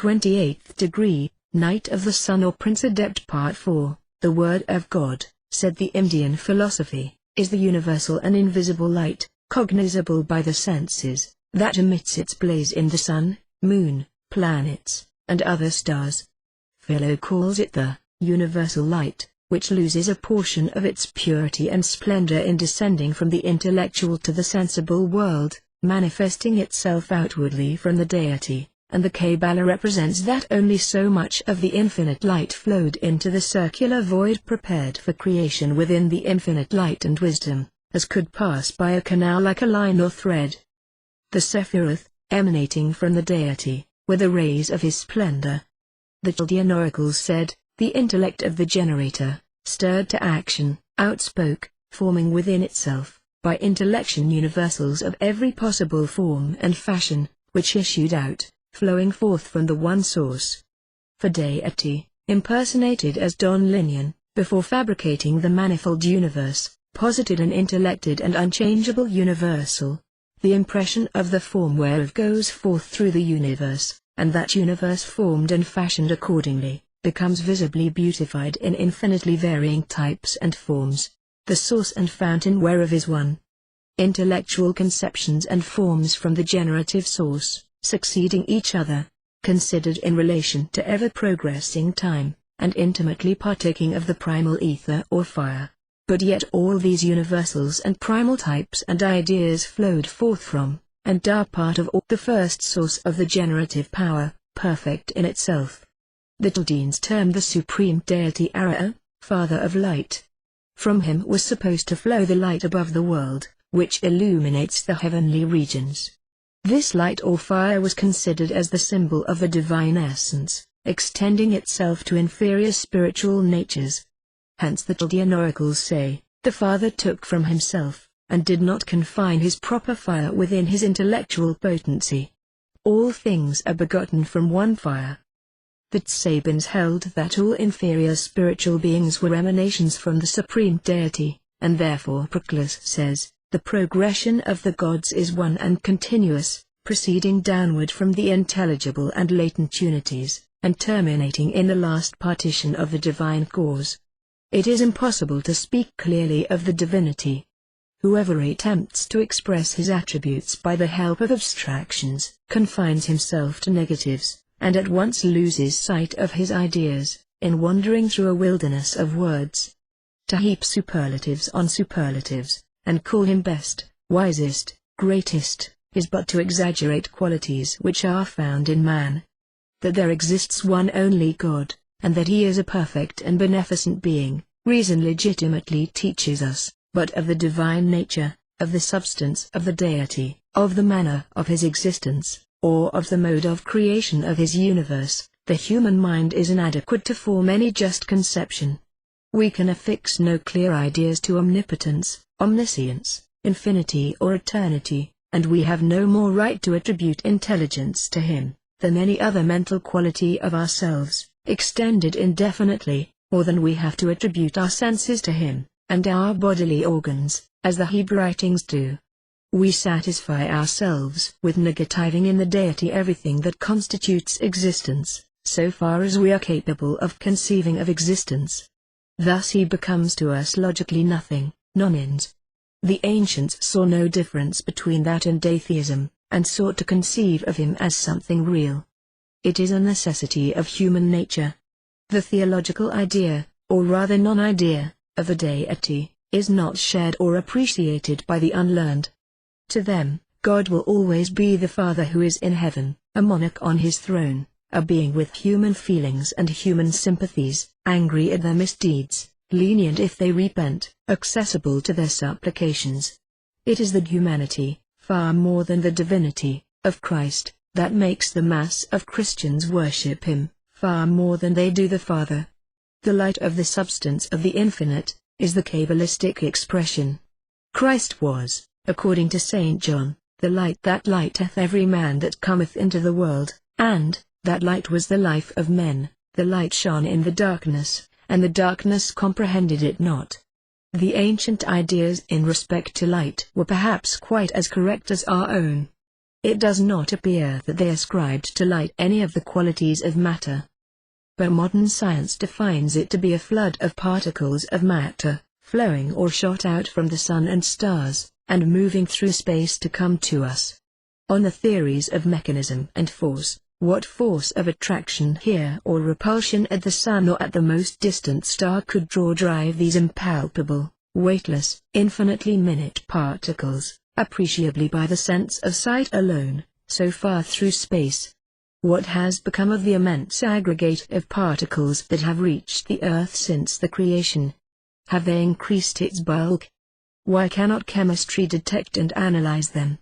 28th degree, Knight of the Sun or Prince Adept Part 4, the Word of God, said the Indian philosophy, is the universal and invisible light, cognizable by the senses, that emits its blaze in the sun, moon, planets, and other stars. Philo calls it the universal light, which loses a portion of its purity and splendor in descending from the intellectual to the sensible world, manifesting itself outwardly from the deity, and the Kabbalah represents that only so much of the infinite light flowed into the circular void prepared for creation within the infinite light and wisdom, as could pass by a canal like a line or thread. The Sephiroth, emanating from the deity, were the rays of his splendor. The Chaldean oracles said, the intellect of the generator, stirred to action, outspoke, forming within itself, by intellection universals of every possible form and fashion, which issued out, flowing forth from the one source. For deity, impersonated as Don Linian, before fabricating the manifold universe, posited an intellected and unchangeable universal. The impression of the form whereof goes forth through the universe, and that universe formed and fashioned accordingly, becomes visibly beautified in infinitely varying types and forms, the source and fountain whereof is one. Intellectual conceptions and forms from the generative source, succeeding each other, considered in relation to ever-progressing time, and intimately partaking of the primal ether or fire. But yet all these universals and primal types and ideas flowed forth from, and are part of the first source of the generative power, perfect in itself. The Chaldeans termed the supreme deity Ara, Father of Light. From him was supposed to flow the light above the world, which illuminates the heavenly regions. This light or fire was considered as the symbol of the divine essence, extending itself to inferior spiritual natures. Hence the Chaldean oracles say, the Father took from himself, and did not confine his proper fire within his intellectual potency. All things are begotten from one fire. The Sabins held that all inferior spiritual beings were emanations from the supreme deity, and therefore Proclus says, the progression of the gods is one and continuous, proceeding downward from the intelligible and latent unities, and terminating in the last partition of the divine cause. It is impossible to speak clearly of the divinity. Whoever attempts to express his attributes by the help of abstractions, confines himself to negatives, and at once loses sight of his ideas, in wandering through a wilderness of words. To heap superlatives on superlatives, and call him best, wisest, greatest, is but to exaggerate qualities which are found in man. That there exists one only God, and that he is a perfect and beneficent being, reason legitimately teaches us, but of the divine nature, of the substance of the deity, of the manner of his existence, or of the mode of creation of his universe, the human mind is inadequate to form any just conception. We can affix no clear ideas to omnipotence, omniscience, infinity or eternity, and we have no more right to attribute intelligence to him, than any other mental quality of ourselves, extended indefinitely, or than we have to attribute our senses to him, and our bodily organs, as the Hebrew writings do. We satisfy ourselves with negativing in the deity everything that constitutes existence, so far as we are capable of conceiving of existence. Thus he becomes to us logically nothing, non-ins. The ancients saw no difference between that and atheism, and sought to conceive of him as something real. It is a necessity of human nature. The theological idea, or rather non-idea, of a deity, is not shared or appreciated by the unlearned. To them, God will always be the Father who is in heaven, a monarch on his throne, a being with human feelings and human sympathies, angry at their misdeeds, lenient if they repent, accessible to their supplications. It is the humanity, far more than the divinity, of Christ, that makes the mass of Christians worship him, far more than they do the Father. The light of the substance of the infinite, is the Kabbalistic expression. Christ was, according to St. John, the light that lighteth every man that cometh into the world, and, that light was the life of men. The light shone in the darkness, and the darkness comprehended it not. The ancient ideas in respect to light were perhaps quite as correct as our own. it does not appear that they ascribed to light any of the qualities of matter. But modern science defines it to be a flood of particles of matter, flowing or shot out from the sun and stars, and moving through space to come to us. On the theories of mechanism and force, what force of attraction here or repulsion at the sun or at the most distant star could drive these impalpable, weightless, infinitely minute particles, appreciably by the sense of sight alone, so far through space? What has become of the immense aggregate of particles that have reached the earth since the creation? Have they increased its bulk? Why cannot chemistry detect and analyze them?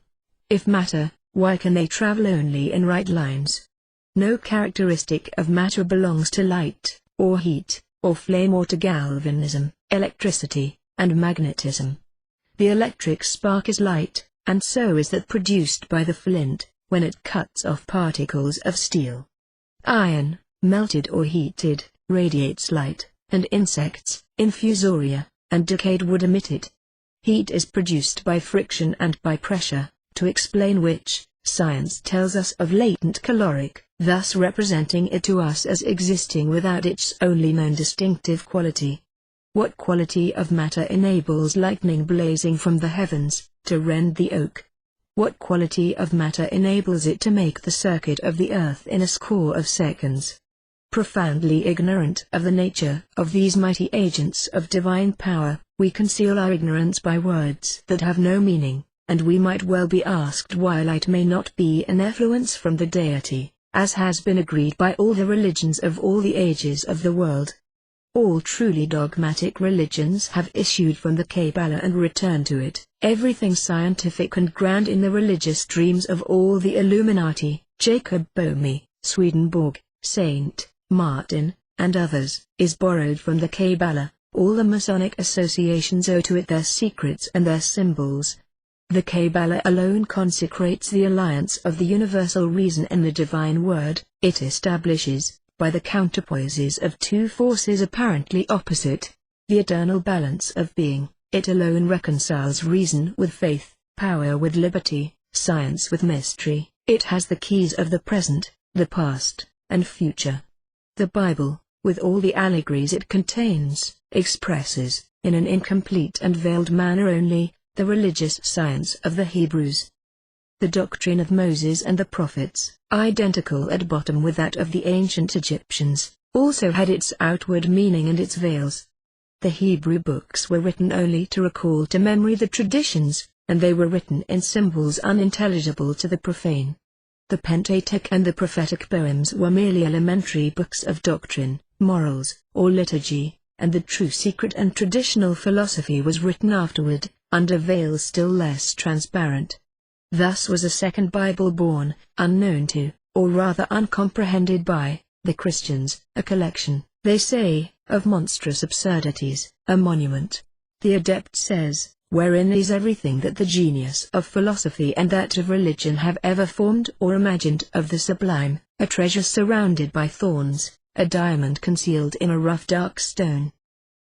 If matter, why can they travel only in right lines? No characteristic of matter belongs to light, or heat, or flame, or to galvanism, electricity, and magnetism. The electric spark is light, and so is that produced by the flint, when it cuts off particles of steel. Iron, melted or heated, radiates light, and insects, infusoria, and decayed wood emit it. Heat is produced by friction and by pressure, to explain which, science tells us of latent caloric, thus representing it to us as existing without its only known distinctive quality. What quality of matter enables lightning blazing from the heavens, to rend the oak? What quality of matter enables it to make the circuit of the earth in a score of seconds? Profoundly ignorant of the nature of these mighty agents of divine power, we conceal our ignorance by words that have no meaning, and we might well be asked why light may not be an effluence from the deity, as has been agreed by all the religions of all the ages of the world. All truly dogmatic religions have issued from the Kabbalah and returned to it. Everything scientific and grand in the religious dreams of all the Illuminati, Jacob Boehme, Swedenborg, Saint Martin, and others, is borrowed from the Kabbalah. All the Masonic associations owe to it their secrets and their symbols. The Kabbalah alone consecrates the alliance of the universal reason and the divine word. It establishes, by the counterpoises of two forces apparently opposite, the eternal balance of being. It alone reconciles reason with faith, power with liberty, science with mystery. It has the keys of the present, the past, and future. The Bible, with all the allegories it contains, expresses, in an incomplete and veiled manner only, the religious science of the Hebrews. The doctrine of Moses and the prophets, identical at bottom with that of the ancient Egyptians, also had its outward meaning and its veils. The Hebrew books were written only to recall to memory the traditions, and they were written in symbols unintelligible to the profane. The Pentateuch and the prophetic poems were merely elementary books of doctrine, morals, or liturgy, and the true secret and traditional philosophy was written afterward, under veils still less transparent. Thus was a second Bible born, unknown to, or rather uncomprehended by, the Christians, a collection, they say, of monstrous absurdities, a monument. The Adept says, wherein is everything that the genius of philosophy and that of religion have ever formed or imagined of the sublime, a treasure surrounded by thorns, a diamond concealed in a rough dark stone.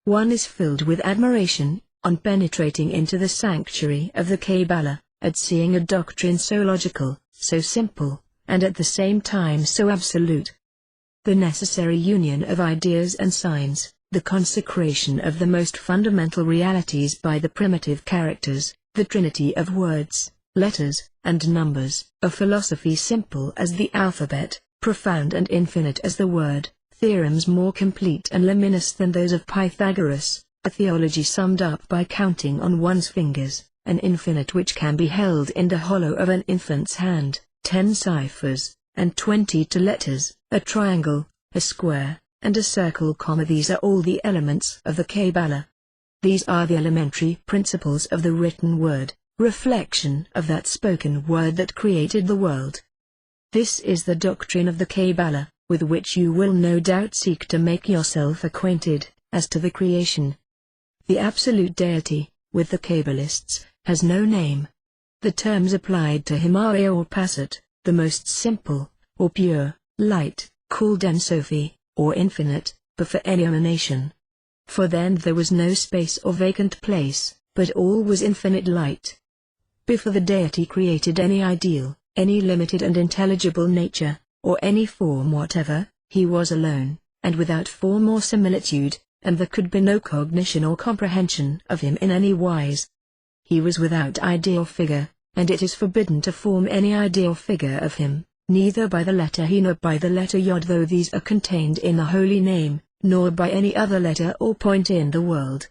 One is filled with admiration, on penetrating into the sanctuary of the Kabbalah, at seeing a doctrine so logical, so simple, and at the same time so absolute. The necessary union of ideas and signs, the consecration of the most fundamental realities by the primitive characters, the trinity of words, letters, and numbers, a philosophy simple as the alphabet, profound and infinite as the word, theorems more complete and luminous than those of Pythagoras, a theology summed up by counting on one's fingers, an infinite which can be held in the hollow of an infant's hand, 10 ciphers, and 22 letters, a triangle, a square, and a circle. These are all the elements of the Kabbalah. These are the elementary principles of the written word, reflection of that spoken word that created the world. This is the doctrine of the Kabbalah, with which you will no doubt seek to make yourself acquainted, as to the creation. The absolute deity, with the Kabbalists, has no name. The terms applied to him are or passat, the most simple, or pure, light, called En Sophie, or infinite, before any emanation. For then there was no space or vacant place, but all was infinite light. Before the deity created any ideal, any limited and intelligible nature, or any form whatever. He was alone, and without form or similitude, and there could be no cognition or comprehension of him in any wise. He was without idea or figure, and it is forbidden to form any idea or figure of him, neither by the letter He nor by the letter Yod, though these are contained in the holy name, nor by any other letter or point in the world.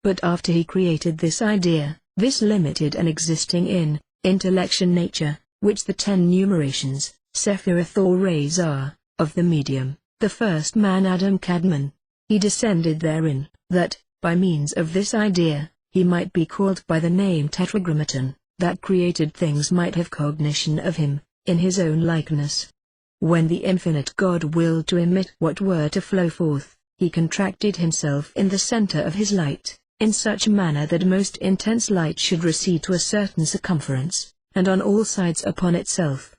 But after he created this idea, this limited and existing in intellection nature, which the 10 numerations, Sephirith or rays are, of the medium, the first man Adam Kadmon, he descended therein, that, by means of this idea, he might be called by the name Tetragrammaton, that created things might have cognition of him, in his own likeness. When the infinite God willed to emit what were to flow forth, he contracted himself in the center of his light, in such a manner that most intense light should recede to a certain circumference, and on all sides upon itself.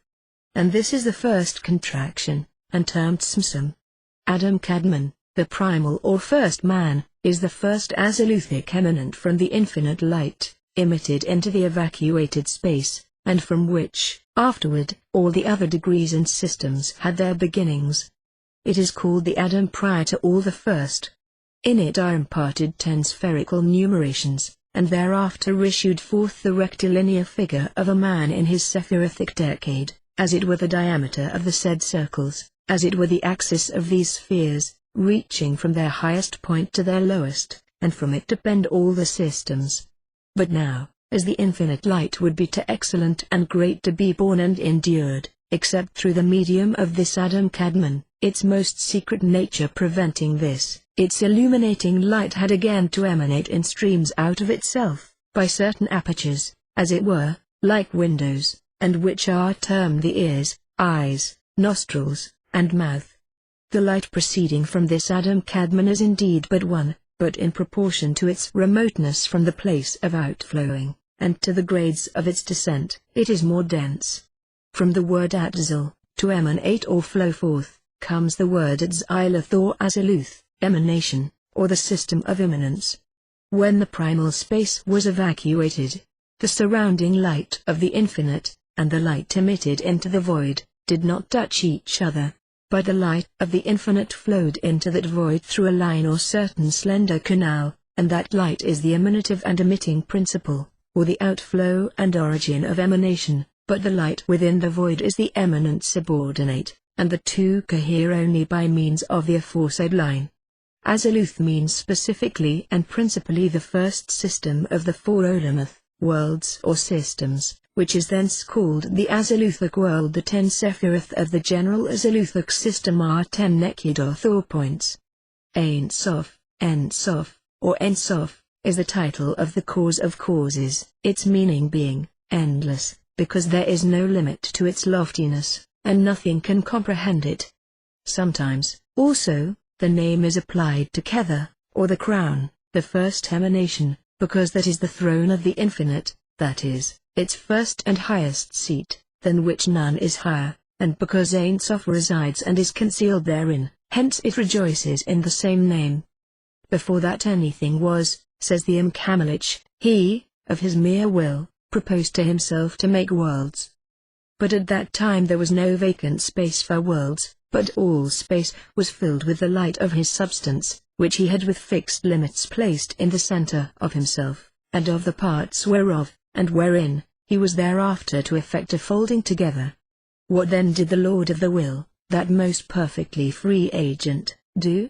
And this is the first contraction, and termed Samsam. Adam Kadmon, the primal or first man, is the first Azaluthic emanant from the infinite light, emitted into the evacuated space, and from which, afterward, all the other degrees and systems had their beginnings. It is called the Adam prior to all the first. In it are imparted 10 spherical numerations, and thereafter issued forth the rectilinear figure of a man in his Sephirithic decade, as it were the diameter of the said circles, as it were the axis of these spheres, reaching from their highest point to their lowest, and from it depend all the systems. But now, as the infinite light would be too excellent and great to be borne and endured, except through the medium of this Adam Kadmon, its most secret nature preventing this, its illuminating light had again to emanate in streams out of itself, by certain apertures, as it were, like windows, and which are termed the ears, eyes, nostrils, and mouth. The light proceeding from this Adam Kadmon is indeed but one, but in proportion to its remoteness from the place of outflowing, and to the grades of its descent, it is more dense. From the word Atzil, to emanate or flow forth, comes the word Atzilith or Azaluth, emanation, or the system of immanence. When the primal space was evacuated, the surrounding light of the infinite, and the light emitted into the void, did not touch each other, but the light of the infinite flowed into that void through a line or certain slender canal, and that light is the emanative and emitting principle, or the outflow and origin of emanation, but the light within the void is the eminent subordinate, and the two cohere only by means of the aforesaid line. Azaluth means specifically and principally the first system of the 4 Olamoth, worlds or systems, which is thence called the Azaluthic world. The 10 Sephirith of the general Azaluthic system are 10 Nekidoth or points. Ein Sof, or Ein Sof, is the title of the cause of causes, its meaning being, endless, because there is no limit to its loftiness, and nothing can comprehend it. Sometimes, also, the name is applied to Kether, or the crown, the first emanation, because that is the throne of the infinite, that is, its first and highest seat, than which none is higher, and because Ein Sof resides and is concealed therein, hence it rejoices in the same name. Before that anything was, says the Imkamelich, he, of his mere will, proposed to himself to make worlds. But at that time there was no vacant space for worlds, but all space was filled with the light of his substance, which he had with fixed limits placed in the center of himself, and of the parts whereof, and wherein, he was thereafter to effect a folding together. What then did the Lord of the Will, that most perfectly free agent, do?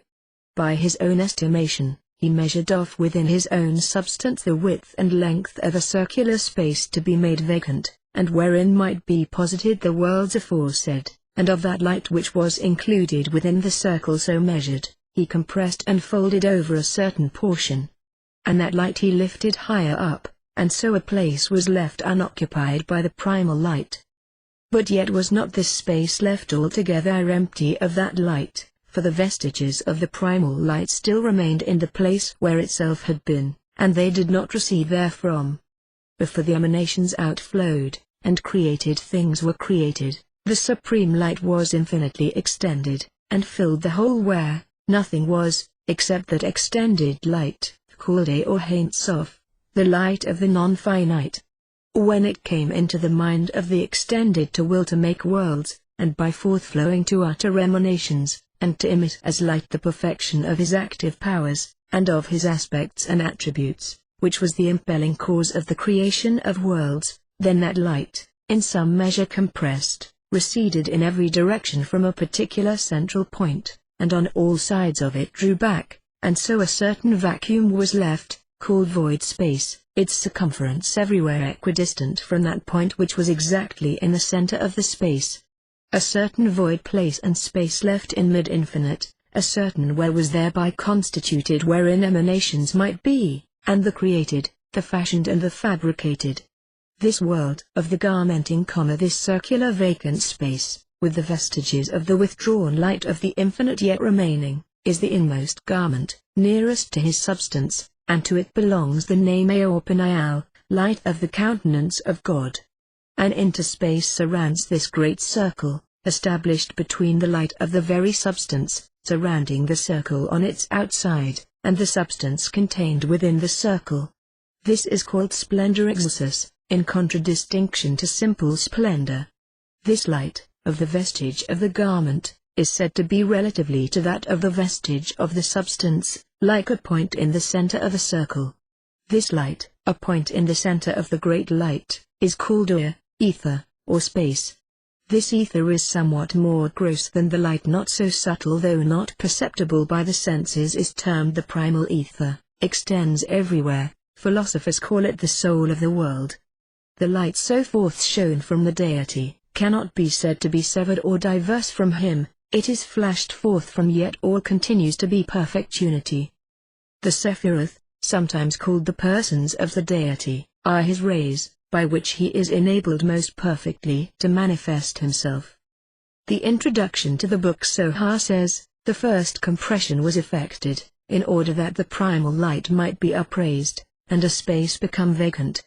By his own estimation, he measured off within his own substance the width and length of a circular space to be made vacant, and wherein might be posited the worlds aforesaid, and of that light which was included within the circle so measured, he compressed and folded over a certain portion. And that light he lifted higher up, and so a place was left unoccupied by the primal light. But yet was not this space left altogether empty of that light, for the vestiges of the primal light still remained in the place where itself had been, and they did not recede therefrom. Before the emanations outflowed, and created things were created, the supreme light was infinitely extended, and filled the whole where nothing was, except that extended light, called A or Ein Sof, the light of the non-finite. When it came into the mind of the extended to will to make worlds, and by forth flowing to utter emanations, and to emit as light the perfection of his active powers, and of his aspects and attributes, which was the impelling cause of the creation of worlds, then that light, in some measure compressed, receded in every direction from a particular central point, and on all sides of it drew back, and so a certain vacuum was left, called void space, its circumference everywhere equidistant from that point which was exactly in the center of the space. A certain void place and space left in mid-infinite, a certain where was thereby constituted wherein emanations might be, and the created, the fashioned and the fabricated. This world of the garmenting, this circular vacant space, with the vestiges of the withdrawn light of the infinite yet remaining, is the inmost garment, nearest to his substance, and to it belongs the name Aorpanial, light of the countenance of God. An interspace surrounds this great circle, established between the light of the very substance, surrounding the circle on its outside, and the substance contained within the circle. This is called splendor excelsus, in contradistinction to simple splendor. This light, of the vestige of the garment, is said to be relatively to that of the vestige of the substance, like a point in the center of a circle. This light, a point in the center of the great light, is called ether, or space. This ether is somewhat more gross than the light, not so subtle though not perceptible by the senses, is termed the primal ether, extends everywhere. Philosophers call it the soul of the world. The light so forth shown from the deity, cannot be said to be severed or diverse from him, it is flashed forth from yet all continues to be perfect unity. The Sephiroth, sometimes called the persons of the deity, are his rays, by which he is enabled most perfectly to manifest himself. The introduction to the book Sohar says, the first compression was effected, in order that the primal light might be upraised, and a space become vacant.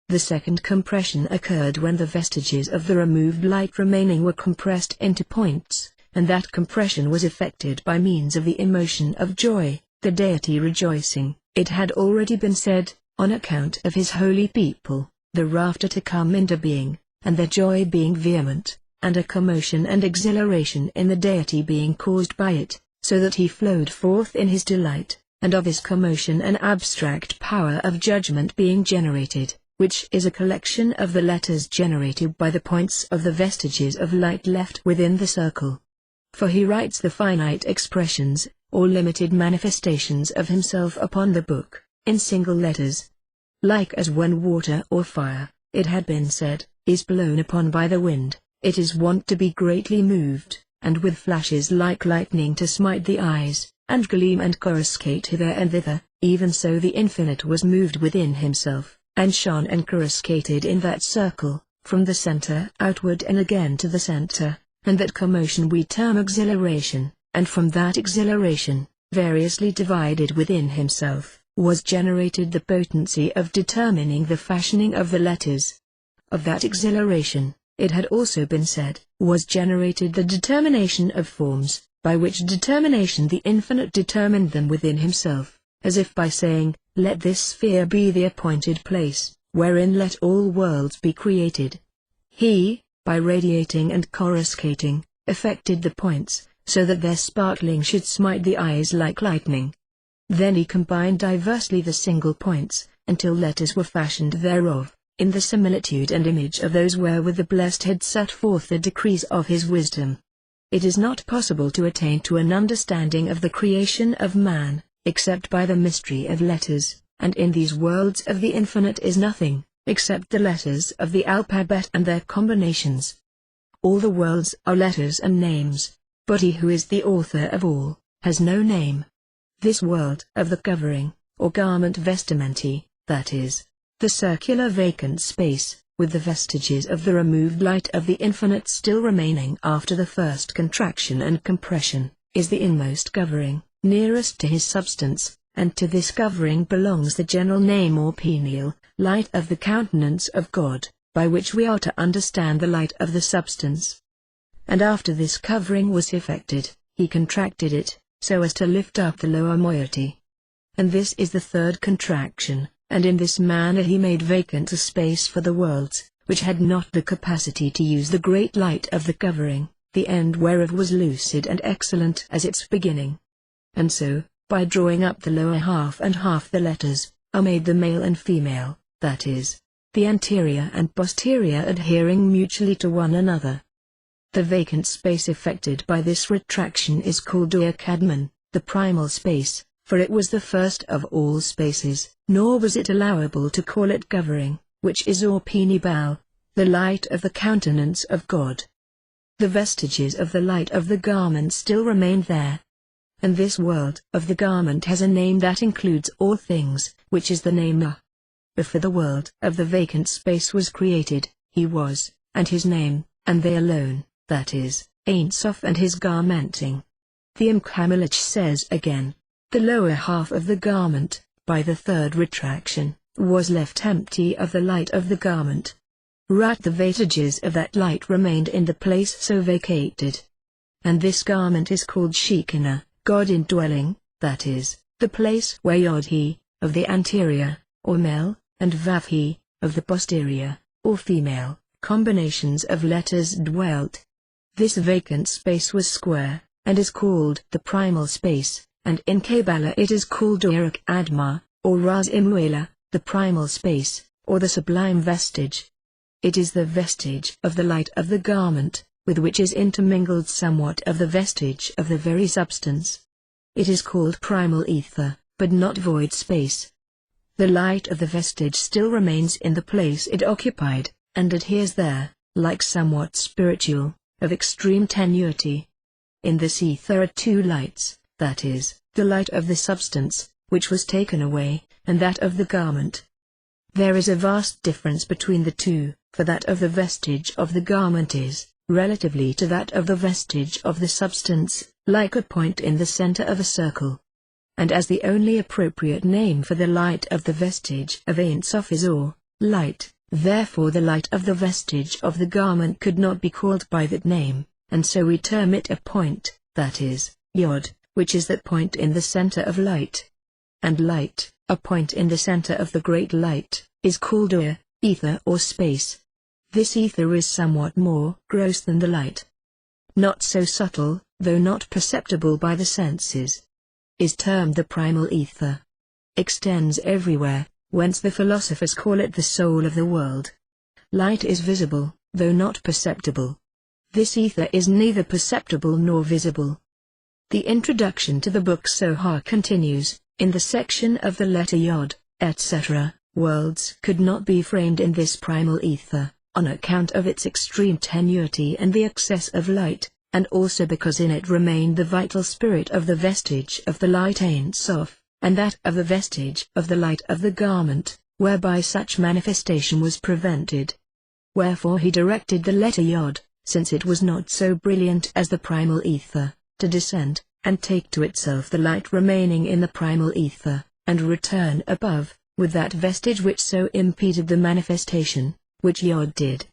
The second compression occurred when the vestiges of the removed light remaining were compressed into points, and that compression was effected by means of the emotion of joy, the deity rejoicing, it had already been said, on account of his holy people, the rafter to come into being, and their joy being vehement, and a commotion and exhilaration in the deity being caused by it, so that he flowed forth in his delight, and of his commotion an abstract power of judgment being generated, which is a collection of the letters generated by the points of the vestiges of light left within the circle. For he writes the finite expressions, or limited manifestations of himself upon the book, in single letters. Like as when water or fire, it had been said, is blown upon by the wind, it is wont to be greatly moved, and with flashes like lightning to smite the eyes, and gleam and coruscate hither and thither, even so the infinite was moved within himself, and shone and coruscated in that circle, from the center outward and again to the center, and that commotion we term exhilaration, and from that exhilaration, variously divided within himself, was generated the potency of determining the fashioning of the letters. Of that exhilaration, it had also been said, was generated the determination of forms, by which determination the infinite determined them within himself, as if by saying, let this sphere be the appointed place, wherein let all worlds be created. He, by radiating and coruscating, effected the points, so that their sparkling should smite the eyes like lightning. Then he combined diversely the single points, until letters were fashioned thereof, in the similitude and image of those wherewith the blessed had set forth the decrees of his wisdom. It is not possible to attain to an understanding of the creation of man, except by the mystery of letters, and in these worlds of the infinite is nothing, except the letters of the alphabet and their combinations. All the worlds are letters and names, but he who is the author of all, has no name. This world of the covering, or garment vestimenti, that is, the circular vacant space, with the vestiges of the removed light of the infinite still remaining after the first contraction and compression, is the inmost covering, nearest to his substance, and to this covering belongs the general name or penial, light of the countenance of God, by which we are to understand the light of the substance. And after this covering was effected, he contracted it, so as to lift up the lower moiety. And this is the third contraction, and in this manner he made vacant a space for the worlds, which had not the capacity to use the great light of the covering, the end whereof was lucid and excellent as its beginning. And so, by drawing up the lower half and half the letters, are made the male and female, that is, the anterior and posterior adhering mutually to one another. The vacant space effected by this retraction is called Kadmon, the primal space, for it was the first of all spaces, nor was it allowable to call it covering, which is Penibal, the light of the countenance of God. The vestiges of the light of the garment still remained there. And this world of the garment has a name that includes all things, which is the name Before the world of the vacant space was created, he was, and his name, and they alone, that is, Ein Sof and his garmenting. The Imkamelich says again, the lower half of the garment, by the third retraction, was left empty of the light of the garment. Right, the vestiges of that light remained in the place so vacated. And this garment is called Shekinah, God indwelling, that is, the place where Yod he, of the anterior, or male, and Vav he, of the posterior, or female, combinations of letters dwelt. This vacant space was square, and is called the primal space, and in Kabbalah it is called Uruk Adma, or Raz Imuela, the primal space, or the sublime vestige. It is the vestige of the light of the garment, with which is intermingled somewhat of the vestige of the very substance. It is called primal ether, but not void space. The light of the vestige still remains in the place it occupied, and adheres there, like somewhat spiritual, of extreme tenuity. In this ether are two lights, that is, the light of the substance, which was taken away, and that of the garment. There is a vast difference between the two, for that of the vestige of the garment is, relatively to that of the vestige of the substance, like a point in the center of a circle. And as the only appropriate name for the light of the vestige of Ein Sof is light, therefore the light of the vestige of the garment could not be called by that name, and so we term it a point, that is, Yod, which is that point in the center of light. And light, a point in the center of the great light, is called ether or space. This ether is somewhat more gross than the light. Not so subtle, though not perceptible by the senses. Is termed the primal ether. Extends everywhere, whence the philosophers call it the soul of the world. Light is visible, though not perceptible. This ether is neither perceptible nor visible. The introduction to the book Sohar continues, in the section of the letter Yod, etc., worlds could not be framed in this primal ether, on account of its extreme tenuity and the excess of light, and also because in it remained the vital spirit of the vestige of the light Ein Sof, and that of the vestige of the light of the garment, whereby such manifestation was prevented. Wherefore he directed the letter Yod, since it was not so brilliant as the primal ether, to descend, and take to itself the light remaining in the primal ether, and return above, with that vestige which so impeded the manifestation, which Yod did.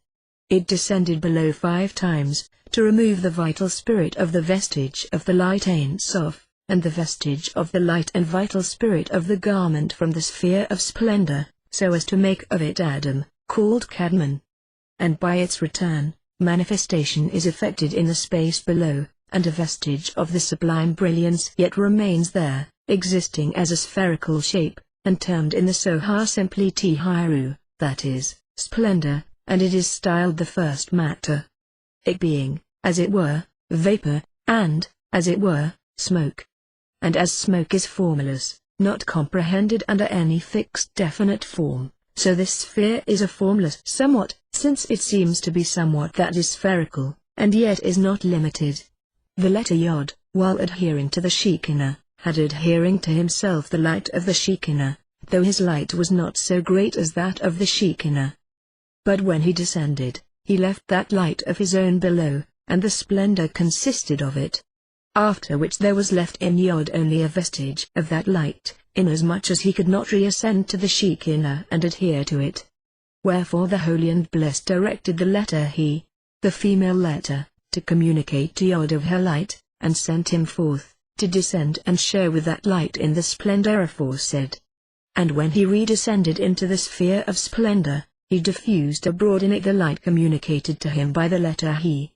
It descended below 5 times, to remove the vital spirit of the vestige of the light Ein Sof, and the vestige of the light and vital spirit of the garment from the sphere of splendor, so as to make of it Adam, called Kadmon. And by its return, manifestation is effected in the space below, and a vestige of the sublime brilliance yet remains there, existing as a spherical shape, and termed in the Sohar simply Tihiru, that is, splendor, and it is styled the first matter. It being, as it were, vapor, and, as it were, smoke. And as smoke is formless, not comprehended under any fixed definite form, so this sphere is a formless somewhat, since it seems to be somewhat that is spherical, and yet is not limited. The letter Yod, while adhering to the Shekinah, had adhering to himself the light of the Shekinah, though his light was not so great as that of the Shekinah. But when he descended, he left that light of his own below, and the splendor consisted of it. After which there was left in Yod only a vestige of that light, inasmuch as he could not reascend to the Shekinah and adhere to it. Wherefore the Holy and Blessed directed the letter He, the female letter, to communicate to Yod of her light, and sent him forth, to descend and share with that light in the splendor aforesaid. And when he redescended into the sphere of splendor, he diffused abroad in it the light communicated to him by the letter He.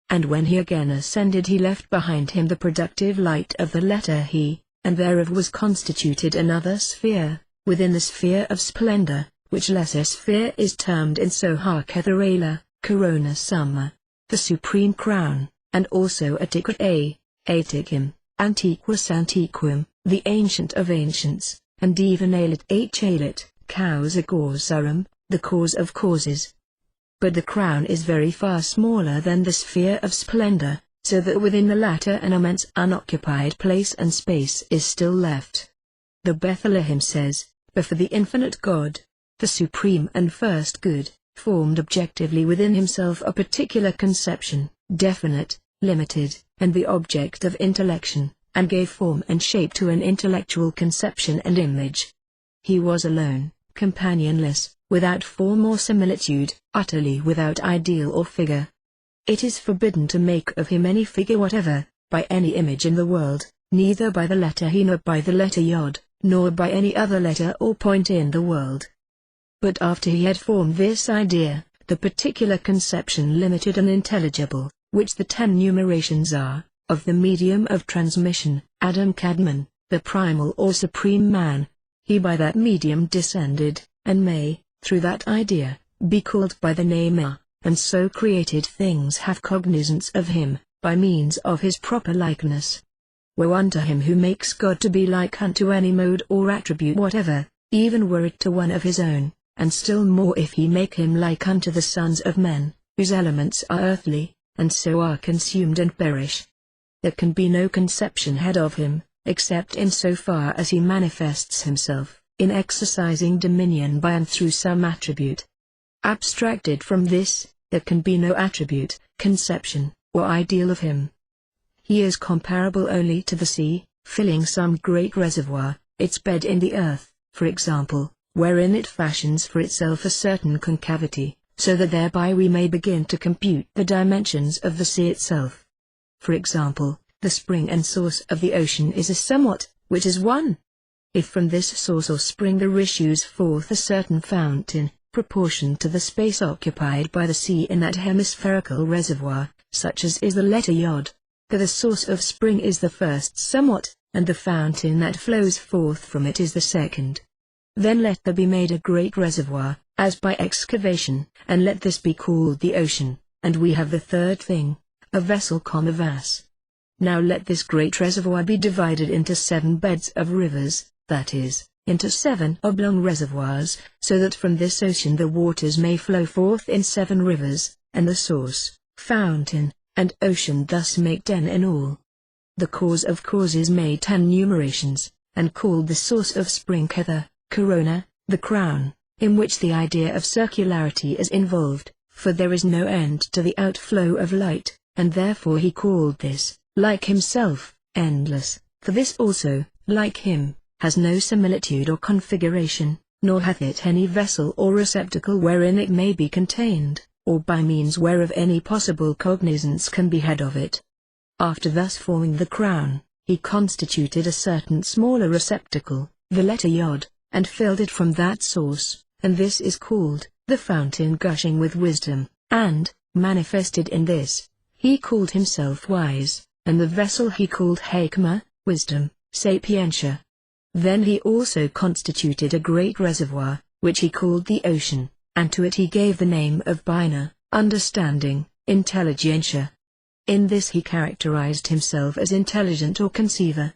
And when he again ascended he left behind him the productive light of the letter He, and thereof was constituted another sphere, within the sphere of splendor, which lesser sphere is termed in Soha Ketharala, Corona Summa, the supreme crown, and also Atiquette, Atiquum, Antiquus Antiquum, the ancient of ancients, and even Alit Alit, Causa Causarum, the cause of causes. But the crown is very far smaller than the sphere of splendor, so that within the latter an immense unoccupied place and space is still left. The Bethlehem says, "But for the infinite God, the supreme and first good, formed objectively within himself a particular conception, definite, limited, and the object of intellection, and gave form and shape to an intellectual conception and image. He was alone, companionless, without form or similitude, utterly without ideal or figure. It is forbidden to make of him any figure whatever, by any image in the world, neither by the letter He nor by the letter Yod, nor by any other letter or point in the world." But after he had formed this idea, the particular conception limited and intelligible, which the 10 numerations are, of the medium of transmission, Adam Kadmon, the primal or supreme man, he by that medium descended, and may, through that idea, be called by the name A, and so created things have cognizance of him, by means of his proper likeness. Woe unto him who makes God to be like unto any mode or attribute whatever, even were it to one of his own, and still more if he make him like unto the sons of men, whose elements are earthly, and so are consumed and perish. There can be no conception had of him, except in so far as he manifests himself, in exercising dominion by and through some attribute. Abstracted from this, there can be no attribute, conception, or ideal of him. He is comparable only to the sea, filling some great reservoir, its bed in the earth, for example, wherein it fashions for itself a certain concavity, so that thereby we may begin to compute the dimensions of the sea itself. For example, the spring and source of the ocean is a somewhat, which is one. If from this source or spring there issues forth a certain fountain, proportioned to the space occupied by the sea in that hemispherical reservoir, such as is the letter Yod, for the source of spring is the first somewhat, and the fountain that flows forth from it is the second. Then let there be made a great reservoir, as by excavation, and let this be called the ocean, and we have the third thing, a vessel vas. Now let this great reservoir be divided into 7 beds of rivers, that is, into 7 oblong reservoirs, so that from this ocean the waters may flow forth in 7 rivers, and the source, fountain, and ocean thus make 10 in all. The cause of causes made 10 numerations, and called the source of spring Kether, Corona, the crown, in which the idea of circularity is involved, for there is no end to the outflow of light, and therefore he called this, like himself, endless, for this also, like him, has no similitude or configuration, nor hath it any vessel or receptacle wherein it may be contained, or by means whereof any possible cognizance can be had of it. After thus forming the crown, he constituted a certain smaller receptacle, the letter Yod, and filled it from that source, and this is called, the fountain gushing with wisdom, and, manifested in this, he called himself wise, and the vessel he called Hakma, wisdom, sapientia. Then he also constituted a great reservoir, which he called the ocean, and to it he gave the name of Bina, understanding, intelligentia. In this he characterized himself as intelligent or conceiver.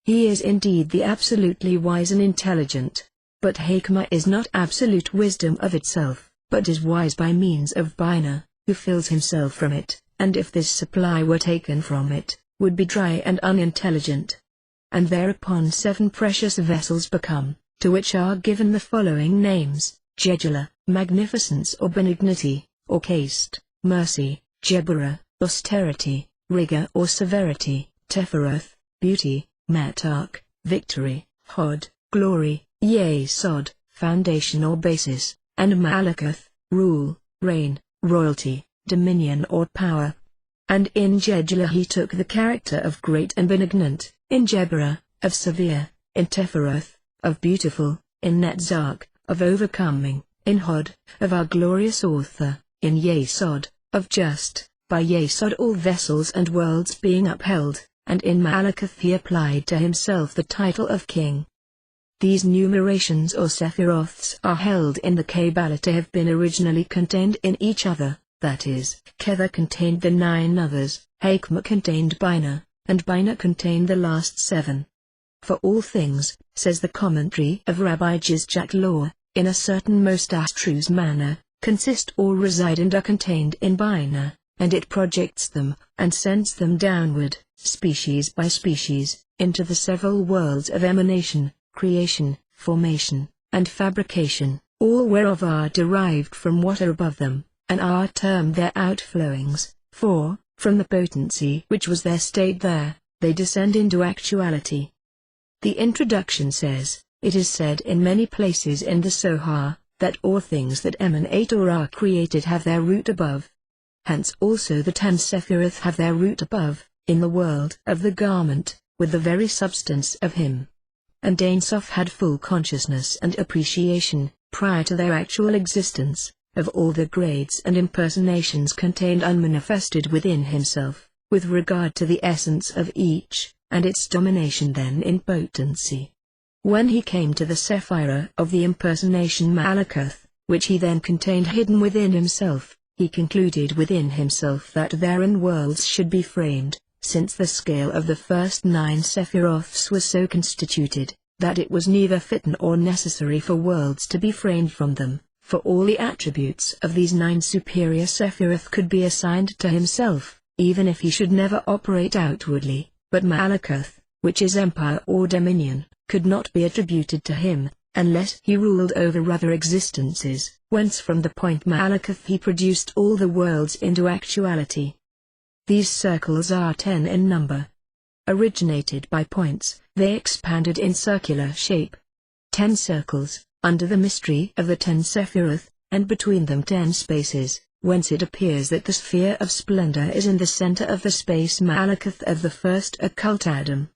He is indeed the absolutely wise and intelligent, but Hakma is not absolute wisdom of itself, but is wise by means of Bina, who fills himself from it, and if this supply were taken from it, would be dry and unintelligent. And thereupon 7 precious vessels become, to which are given the following names: Jedula, magnificence or benignity, or caste, mercy; Jebura, austerity, rigor or severity; Tepharoth, beauty; Metarch, victory; Hod, glory; Yesod, foundation or basis; and Malakoth, rule, reign, royalty, dominion or power. And in Jedula he took the character of great and benignant, in Jebura, of severe, in Tepharoth, of beautiful, in Netzach, of overcoming, in Hod, of our glorious author, in Yesod, of just, by Yesod all vessels and worlds being upheld, and in Malakath he applied to himself the title of king. These numerations or sephiroths are held in the Kabbalah to have been originally contained in each other, that is, Kether contained the 9 others, Hakma contained Bina, and Bina contained the last 7. For all things, says the commentary of Rabbi Jizjak Law, in a certain most abstruse manner, consist or reside and are contained in Bina, and it projects them, and sends them downward, species by species, into the several worlds of emanation, creation, formation, and fabrication, all whereof are derived from what are above them, and are termed their outflowings, for, from the potency which was their state there, they descend into actuality. The introduction says, it is said in many places in the Zohar, that all things that emanate or are created have their root above. Hence also the 10 Sephiroth have their root above, in the world of the garment, with the very substance of him. And Ein Sof had full consciousness and appreciation, prior to their actual existence, of all the grades and impersonations contained unmanifested within himself, with regard to the essence of each, and its domination then in potency. When he came to the Sephirah of the impersonation Malakath, which he then contained hidden within himself, he concluded within himself that therein worlds should be framed, since the scale of the first 9 Sephiroths was so constituted, that it was neither fit nor necessary for worlds to be framed from them, for all the attributes of these 9 superior Sephiroth could be assigned to himself, even if he should never operate outwardly, but Malakath, which is empire or dominion, could not be attributed to him, unless he ruled over other existences, whence from the point Malakath he produced all the worlds into actuality. These circles are 10 in number. Originated by points, they expanded in circular shape. 10 circles, under the mystery of the 10 Sephiroth, and between them 10 spaces, whence it appears that the sphere of splendor is in the center of the space Malakath of the first occult Adam.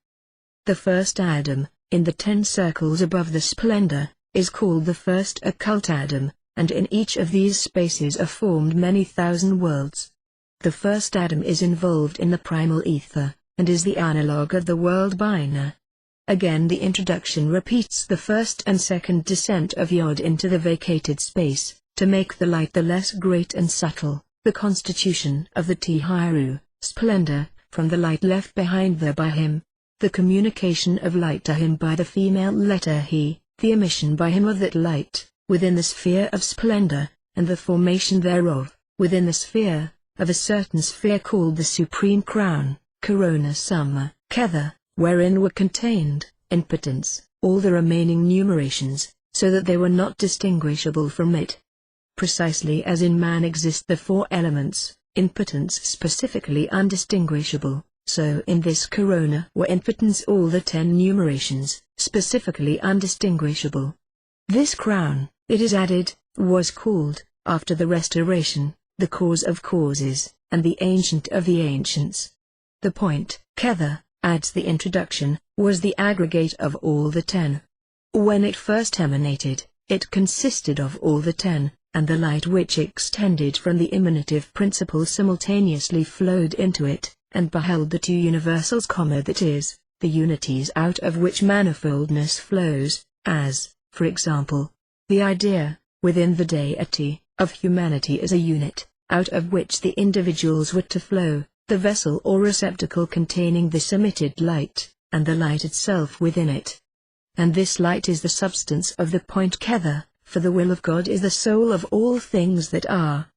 The first Adam, in the 10 circles above the splendor, is called the first occult Adam, and in each of these spaces are formed many thousand worlds. The first Adam is involved in the primal ether, and is the analog of the world Bina. Again the introduction repeats the first and second descent of Yod into the vacated space, to make the light the less great and subtle, the constitution of the Tihiru, splendor, from the light left behind there by him, the communication of light to him by the female letter He, the emission by him of that light, within the sphere of splendor, and the formation thereof, within the sphere, of a certain sphere called the Supreme Crown, Corona Summa, Kether, wherein were contained, in potence, all the remaining numerations, so that they were not distinguishable from it. Precisely as in man exist the 4 elements, in potence specifically undistinguishable, so in this corona were in potence all the 10 numerations, specifically undistinguishable. This crown, it is added, was called, after the restoration, the cause of causes, and the ancient of the ancients. The point, Kether, adds the introduction, was the aggregate of all the 10. When it first emanated, it consisted of all the 10, and the light which extended from the emanative principle simultaneously flowed into it, and beheld the 2 universals, that is, the unities out of which manifoldness flows, as, for example, the idea, within the deity, of humanity as a unit, out of which the individuals were to flow, the vessel or receptacle containing this emitted light, and the light itself within it. And this light is the substance of the point Kether, for the will of God is the soul of all things that are.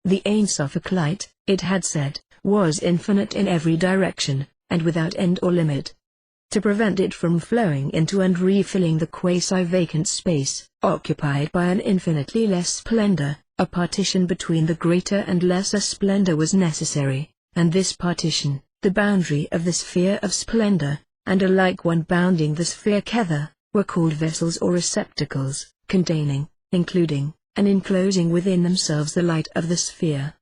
The Ein Sofic light, it had said, was infinite in every direction, and without end or limit. To prevent it from flowing into and refilling the quasi-vacant space, occupied by an infinitely less splendor, a partition between the greater and lesser splendor was necessary, and this partition, the boundary of the sphere of splendor, and a like one bounding the sphere Kether, were called vessels or receptacles, containing, including, and enclosing within themselves the light of the sphere.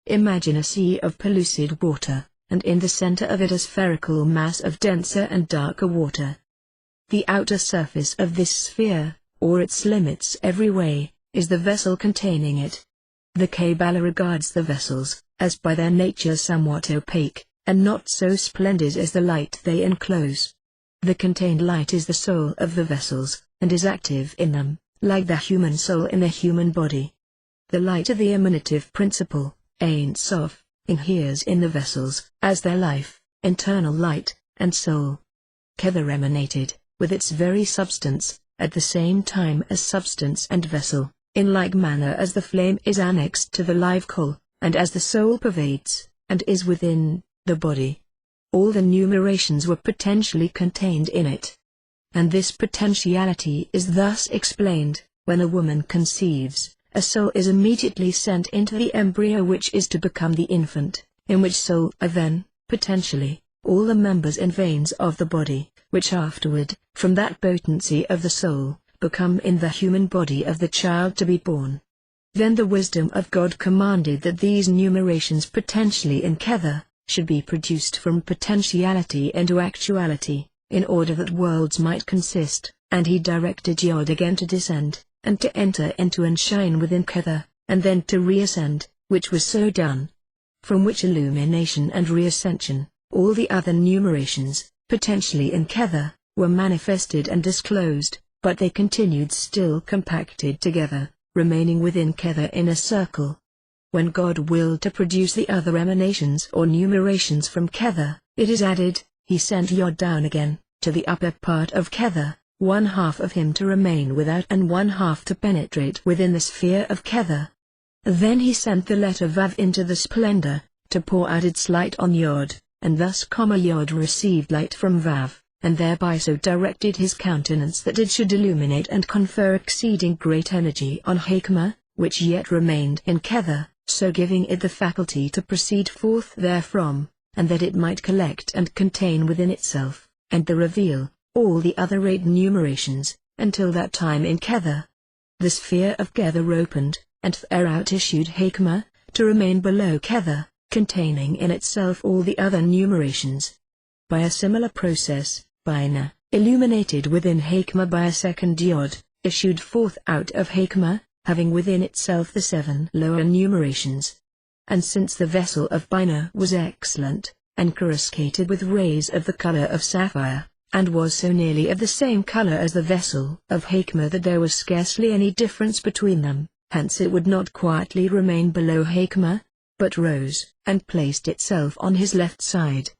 Imagine a sea of pellucid water, and in the center of it a spherical mass of denser and darker water. The outer surface of this sphere, or its limits every way, is the vessel containing it. The Kabbalah regards the vessels, as by their nature somewhat opaque, and not so splendid as the light they enclose. The contained light is the soul of the vessels, and is active in them, like the human soul in the human body. The light of the emanative principle, Ein Sof, inheres in the vessels, as their life, internal light, and soul. Kether emanated, with its very substance, at the same time as substance and vessel, in like manner as the flame is annexed to the live coal, and as the soul pervades, and is within, the body. All the numerations were potentially contained in it. And this potentiality is thus explained: when a woman conceives, a soul is immediately sent into the embryo which is to become the infant, in which soul are then, potentially, all the members and veins of the body, which afterward, from that potency of the soul, become in the human body of the child to be born. Then the wisdom of God commanded that these numerations potentially in Kether, should be produced from potentiality into actuality, in order that worlds might consist, and he directed Yod again to descend, and to enter into and shine within Kether, and then to reascend, which was so done. From which illumination and reascension, all the other numerations, potentially in Kether, were manifested and disclosed, but they continued still compacted together, remaining within Kether in a circle. When God willed to produce the other emanations or numerations from Kether, it is added, he sent Yod down again, to the upper part of Kether, one half of him to remain without and one half to penetrate within the sphere of Kether. Then he sent the letter Vav into the splendor, to pour out its light on Yod, and thus Yod received light from Vav, and thereby so directed his countenance that it should illuminate and confer exceeding great energy on Hakma, which yet remained in Kether, so giving it the faculty to proceed forth therefrom, and that it might collect and contain within itself, and to reveal, all the other 8 numerations, until that time in Kether. The sphere of Kether opened, and thereout issued Hakma, to remain below Kether, containing in itself all the other numerations. By a similar process, Bina, illuminated within Hakma by a second Yod, issued forth out of Hakma, having within itself the 7 lower numerations. And since the vessel of Bina was excellent, and coruscated with rays of the color of sapphire, and was so nearly of the same color as the vessel of Hakma that there was scarcely any difference between them, hence it would not quietly remain below Hakma, but rose, and placed itself on his left side.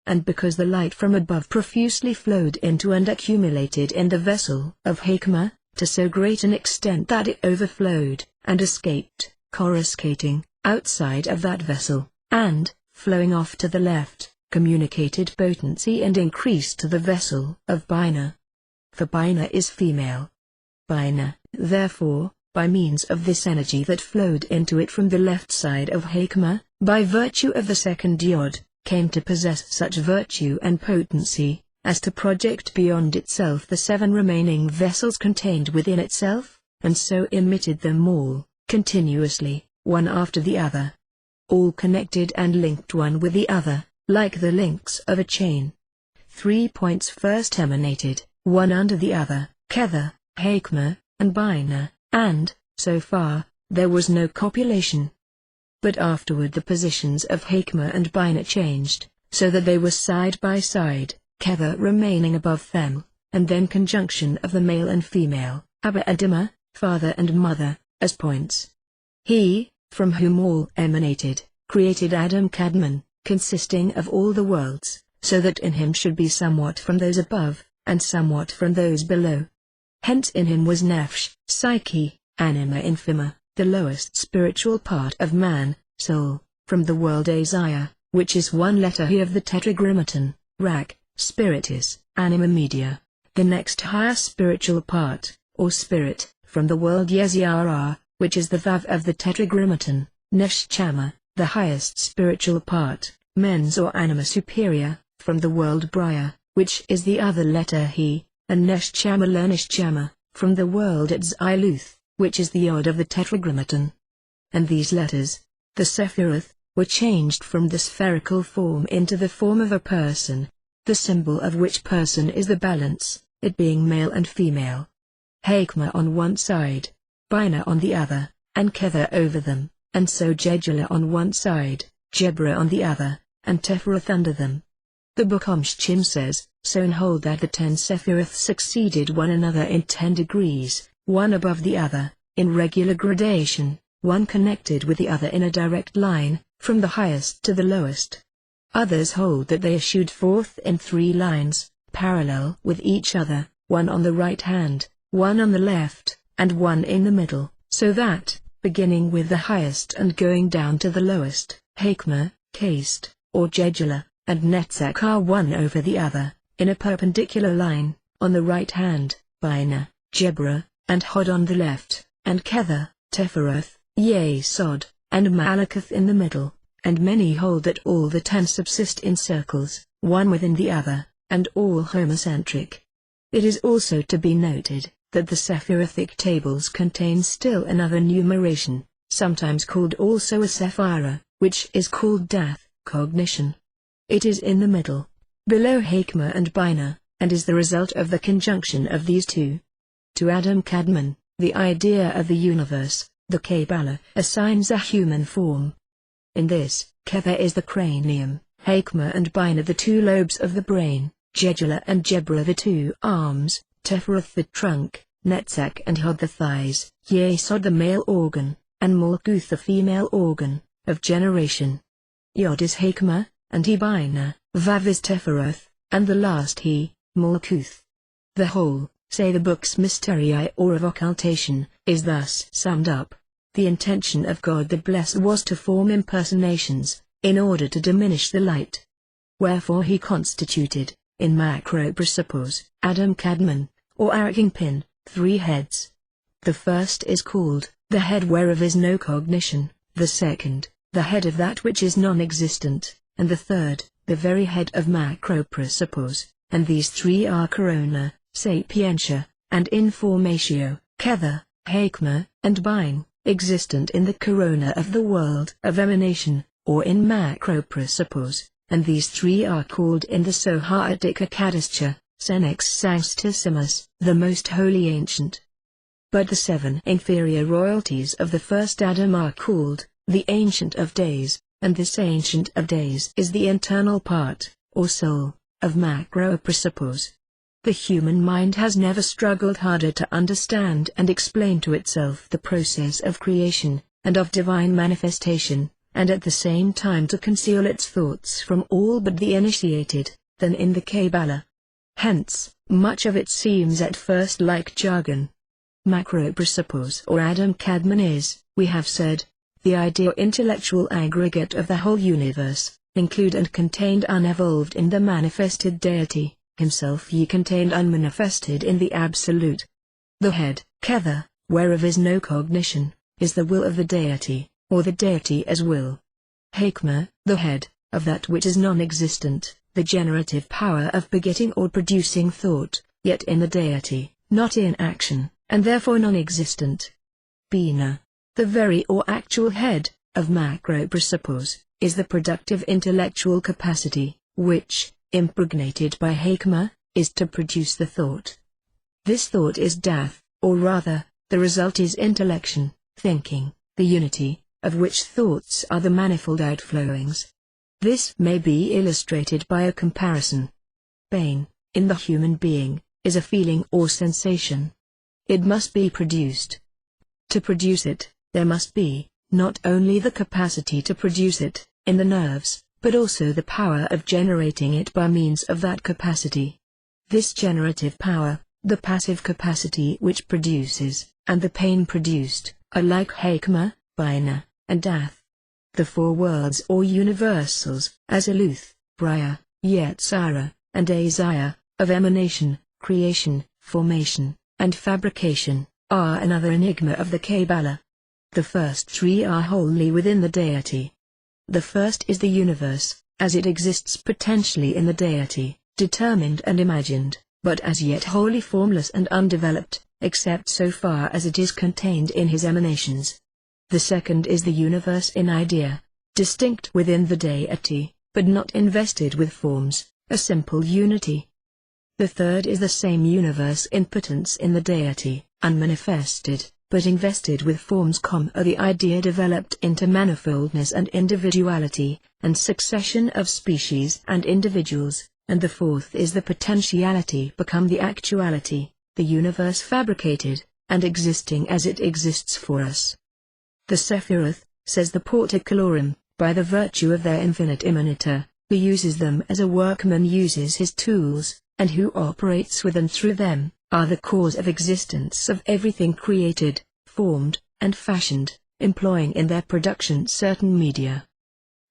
And because the light from above profusely flowed into and accumulated in the vessel of Hakma, to so great an extent that it overflowed, and escaped, coruscating, outside of that vessel, and, flowing off to the left, communicated potency and increase to the vessel of Bina. For Bina is female. Bina, therefore, by means of this energy that flowed into it from the left side of Hakma, by virtue of the second Yod, came to possess such virtue and potency, as to project beyond itself the 7 remaining vessels contained within itself, and so emitted them all, continuously, one after the other. All connected and linked one with the other, like the links of a chain. 3 points first emanated, one under the other, Kether, Hakma, and Bina, and, so far, there was no copulation. But afterward the positions of Hakma and Bina changed, so that they were side by side, Kether remaining above them, and then conjunction of the male and female, Abba and Imma, father and mother, as points. He, from whom all emanated, created Adam Kadmon, consisting of all the worlds, so that in him should be somewhat from those above, and somewhat from those below. Hence in him was Nefesh, psyche, anima infima, the lowest spiritual part of man, soul, from the world Isaiah, which is one letter He of the Tetragrammaton, Rak, spirit is, anima media, the next higher spiritual part, or spirit, from the world Yeziara, which is the Vav of the Tetragrammaton, Neshchama, the highest spiritual part, mens or anima superior, from the world Briah, which is the other letter He, and Neshchama Lerneshchama, from the world Tzailuth, which is the Yod of the Tetragrammaton. And these letters, the Sephiroth, were changed from the spherical form into the form of a person, the symbol of which person is the balance, it being male and female. Hakma on one side, Bina on the other, and Kether over them, and so Jedula on one side, Jebra on the other, and Teferath under them. The Book Omshchim says, "So hold that the 10 Sephiroth succeeded one another in 10 degrees, one above the other, in regular gradation, one connected with the other in a direct line, from the highest to the lowest." Others hold that they issued forth in 3 lines, parallel with each other, one on the right hand, one on the left, and one in the middle, so that, beginning with the highest and going down to the lowest, Hakma, Caste, or Jedula, and Netzach are one over the other, in a perpendicular line, on the right hand, Bina, Jebra, and Hod on the left, and Kether, Teferath, Yesod, and Malakoth in the middle, and many hold that all the 10 subsist in circles, one within the other, and all homocentric. It is also to be noted, that the Sephirothic tables contain still another numeration, sometimes called also a Sephira, which is called Dath, cognition. It is in the middle, below Hakma and Bina, and is the result of the conjunction of these two. To Adam Kadmon, the idea of the universe, the Kabbalah assigns a human form. In this, Kether is the cranium, Hakma and Bina the 2 lobes of the brain, Jedula and Jebra the 2 arms, Teferath the trunk, Netzach and Hod the thighs, Yesod the male organ, and Malkuth the female organ, of generation. Yod is Hakma, and he Bina, Vav is Teferath, and the last he, Malkuth. The whole, say the books Mysterii or of Occultation, is thus summed up. The intention of God the Blessed was to form impersonations, in order to diminish the light. Wherefore he constituted, in macroprosopos, Adam Kadmon, or Arakingpin, 3 heads. The first is called, the head whereof is no cognition, the second, the head of that which is non-existent, and the third, the very head of macroprosopos, and these 3 are Corona, Sapientia, and Informatio, Kether, Hakma, and Bine, existent in the corona of the world of emanation, or in macroprosopos, and these 3 are called in the Sohatic Akadischa, Senex Sanctissimus, the most holy ancient. But the 7 inferior royalties of the first Adam are called, the Ancient of Days, and this Ancient of Days is the internal part, or soul, of macroprosopos. The human mind has never struggled harder to understand and explain to itself the process of creation, and of divine manifestation, and at the same time to conceal its thoughts from all but the initiated, than in the Kabbalah. Hence, much of it seems at first like jargon. Macroprosopos or Adam Kadmon is, we have said, the idea intellectual aggregate of the whole universe, include and contained unevolved in the manifested deity, himself ye contained unmanifested in the absolute. The head, Kether, whereof is no cognition, is the will of the deity, or the deity as will. Hakma, the head, of that which is non-existent, the generative power of begetting or producing thought, yet in the deity, not in action, and therefore non-existent. Bina, the very or actual head, of macroprosopos, is the productive intellectual capacity, which, impregnated by Hakma, is to produce the thought. This thought is Dath, or rather, the result is intellection, thinking, the unity, of which thoughts are the manifold outflowings. This may be illustrated by a comparison. Pain, in the human being, is a feeling or sensation. It must be produced. To produce it, there must be, not only the capacity to produce it, in the nerves, but also the power of generating it by means of that capacity. This generative power, the passive capacity which produces, and the pain produced, are like Hakma, Bina, and Dath. The 4 worlds or universals, as Aluth, Briah, Yetzirah, and Azziah, of emanation, creation, formation, and fabrication, are another enigma of the Kabbalah. The first 3 are wholly within the deity. The first is the universe, as it exists potentially in the deity, determined and imagined, but as yet wholly formless and undeveloped, except so far as it is contained in his emanations. The second is the universe in idea, distinct within the deity, but not invested with forms, a simple unity. The third is the same universe in potence in the deity, unmanifested, but invested with forms, the idea developed into manifoldness and individuality, and succession of species and individuals, and the fourth is the potentiality become the actuality, the universe fabricated, and existing as it exists for us. The Sephiroth, says the Porticolorum, by the virtue of their infinite immanenter, who uses them as a workman uses his tools, and who operates with and through them, are the cause of existence of everything created, formed, and fashioned, employing in their production certain media.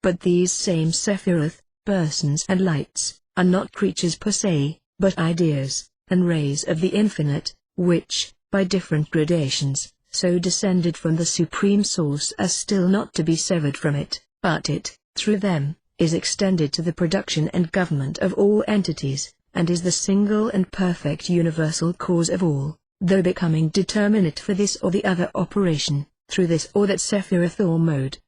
But these same Sephiroth, persons and lights, are not creatures per se, but ideas, and rays of the infinite, which, by different gradations, so descended from the Supreme Source as still not to be severed from it, but it, through them, is extended to the production and government of all entities, and is the single and perfect universal cause of all, though becoming determinate for this or the other operation, through this or that Sephiroth or mode.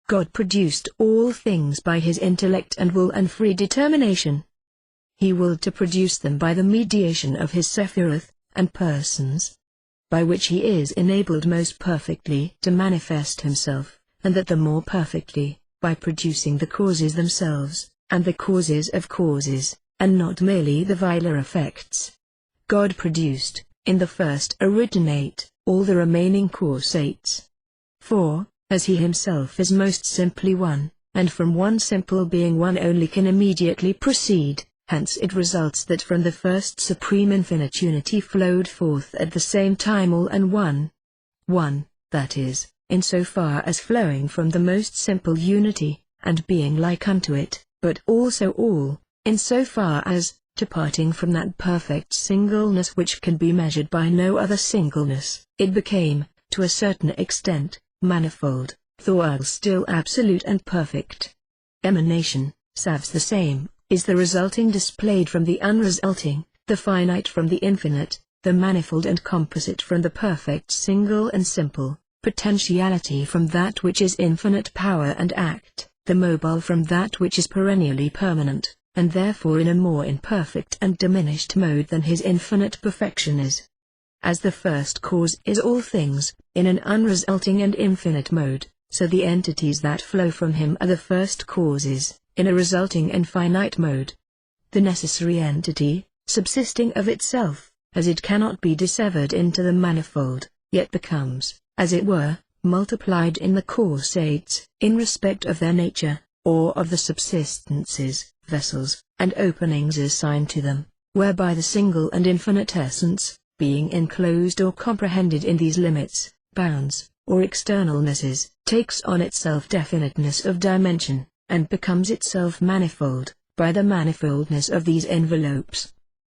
God produced all things by his intellect and will and free determination. He willed to produce them by the mediation of his Sephiroth, and persons, by which he is enabled most perfectly to manifest himself, and that the more perfectly, by producing the causes themselves, and the causes of causes, and not merely the viler effects. God produced, in the first originate, all the remaining causates. For, as he himself is most simply one, and from one simple being one only can immediately proceed, hence it results that from the first supreme infinite unity flowed forth at the same time all and one. One, that is, in so far as flowing from the most simple unity, and being like unto it, but also all, in so far as, departing from that perfect singleness which can be measured by no other singleness, it became, to a certain extent, manifold, though still absolute and perfect. Emanation, salves the same, is the resulting displayed from the unresulting, the finite from the infinite, the manifold and composite from the perfect single and simple, potentiality from that which is infinite power and act, the mobile from that which is perennially permanent, and therefore in a more imperfect and diminished mode than his infinite perfection is. As the first cause is all things, in an unresulting and infinite mode, so the entities that flow from him are the first causes, in a resulting and finite mode. The necessary entity, subsisting of itself, as it cannot be dissevered into the manifold, yet becomes, as it were, multiplied in the causates, in respect of their nature, or of the subsistences, vessels, and openings assigned to them, whereby the single and infinite essence, being enclosed or comprehended in these limits, bounds, or externalnesses, takes on itself definiteness of dimension, and becomes itself manifold, by the manifoldness of these envelopes.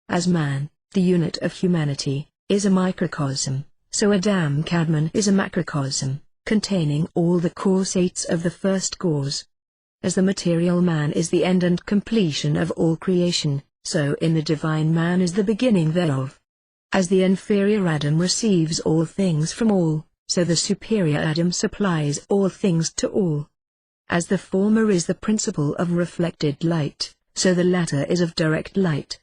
As man, the unit of humanity, is a microcosm, so Adam Kadmon is a macrocosm, containing all the causates of the first cause. As the material man is the end and completion of all creation, so in the divine man is the beginning thereof. As the inferior Adam receives all things from all, so the superior Adam supplies all things to all. As the former is the principle of reflected light, so the latter is of direct light.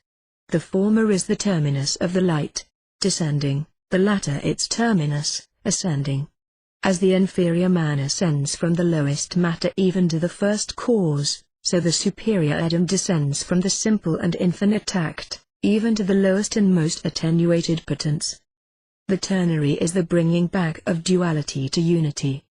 The former is the terminus of the light, descending, the latter its terminus, ascending. As the inferior man ascends from the lowest matter even to the first cause, so the superior Adam descends from the simple and infinite act, even to the lowest and most attenuated potence. The ternary is the bringing back of duality to unity.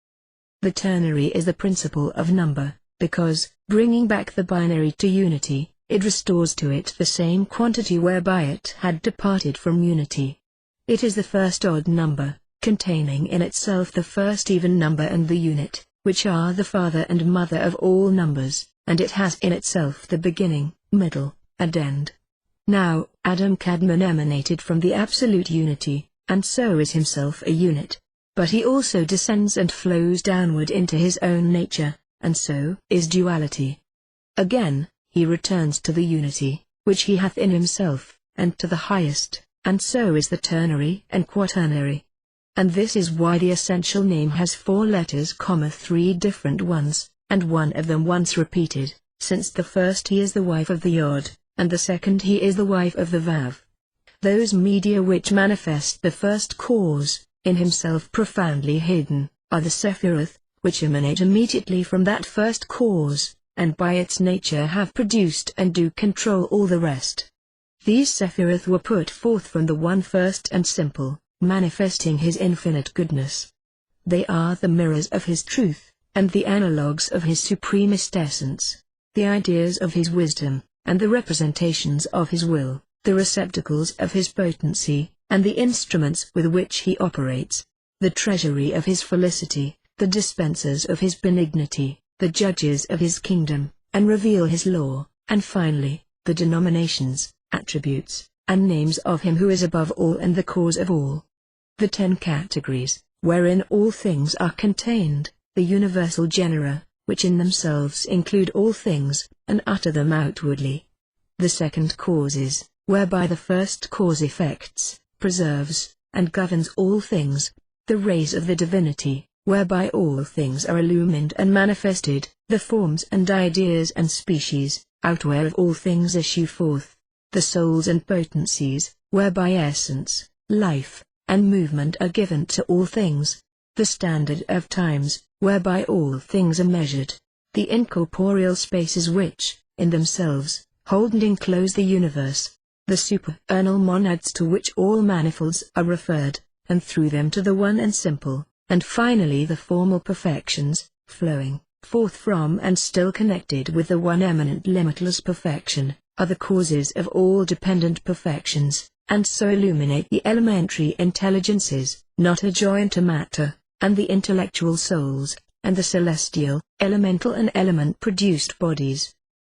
The ternary is the principle of number, because, bringing back the binary to unity, it restores to it the same quantity whereby it had departed from unity. It is the first odd number, containing in itself the first even number and the unit, which are the father and mother of all numbers, and it has in itself the beginning, middle, and end. Now, Adam Kadmon emanated from the absolute unity, and so is himself a unit. But he also descends and flows downward into his own nature, and so is duality. Again, he returns to the unity, which he hath in himself, and to the highest, and so is the ternary and quaternary. And this is why the essential name has 4 letters, 3 different ones, and one of them once repeated, since the first he is the wife of the odd, and the second he is the wife of the Vav. Those media which manifest the first cause, in himself profoundly hidden, are the Sephiroth, which emanate immediately from that first cause, and by its nature have produced and do control all the rest. These Sephiroth were put forth from the one first and simple, manifesting his infinite goodness. They are the mirrors of his truth, and the analogues of his supremest essence, the ideas of his wisdom, and the representations of his will, the receptacles of his potency, and the instruments with which he operates, the treasury of his felicity, the dispensers of his benignity, the judges of his kingdom, and reveal his law, and finally, the denominations, attributes, and names of him who is above all and the cause of all. The 10 categories, wherein all things are contained, the universal genera, which in themselves include all things, and utter them outwardly. The second causes, whereby the first cause effects, preserves, and governs all things. The rays of the divinity, whereby all things are illumined and manifested, the forms and ideas and species, out whereof all things issue forth. The souls and potencies, whereby essence, life, and movement are given to all things. The standard of times, whereby all things are measured. The incorporeal spaces which, in themselves, hold and enclose the universe. The supernal monads to which all manifolds are referred, and through them to the one and simple, and finally the formal perfections, flowing forth from and still connected with the one eminent limitless perfection, are the causes of all dependent perfections, and so illuminate the elementary intelligences, not adjoined to matter, and the intellectual souls, and the celestial, elemental and element-produced bodies.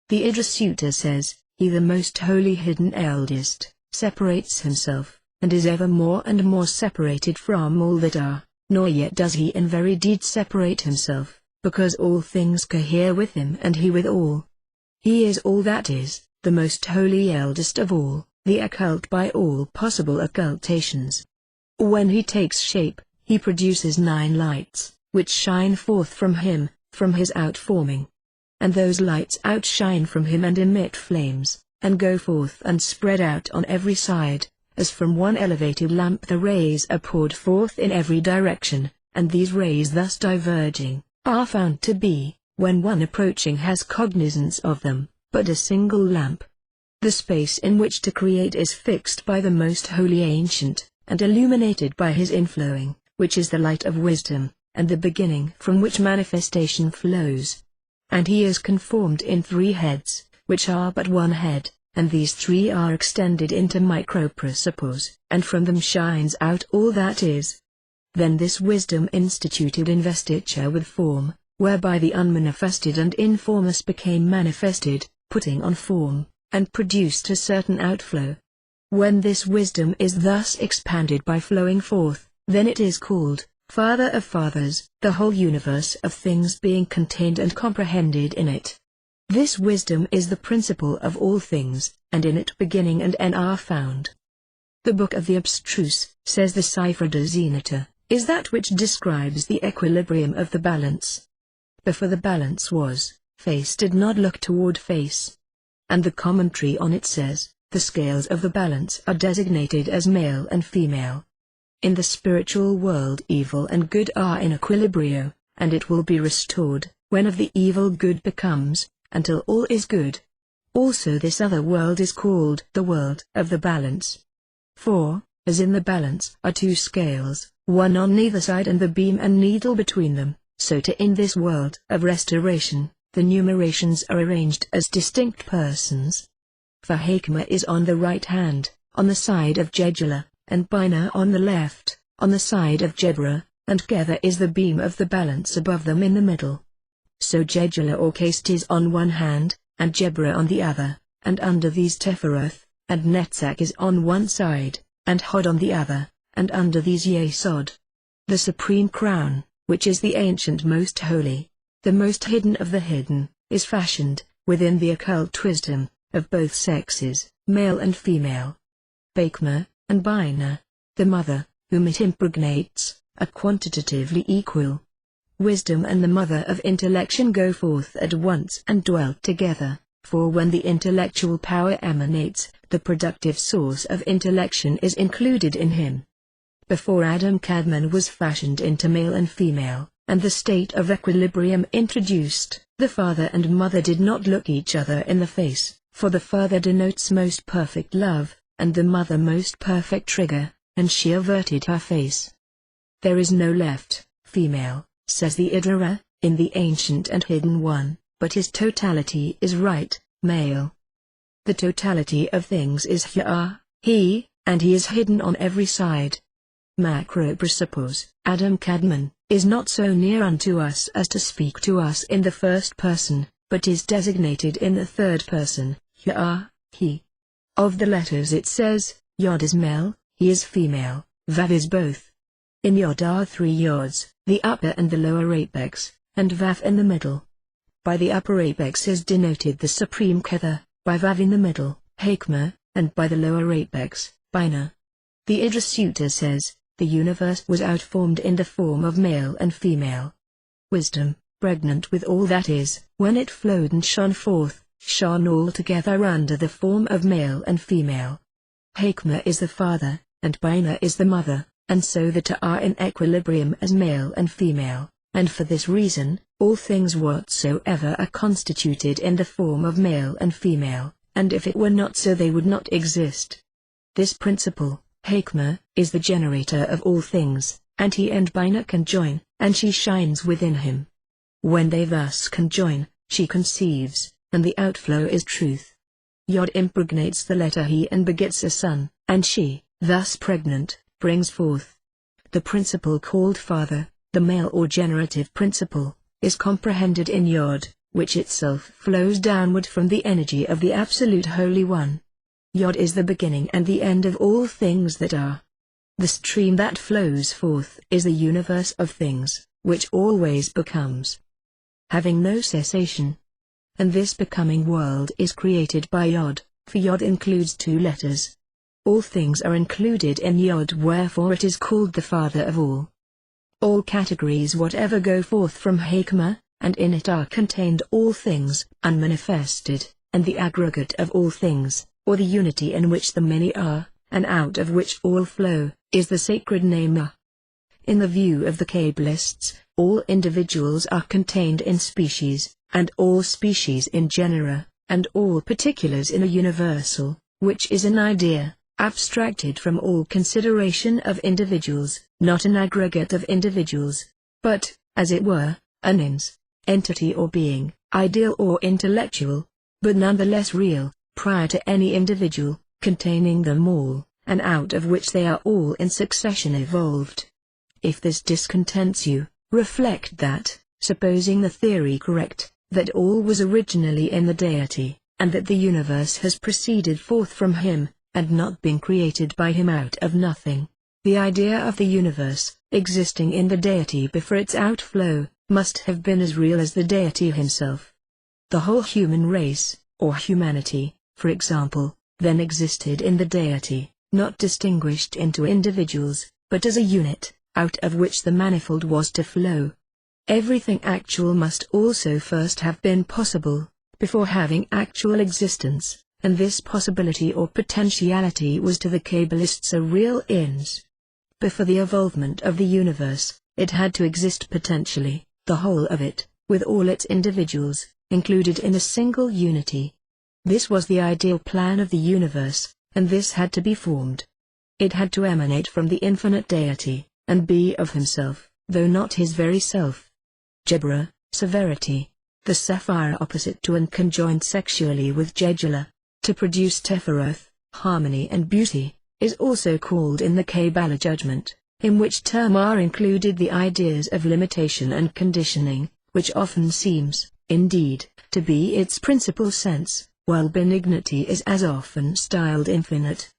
The Idris says, he the most holy hidden eldest, separates himself, and is ever more and more separated from all that are, nor yet does he in very deed separate himself, because all things cohere with him and he with all. He is all that is, the most holy eldest of all, the occult by all possible occultations. When he takes shape, he produces 9 lights, which shine forth from him, from his outforming. And those lights outshine from him and emit flames, and go forth and spread out on every side, as from one elevated lamp the rays are poured forth in every direction, and these rays thus diverging, are found to be, when one approaching has cognizance of them, but a single lamp. The space in which to create is fixed by the most holy ancient, and illuminated by his inflowing, which is the light of wisdom, and the beginning from which manifestation flows. And he is conformed in 3 heads, which are but one head, and these 3 are extended into microprinciples, and from them shines out all that is. Then this wisdom instituted investiture with form, whereby the unmanifested and informous became manifested, putting on form, and produced a certain outflow. When this wisdom is thus expanded by flowing forth, then it is called Father of Fathers, the whole universe of things being contained and comprehended in it. This wisdom is the principle of all things, and in it beginning and end are found. The Book of the Abstruse, says the Cipher de Zenata, is that which describes the equilibrium of the balance. Before the balance was, face did not look toward face. And the commentary on it says, the scales of the balance are designated as male and female. In the spiritual world evil and good are in equilibrio, and it will be restored, when of the evil good becomes, until all is good. Also this other world is called the world of the balance. For, as in the balance are 2 scales, one on neither side and the beam and needle between them, so too in this world of restoration, the numerations are arranged as distinct persons. For Hakma is on the right hand, on the side of Jedula, and Bina on the left, on the side of Jebra, and Gether is the beam of the balance above them in the middle. So Jedula or caste is on one hand, and Jebra on the other, and under these Tepharoth, and Netzach is on one side, and Hod on the other, and under these Yesod. The supreme crown, which is the ancient most holy, the most hidden of the hidden, is fashioned, within the occult wisdom, of both sexes, male and female. Bakma, and Bina, the mother, whom it impregnates, are quantitatively equal. Wisdom and the mother of intellection go forth at once and dwell together, For when the intellectual power emanates, the productive source of intellection is included in him. Before Adam Kadmon was fashioned into male and female, and the state of equilibrium introduced, the father and mother did not look each other in the face, for the father denotes most perfect love, and the mother most perfect rigor, and she averted her face. There is no left, female, says the Idara, in the ancient and hidden one, but his totality is right, male. The totality of things is he, and he is hidden on every side. Macro presuppose, Adam Kadmon, is not so near unto us as to speak to us in the first person, but is designated in the third person, he. Of the letters it says, Yod is male, he is female, Vav is both. In Yod are 3 yods, the upper and the lower apex, and Vav in the middle. By the upper apex is denoted the supreme Kether, by Vav in the middle, Hakma, and by the lower apex, Bina. The Idra Sutta says, the universe was outformed in the form of male and female. Wisdom, pregnant with all that is, when it flowed and shone forth, shone all together under the form of male and female. Hakma is the father, and Bina is the mother, and so the two are in equilibrium as male and female, and for this reason, all things whatsoever are constituted in the form of male and female, and if it were not so they would not exist. This principle, Hakma, is the generator of all things, and he and Bina conjoin, and she shines within him. When they thus conjoin, she conceives, and the outflow is truth. Yod impregnates the letter he and begets a son, and she, thus pregnant, brings forth. The principle called father, the male or generative principle, is comprehended in Yod, which itself flows downward from the energy of the Absolute Holy One. Yod is the beginning and the end of all things that are. The stream that flows forth is the universe of things, which always becomes, having no cessation. And this becoming world is created by Yod, for Yod includes 2 letters. All things are included in Yod, wherefore it is called the father of all. All categories whatever go forth from Hakma, and in it are contained all things, unmanifested, and the aggregate of all things, or the unity in which the many are, and out of which all flow, is the sacred name Yah. In the view of the Kabbalists, all individuals are contained in species, and all species in genera, and all particulars in a universal, which is an idea, abstracted from all consideration of individuals, not an aggregate of individuals, but, as it were, an entity or being, ideal or intellectual, but nonetheless real, prior to any individual, containing them all, and out of which they are all in succession evolved. If this discontents you, reflect that, supposing the theory correct, that all was originally in the deity, and that the universe has proceeded forth from him, and not been created by him out of nothing, the idea of the universe, existing in the deity before its outflow, must have been as real as the deity himself. The whole human race, or humanity, for example, then existed in the deity, not distinguished into individuals, but as a unit, out of which the manifold was to flow. Everything actual must also first have been possible, before having actual existence, and this possibility or potentiality was to the Kabbalists a real ins. Before the evolvement of the universe, it had to exist potentially, the whole of it, with all its individuals, included in a single unity. This was the ideal plan of the universe, and this had to be formed. It had to emanate from the infinite deity, and be of himself, though not his very self. Jebra, severity, the sapphire opposite to and conjoined sexually with Jedula, to produce Teferoth, harmony and beauty, is also called in the Kabbalah judgment, in which term are included the ideas of limitation and conditioning, which often seems, indeed, to be its principal sense, while benignity is as often styled infinite.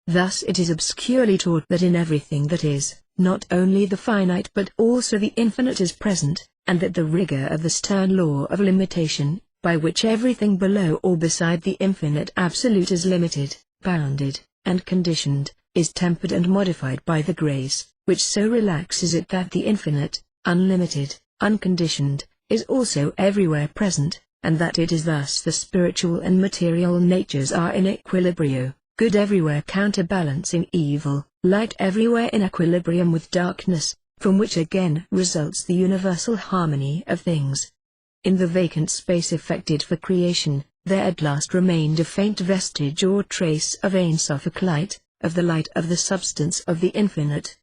Thus it is obscurely taught that in everything that is, not only the finite but also the infinite is present, and that the rigor of the stern law of limitation, by which everything below or beside the infinite absolute is limited, bounded, and conditioned, is tempered and modified by the grace, which so relaxes it that the infinite, unlimited, unconditioned, is also everywhere present, and that it is thus the spiritual and material natures are in equilibrio, good everywhere counterbalancing evil, light everywhere in equilibrium with darkness, from which again results the universal harmony of things. In the vacant space effected for creation, there at last remained a faint vestige or trace of Ein Sophic light, of the light of the substance of the infinite.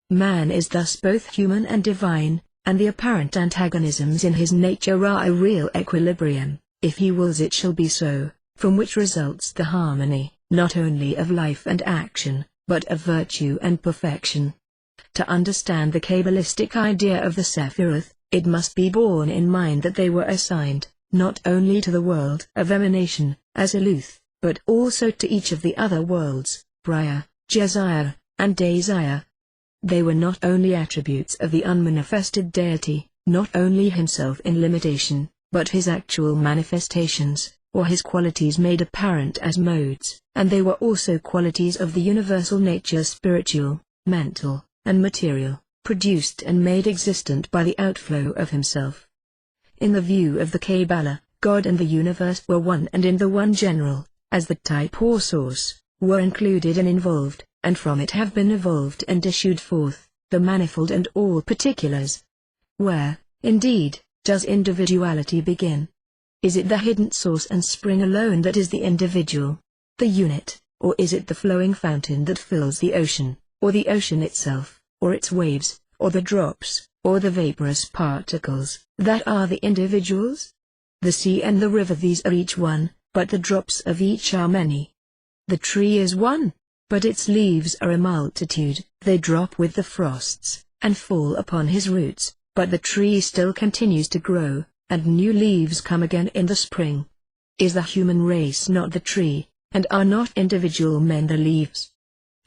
Man is thus both human and divine, and the apparent antagonisms in his nature are a real equilibrium. If he wills it shall be so, from which results the harmony, not only of life and action, but of virtue and perfection. To understand the Kabbalistic idea of the Sephiroth, it must be borne in mind that they were assigned, not only to the world of emanation, as Aluth, but also to each of the other worlds, Briah, Jezire, and Desire. They were not only attributes of the unmanifested deity, not only himself in limitation, but his actual manifestations, or his qualities made apparent as modes, and they were also qualities of the universal nature spiritual, mental, and material, produced and made existent by the outflow of himself. In the view of the Kabbalah, God and the universe were one and in the one general, as the type or source, were included and involved, and from it have been evolved and issued forth, the manifold and all particulars. Where, indeed, does individuality begin? Is it the hidden source and spring alone that is the individual, the unit, or is it the flowing fountain that fills the ocean, or the ocean itself, or its waves, or the drops, or the vaporous particles, that are the individuals? The sea and the river, these are each one, but the drops of each are many. The tree is one, but its leaves are a multitude. They drop with the frosts, and fall upon his roots, but the tree still continues to grow, and new leaves come again in the spring. Is the human race not the tree, and are not individual men the leaves?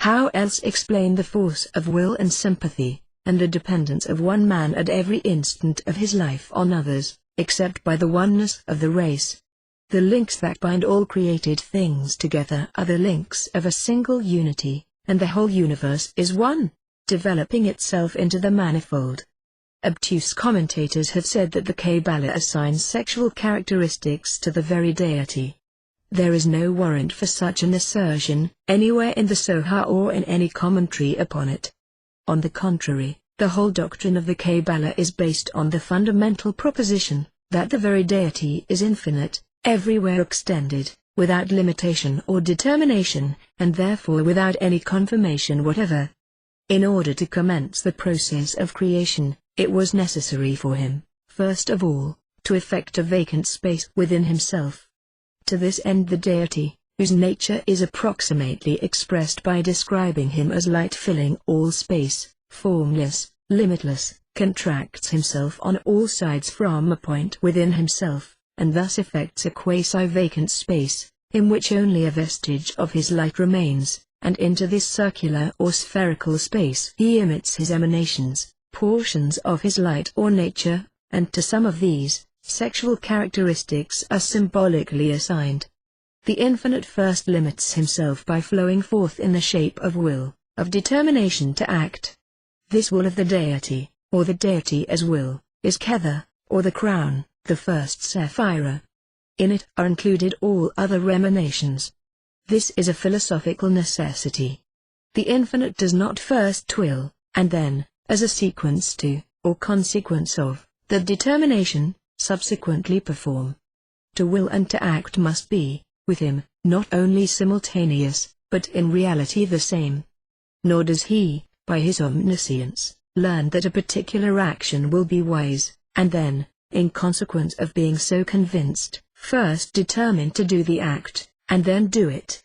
How else explain the force of will and sympathy, and the dependence of one man at every instant of his life on others, except by the oneness of the race? The links that bind all created things together are the links of a single unity, and the whole universe is one, developing itself into the manifold. Obtuse commentators have said that the Kabbalah assigns sexual characteristics to the very deity. There is no warrant for such an assertion, anywhere in the Zohar or in any commentary upon it. On the contrary, the whole doctrine of the Kabbalah is based on the fundamental proposition, that the very deity is infinite, everywhere extended, without limitation or determination, and therefore without any confirmation whatever. In order to commence the process of creation, it was necessary for him, first of all, to effect a vacant space within himself. To this end the deity, whose nature is approximately expressed by describing him as light filling all space, formless, limitless, contracts himself on all sides from a point within himself, and thus effects a quasi-vacant space, in which only a vestige of his light remains, and into this circular or spherical space he emits his emanations, portions of his light or nature, and to some of these, sexual characteristics are symbolically assigned. The infinite first limits himself by flowing forth in the shape of will, of determination to act. This will of the deity, or the deity as will, is Kether, or the crown, the first Sephira. In it are included all other emanations. This is a philosophical necessity. The infinite does not first will, and then, as a sequence to, or consequence of, the determination, subsequently perform. To will and to act must be, with him, not only simultaneous, but in reality the same. Nor does he, by his omniscience, learn that a particular action will be wise, and then, in consequence of being so convinced, first determine to do the act, and then do it.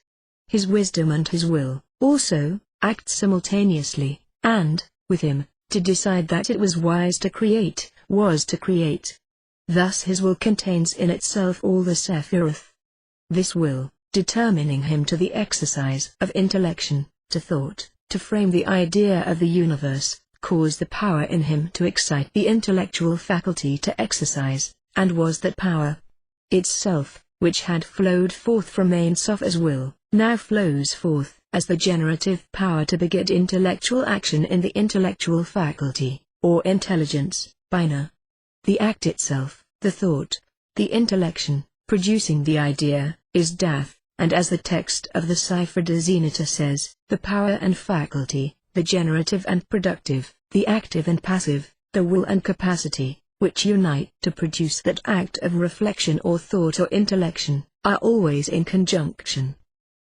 His wisdom and his will, also, act simultaneously, and, with him, to decide that it was wise to create, was to create. Thus his will contains in itself all the Sephiroth. This will, determining him to the exercise of intellection, to thought, to frame the idea of the universe, caused the power in him to excite the intellectual faculty to exercise, and was that power itself, which had flowed forth from Ein Sof as will, now flows forth as the generative power to beget intellectual action in the intellectual faculty, or intelligence, Bina. The act itself, the thought, The intellection, producing the idea, is death, and as the text of the Cipher de Zenita says, the power and faculty, the generative and productive, the active and passive, the will and capacity, which unite to produce that act of reflection or thought or intellection, are always in conjunction.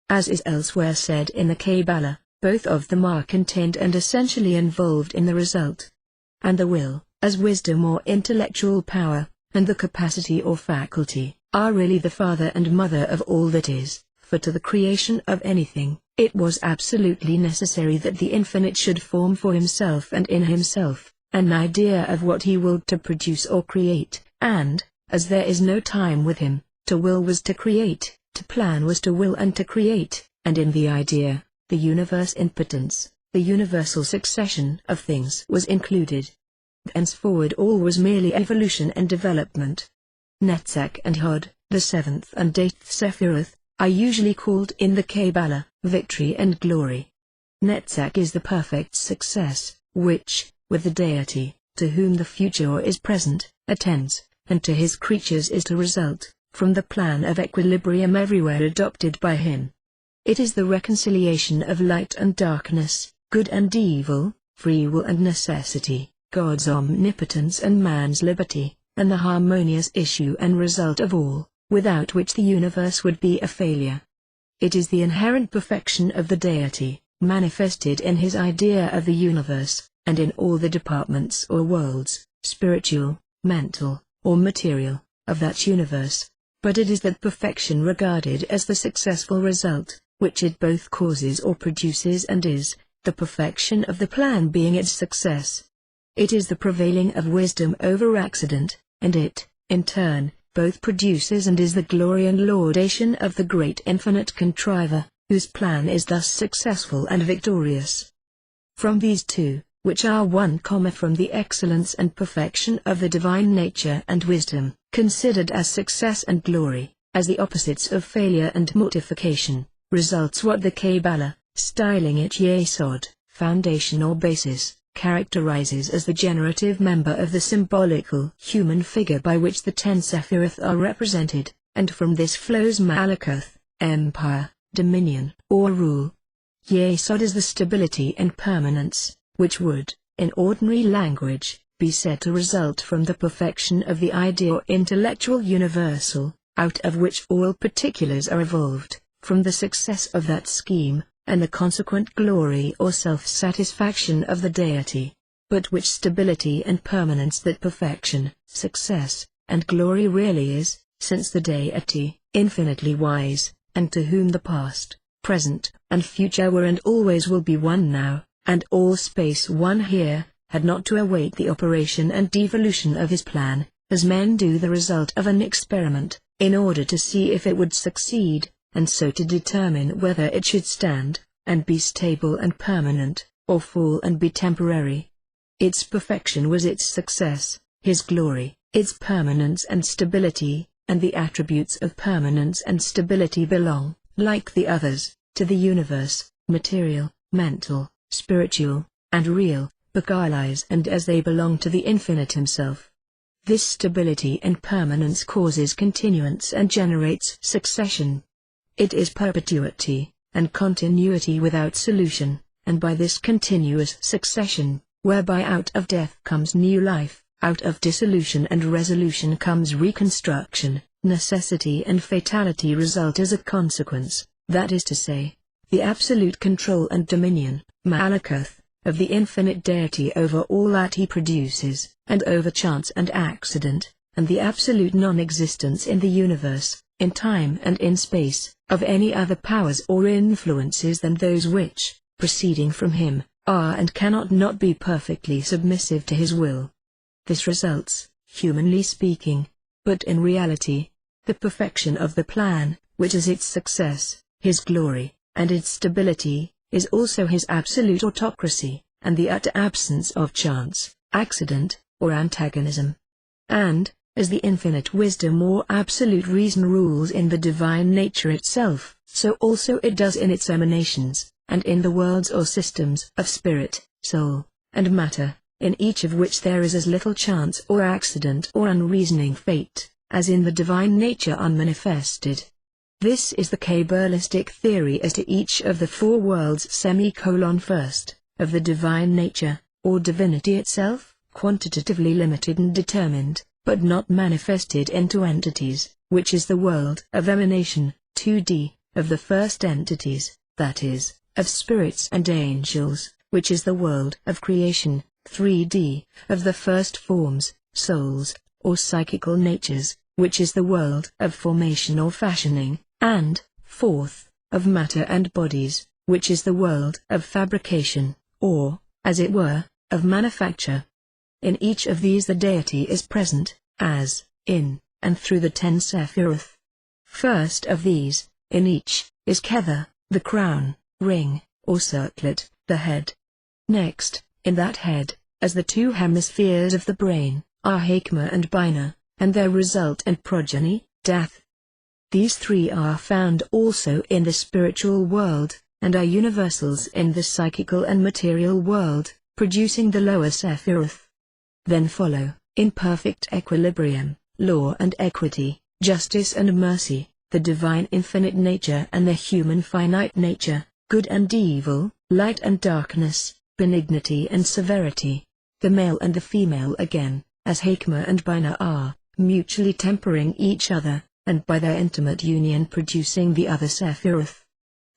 As is elsewhere said in the Kabbalah, both of them are contained and essentially involved in the result. And the will, as wisdom or intellectual power, and the capacity or faculty, are really the father and mother of all that is, for to the creation of anything, it was absolutely necessary that the Infinite should form for himself and in himself, an idea of what he willed to produce or create, and, as there is no time with him, to will was to create, to plan was to will and to create, and in the idea, the universe impotence, the universal succession of things was included. Henceforward all was merely evolution and development. Netzach and Hod, the seventh and eighth Sephiroth, are usually called in the Kabbalah, victory and glory. Netzach is the perfect success, which, with the deity, to whom the future is present, attends, and to his creatures is to result, from the plan of equilibrium everywhere adopted by him. It is the reconciliation of light and darkness, good and evil, free will and necessity, God's omnipotence and man's liberty, and the harmonious issue and result of all, without which the universe would be a failure. It is the inherent perfection of the deity, manifested in his idea of the universe, and in all the departments or worlds, spiritual, mental, or material, of that universe. But it is that perfection regarded as the successful result, which it both causes or produces and is, the perfection of the plan being its success. It is the prevailing of wisdom over accident, and it, in turn, both produces and is the glory and laudation of the great infinite contriver, whose plan is thus successful and victorious. From these two, which are one, from the excellence and perfection of the divine nature and wisdom, considered as success and glory, as the opposites of failure and mortification, results what the Kabbalah, styling it Yesod, foundation or basis, characterizes as the generative member of the symbolical human figure by which the 10 Sephiroth are represented, and from this flows Malakuth, empire, dominion, or rule. Yesod is the stability and permanence, which would, in ordinary language, be said to result from the perfection of the idea or intellectual universal, out of which all particulars are evolved, from the success of that scheme, and the consequent glory or self-satisfaction of the deity. But which stability and permanence that perfection, success, and glory really is, since the deity, infinitely wise, and to whom the past, present, and future were and always will be one now, and all space one here, had not to await the operation and devolution of his plan, as men do the result of an experiment, in order to see if it would succeed, and so to determine whether it should stand, and be stable and permanent, or fall and be temporary. Its perfection was its success, his glory, its permanence and stability, and the attributes of permanence and stability belong, like the others, to the universe, material, mental, spiritual, and real, because and as they belong to the Infinite himself. This stability and permanence causes continuance and generates succession. It is perpetuity, and continuity without solution, and by this continuous succession, whereby out of death comes new life, out of dissolution and resolution comes reconstruction, necessity and fatality result as a consequence, that is to say, the absolute control and dominion, Malakuth, of the infinite deity over all that he produces, and over chance and accident, and the absolute non-existence in the universe, in time and in space, of any other powers or influences than those which, proceeding from him, are and cannot not be perfectly submissive to his will. This results, humanly speaking, but in reality, the perfection of the plan, which is its success, his glory, and its stability, is also his absolute autocracy, and the utter absence of chance, accident, or antagonism. And, as the infinite wisdom or absolute reason rules in the divine nature itself, so also it does in its emanations, and in the worlds or systems of spirit, soul, and matter, in each of which there is as little chance or accident or unreasoning fate, as in the divine nature unmanifested. This is the Kabbalistic theory as to each of the four worlds. First, of the divine nature, or divinity itself, quantitatively limited and determined, but not manifested into entities, which is the world of emanation. 2d, of the first entities, that is, of spirits and angels, which is the world of creation. 3d, of the first forms, souls, or psychical natures, which is the world of formation or fashioning, and, 4th, of matter and bodies, which is the world of fabrication, or, as it were, of manufacture. In each of these the deity is present, as, in, and through the 10 Sephiroth. First of these, in each, is Kether, the crown, ring, or circlet, the head. Next, in that head, as the 2 hemispheres of the brain, are Hakma and Bina, and their result and progeny, Death. These 3 are found also in the spiritual world, and are universals in the psychical and material world, producing the lower Sephiroth. Then follow, in perfect equilibrium, law and equity, justice and mercy, the divine infinite nature and the human finite nature, good and evil, light and darkness, benignity and severity. The male and the female again, as Hakma and Bina are, mutually tempering each other, and by their intimate union producing the other Sephiroth.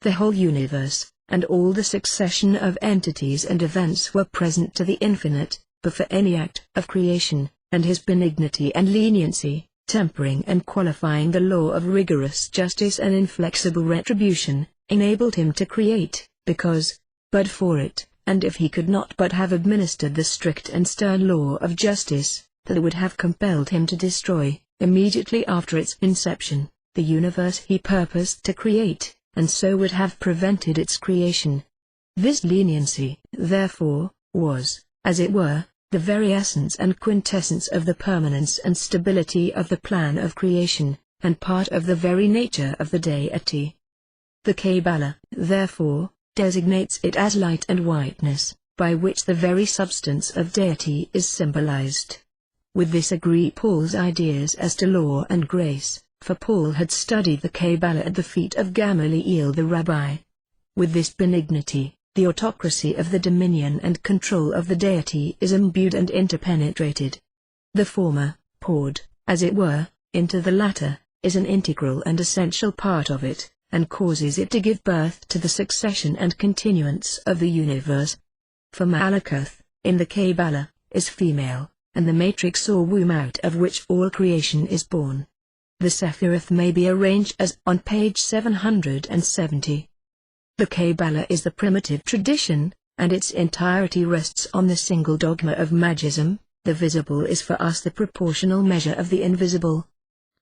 The whole universe, and all the succession of entities and events were present to the infinite, but for any act of creation, and his benignity and leniency, tempering and qualifying the law of rigorous justice and inflexible retribution, enabled him to create, because, but for it, and if he could not but have administered the strict and stern law of justice, that would have compelled him to destroy, immediately after its inception, the universe he purposed to create, and so would have prevented its creation. This leniency, therefore, was, as it were, the very essence and quintessence of the permanence and stability of the plan of creation, and part of the very nature of the deity. The Kabbalah, therefore, designates it as light and whiteness, by which the very substance of deity is symbolized. With this agree Paul's ideas as to law and grace, for Paul had studied the Kabbalah at the feet of Gamaliel the rabbi. With this benignity, the autocracy of the dominion and control of the deity is imbued and interpenetrated. The former, poured, as it were, into the latter, is an integral and essential part of it, and causes it to give birth to the succession and continuance of the universe. For Malakuth, in the Kabbalah, is female, and the matrix or womb out of which all creation is born. The Sephiroth may be arranged as on page 770. The Kabbalah is the primitive tradition, and its entirety rests on the single dogma of magism: the visible is for us the proportional measure of the invisible.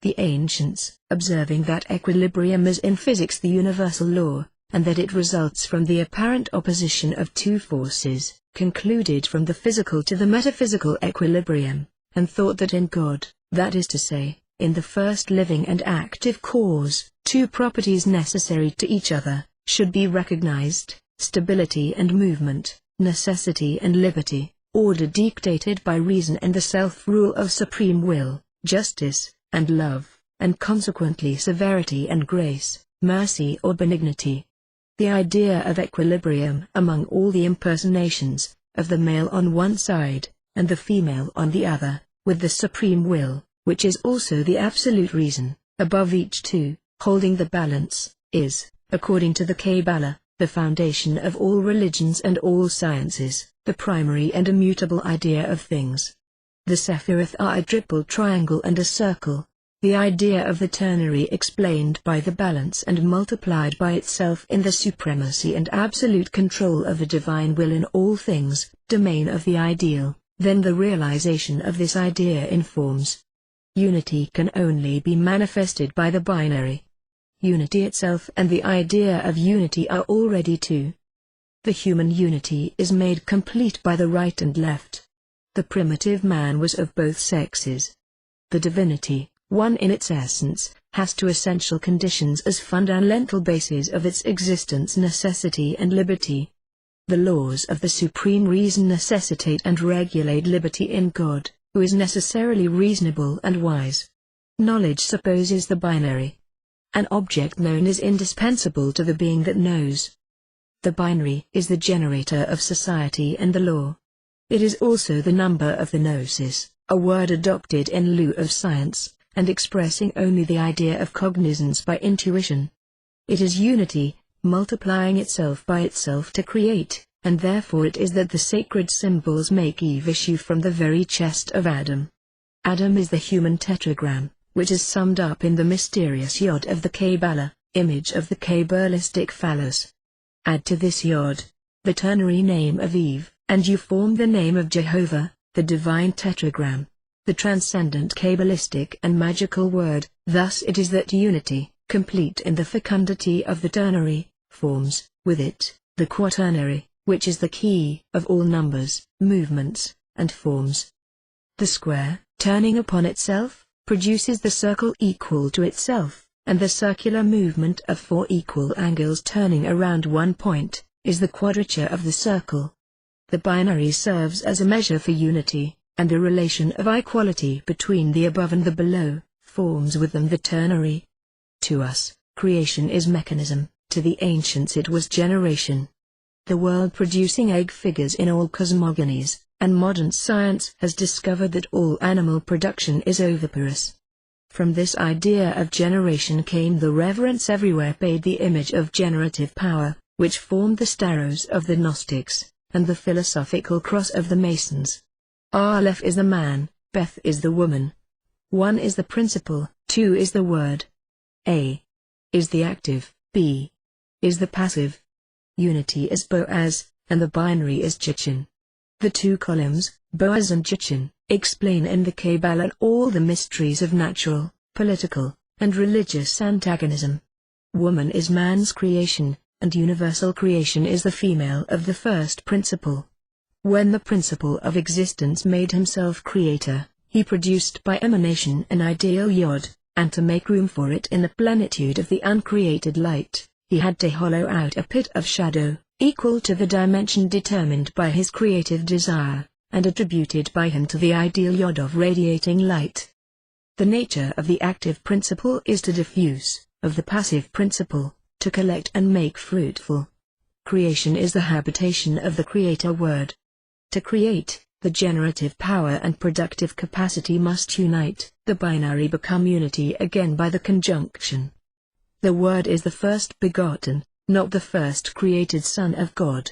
The ancients, observing that equilibrium is in physics the universal law, and that it results from the apparent opposition of two forces, concluded from the physical to the metaphysical equilibrium, and thought that in God, that is to say, in the first living and active cause, two properties necessary to each other, should be recognized: stability and movement, necessity and liberty, order dictated by reason and the self-rule of supreme will, justice, and love, and consequently severity and grace, mercy or benignity. The idea of equilibrium among all the impersonations, of the male on one side, and the female on the other, with the supreme will, which is also the absolute reason, above each two, holding the balance, is, according to the Kabbalah, the foundation of all religions and all sciences, the primary and immutable idea of things. The Sephiroth are a triple triangle and a circle. The idea of the ternary explained by the balance and multiplied by itself in the supremacy and absolute control of the divine will in all things, domain of the ideal, then the realization of this idea in forms. Unity can only be manifested by the binary. Unity itself and the idea of unity are already two. The human unity is made complete by the right and left. The primitive man was of both sexes. The divinity, one in its essence, has two essential conditions as fundamental bases of its existence: necessity and liberty. The laws of the supreme reason necessitate and regulate liberty in God, who is necessarily reasonable and wise. Knowledge supposes the binary. An object known is indispensable to the being that knows. The binary is the generator of society and the law. It is also the number of the gnosis, a word adopted in lieu of science, and expressing only the idea of cognizance by intuition. It is unity, multiplying itself by itself to create, and therefore it is that the sacred symbols make Eve issue from the very chest of Adam. Adam is the human tetragram, which is summed up in the mysterious Yod of the Kabbalah, image of the Kabbalistic phallus. Add to this Yod, the ternary name of Eve, and you form the name of Jehovah, the divine tetragram, the transcendent Kabbalistic and magical word. Thus it is that unity, complete in the fecundity of the ternary, forms, with it, the quaternary, which is the key of all numbers, movements, and forms. The square, turning upon itself, produces the circle equal to itself, and the circular movement of 4 equal angles turning around one point, is the quadrature of the circle. The binary serves as a measure for unity, and the relation of equality between the above and the below, forms with them the ternary. To us, creation is mechanism, to the ancients it was generation. The world-producing egg figures in all cosmogonies, and modern science has discovered that all animal production is oviparous. From this idea of generation came the reverence everywhere paid the image of generative power, which formed the staros of the Gnostics, and the philosophical cross of the Masons. Aleph is the man, Beth is the woman. 1 is the principle, 2 is the word. A is the active, B is the passive. Unity is Boaz, and the binary is Jachin. The 2 columns, Boaz and Jachin, explain in the Kabbalah all the mysteries of natural, political, and religious antagonism. Woman is man's creation, and universal creation is the female of the first principle. When the principle of existence made himself creator, he produced by emanation an ideal Yod, and to make room for it in the plenitude of the uncreated light, he had to hollow out a pit of shadow, equal to the dimension determined by his creative desire, and attributed by him to the ideal Yod of radiating light. The nature of the active principle is to diffuse, of the passive principle, to collect and make fruitful. Creation is the habitation of the Creator Word. To create, the generative power and productive capacity must unite, the binary become unity again by the conjunction. The Word is the first begotten, not the first created Son of God.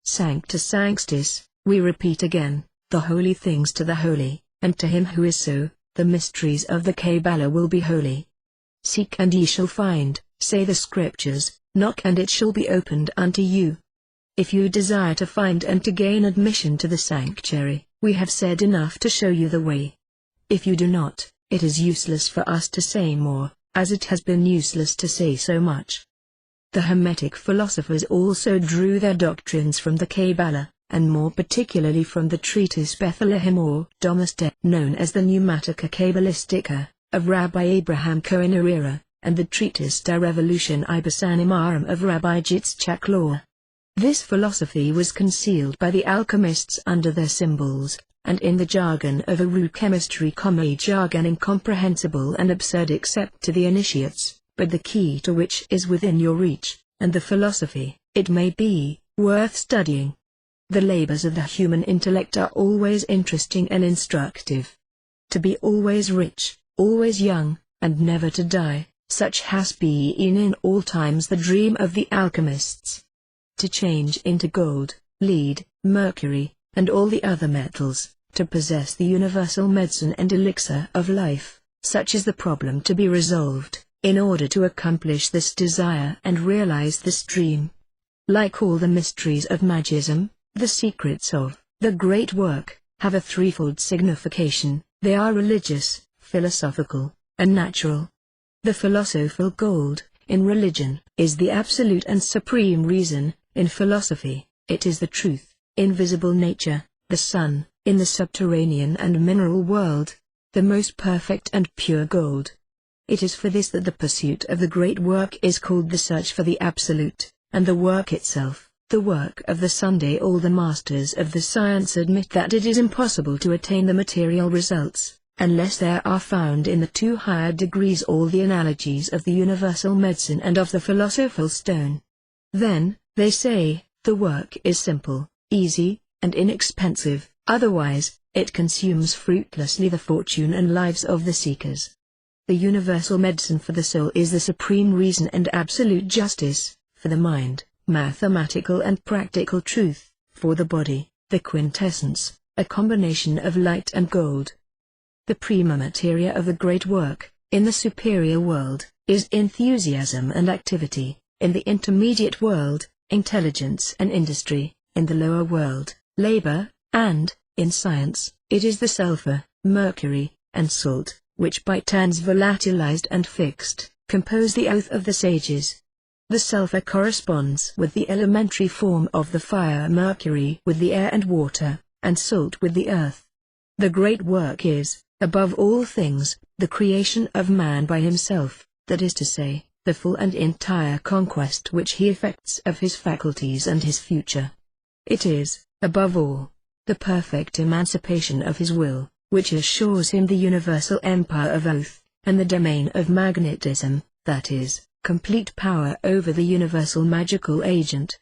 Sanctus Sanctis, we repeat again, the holy things to the holy, and to him who is so, the mysteries of the Kabbalah will be holy. Seek and ye shall find, say the Scriptures, knock and it shall be opened unto you. If you desire to find and to gain admission to the sanctuary, we have said enough to show you the way. If you do not, it is useless for us to say more, as it has been useless to say so much. The Hermetic philosophers also drew their doctrines from the Kabbalah, and more particularly from the treatise Bethlehem or Domesday, known as the Pneumatica Kabbalistica, of Rabbi Abraham Cohen Herrera, and the treatise De Revolutione Animarum of Rabbi Yitzchak Law. This philosophy was concealed by the alchemists under their symbols, and in the jargon of a chemistry, a jargon incomprehensible and absurd except to the initiates, but the key to which is within your reach, and the philosophy, it may be, worth studying. The labors of the human intellect are always interesting and instructive. To be always rich, always young, and never to die, such has been in all times the dream of the alchemists. To change into gold, lead, mercury, and all the other metals, to possess the universal medicine and elixir of life, such is the problem to be resolved, in order to accomplish this desire and realize this dream. Like all the mysteries of magism, the secrets of the great work have a threefold signification. They are religious, philosophical, and natural. The philosophical gold, in religion, is the absolute and supreme reason. In philosophy, it is the truth, invisible nature, the sun, in the subterranean and mineral world, the most perfect and pure gold. It is for this that the pursuit of the great work is called the search for the absolute, and the work itself, the work of the Sunday. All the masters of the science admit that it is impossible to attain the material results, unless there are found in the two higher degrees all the analogies of the universal medicine and of the philosophical stone. Then, they say, the work is simple, easy, and inexpensive, otherwise, it consumes fruitlessly the fortune and lives of the seekers. The universal medicine for the soul is the supreme reason and absolute justice, for the mind, mathematical and practical truth, for the body, the quintessence, a combination of light and gold. The prima materia of the great work, in the superior world, is enthusiasm and activity, in the intermediate world, intelligence and industry, in the lower world, labor, and, in science, it is the sulfur, mercury, and salt, which by turns volatilized and fixed, compose the oath of the sages. The sulfur corresponds with the elementary form of the fire, mercury with the air and water, and salt with the earth. The great work is, above all things, the creation of man by himself, that is to say, the full and entire conquest which he effects of his faculties and his future. It is, above all, the perfect emancipation of his will, which assures him the universal empire of oath, and the domain of magnetism, that is, complete power over the universal magical agent.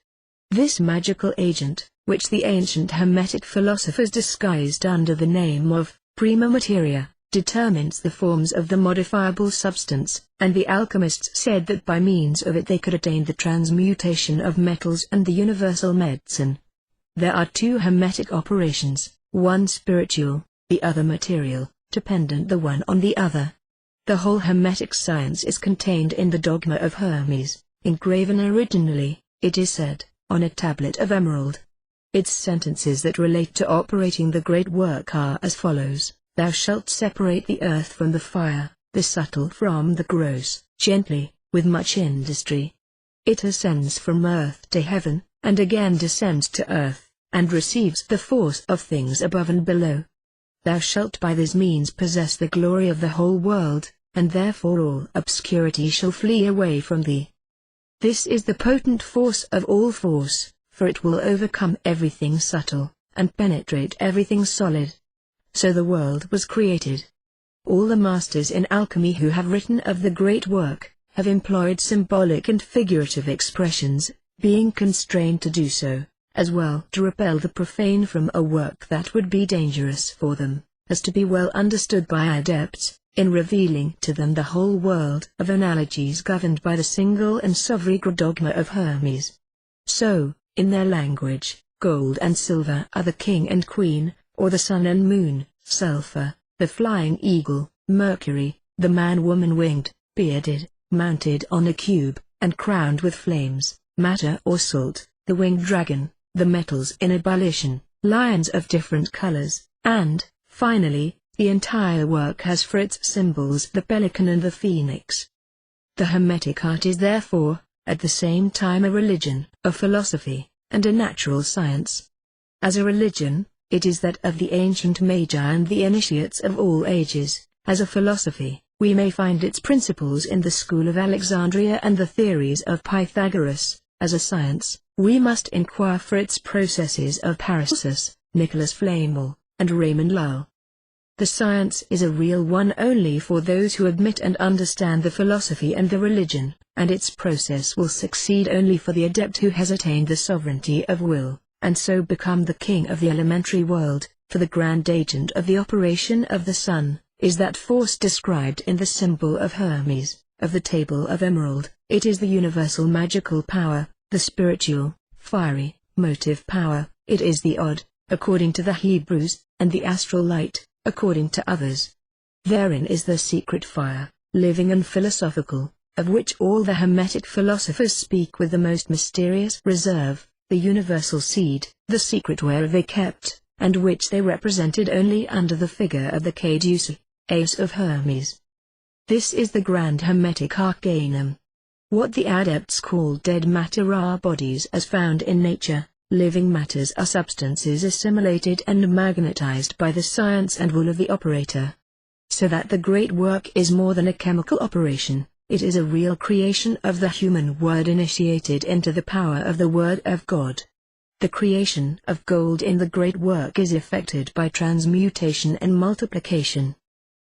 This magical agent, which the ancient Hermetic philosophers disguised under the name of prima materia, determines the forms of the modifiable substance, and the alchemists said that by means of it they could attain the transmutation of metals and the universal medicine. There are two Hermetic operations, one spiritual, the other material, dependent the one on the other. The whole Hermetic science is contained in the dogma of Hermes, engraven originally, it is said, on a tablet of emerald. Its sentences that relate to operating the great work are as follows: Thou shalt separate the earth from the fire, the subtle from the gross, gently, with much industry. It ascends from earth to heaven, and again descends to earth, and receives the force of things above and below. Thou shalt by this means possess the glory of the whole world, and therefore all obscurity shall flee away from thee. This is the potent force of all force, for it will overcome everything subtle, and penetrate everything solid. So the world was created. All the masters in alchemy who have written of the great work, have employed symbolic and figurative expressions, being constrained to do so, as well to repel the profane from a work that would be dangerous for them, as to be well understood by adepts, in revealing to them the whole world of analogies governed by the single and sovereign dogma of Hermes. So, in their language, gold and silver are the king and queen, or the sun and moon, sulfur, the flying eagle, mercury, the man-woman winged, bearded, mounted on a cube, and crowned with flames, matter or salt, the winged dragon, the metals in ebullition, lions of different colors, and, finally, the entire work has for its symbols the pelican and the phoenix. The Hermetic art is therefore, at the same time a religion, a philosophy, and a natural science. As a religion, it is that of the ancient magi and the initiates of all ages. As a philosophy, we may find its principles in the school of Alexandria and the theories of Pythagoras. As a science, we must inquire for its processes of Paracelsus, Nicholas Flamel, and Raymond Lull. The science is a real one only for those who admit and understand the philosophy and the religion, and its process will succeed only for the adept who has attained the sovereignty of will, and so become the king of the elementary world, for the grand agent of the operation of the sun, is that force described in the symbol of Hermes, of the table of emerald. It is the universal magical power, the spiritual, fiery, motive power. It is the odd, according to the Hebrews, and the astral light, according to others. Therein is the secret fire, living and philosophical, of which all the Hermetic philosophers speak with the most mysterious reserve, the universal seed, the secret where they kept, and which they represented only under the figure of the caduceus, ace of Hermes. This is the grand Hermetic arcanum. What the adepts call dead matter are bodies as found in nature. Living matters are substances assimilated and magnetized by the science and will of the operator. So that the great work is more than a chemical operation, it is a real creation of the human word initiated into the power of the Word of God. The creation of gold in the great work is effected by transmutation and multiplication.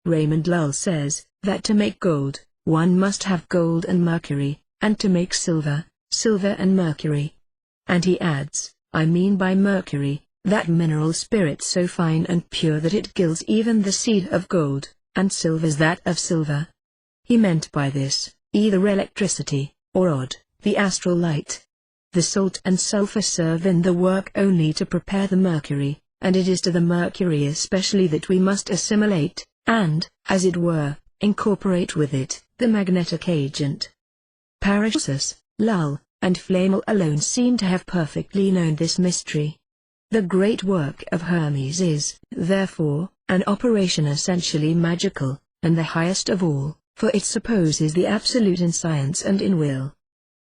Raymond Lull says that to make gold, one must have gold and mercury, and to make silver, silver and mercury. And he adds, I mean by mercury, that mineral spirit so fine and pure that it gilds even the seed of gold, and silver's that of silver. He meant by this, either electricity, or odd, the astral light. The salt and sulfur serve in the work only to prepare the mercury, and it is to the mercury especially that we must assimilate, and, as it were, incorporate with it, the magnetic agent. Paracelsus, Lull, and Flamel alone seem to have perfectly known this mystery. The great work of Hermes is, therefore, an operation essentially magical, and the highest of all, for it supposes the absolute in science and in will.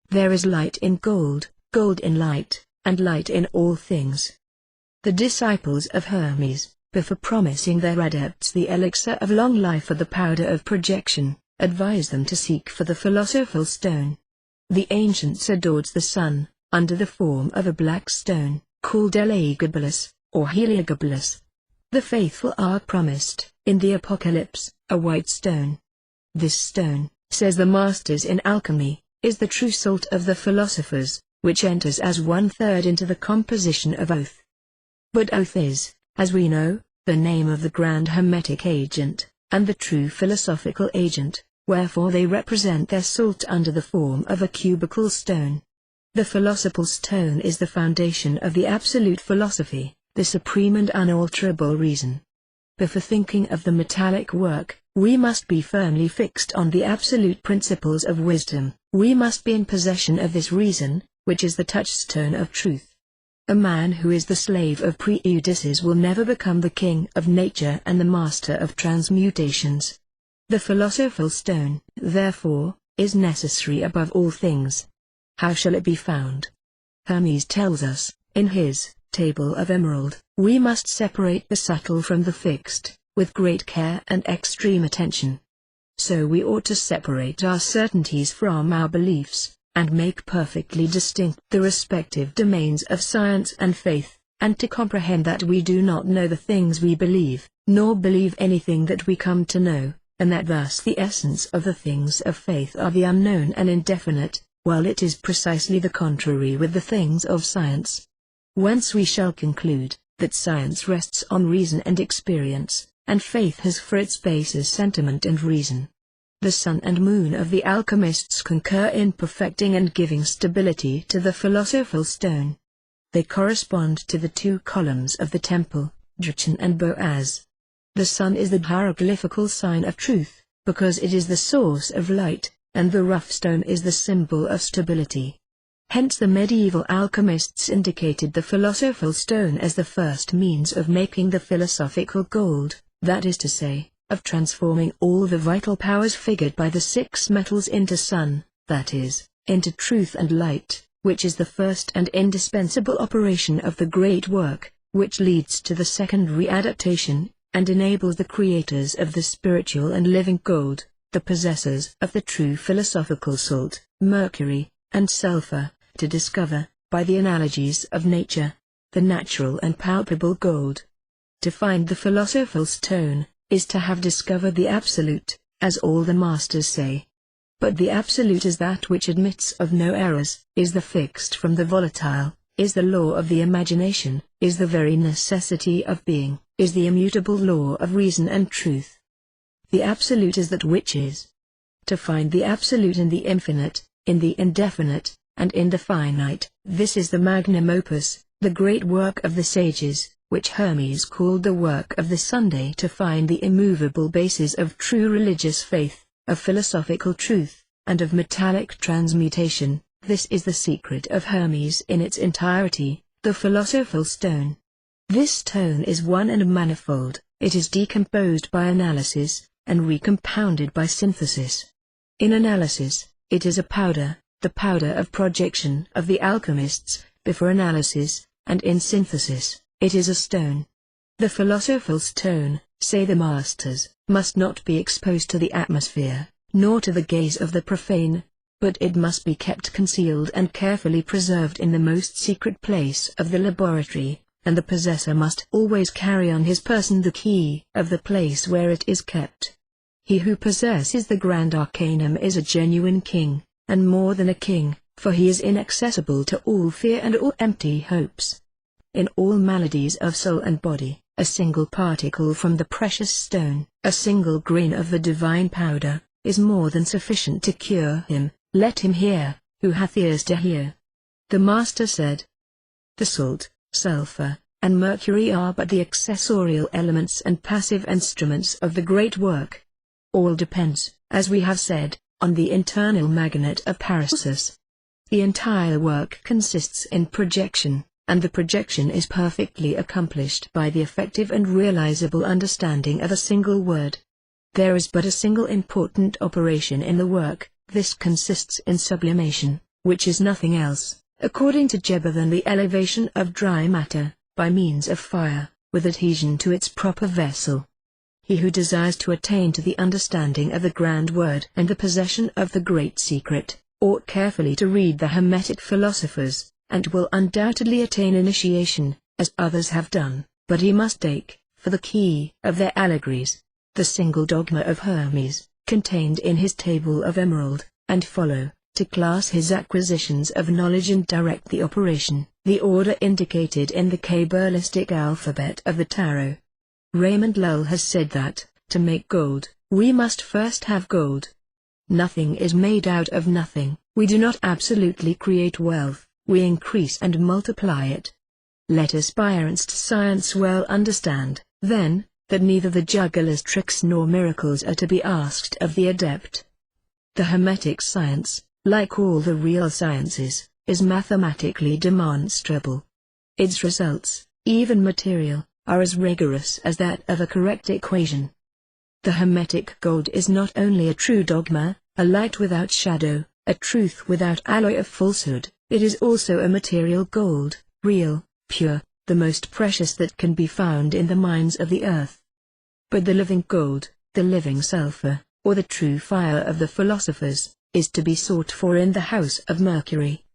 There is light in gold, gold in light, and light in all things. The disciples of Hermes, before promising their adepts the elixir of long life or the powder of projection, advised them to seek for the philosopher's stone. The ancients adored the sun, under the form of a black stone, called Elagabalus, or Heliogabalus. The faithful are promised, in the Apocalypse, a white stone. This stone, says the masters in alchemy, is the true salt of the philosophers, which enters as 1/3 into the composition of oath. But oath is, as we know, the name of the grand hermetic agent, and the true philosophical agent, wherefore they represent their salt under the form of a cubical stone. The philosophical stone is the foundation of the absolute philosophy, the supreme and unalterable reason. Before thinking of the metallic work, we must be firmly fixed on the absolute principles of wisdom. We must be in possession of this reason, which is the touchstone of truth. A man who is the slave of prejudices will never become the king of nature and the master of transmutations. The philosophical stone, therefore, is necessary above all things. How shall it be found? Hermes tells us, in his Table of Emerald, we must separate the subtle from the fixed, with great care and extreme attention. So we ought to separate our certainties from our beliefs, and make perfectly distinct the respective domains of science and faith, and to comprehend that we do not know the things we believe, nor believe anything that we come to know, and that thus the essence of the things of faith are the unknown and indefinite, while it is precisely the contrary with the things of science. Whence we shall conclude, that science rests on reason and experience, and faith has for its basis sentiment and reason. The sun and moon of the alchemists concur in perfecting and giving stability to the philosophical stone. They correspond to the two columns of the temple, Jachin and Boaz. The sun is the hieroglyphical sign of truth, because it is the source of light, and the rough stone is the symbol of stability. Hence the medieval alchemists indicated the philosophical stone as the first means of making the philosophical gold, that is to say, of transforming all the vital powers figured by the 6 metals into sun, that is, into truth and light, which is the first and indispensable operation of the great work, which leads to the secondary adaptation, and enables the creators of the spiritual and living gold, the possessors of the true philosophical salt, mercury, and sulfur, to discover, by the analogies of nature, the natural and palpable gold. To find the philosophical stone, is to have discovered the absolute, as all the masters say. But the absolute is that which admits of no errors, is the fixed from the volatile, is the law of the imagination, is the very necessity of being, is the immutable law of reason and truth. The absolute is that which is. To find the absolute in the infinite, in the indefinite, and in the finite, this is the magnum opus, the great work of the sages, which Hermes called the work of the Sunday. To find the immovable basis of true religious faith, of philosophical truth, and of metallic transmutation, this is the secret of Hermes in its entirety, the philosophical stone. This stone is one and manifold, it is decomposed by analysis, and recompounded by synthesis. In analysis, it is a powder, the powder of projection of the alchemists, before analysis, and in synthesis, it is a stone. The philosophical stone, say the masters, must not be exposed to the atmosphere, nor to the gaze of the profane, but it must be kept concealed and carefully preserved in the most secret place of the laboratory, and the possessor must always carry on his person the key of the place where it is kept. He who possesses the grand arcanum is a genuine king, and more than a king, for he is inaccessible to all fear and all empty hopes. In all maladies of soul and body, a single particle from the precious stone, a single grain of the divine powder, is more than sufficient to cure him. Let him hear, who hath ears to hear. The Master said, the salt, sulfur, and mercury are but the accessorial elements and passive instruments of the great work. All depends, as we have said, on the internal magnet of Paracelsus. The entire work consists in projection, and the projection is perfectly accomplished by the effective and realizable understanding of a single word. There is but a single important operation in the work. This consists in sublimation, which is nothing else, according to Geber, than the elevation of dry matter, by means of fire, with adhesion to its proper vessel. He who desires to attain to the understanding of the grand word and the possession of the great secret, ought carefully to read the Hermetic philosophers, and will undoubtedly attain initiation, as others have done, but he must take, for the key of their allegories, the single dogma of Hermes, contained in his table of emerald, and follow, to class his acquisitions of knowledge and direct the operation, the order indicated in the Kabbalistic alphabet of the tarot. Raymond Lull has said that, to make gold, we must first have gold. Nothing is made out of nothing. We do not absolutely create wealth, we increase and multiply it. Let aspirants to science well understand, then, that neither the juggler's tricks nor miracles are to be asked of the adept. The Hermetic science, like all the real sciences, is mathematically demonstrable. Its results, even material, are as rigorous as that of a correct equation. The Hermetic gold is not only a true dogma, a light without shadow, a truth without alloy of falsehood, it is also a material gold, real, pure, the most precious that can be found in the mines of the earth. But the living gold, the living sulfur, or the true fire of the philosophers, is to be sought for in the house of Mercury.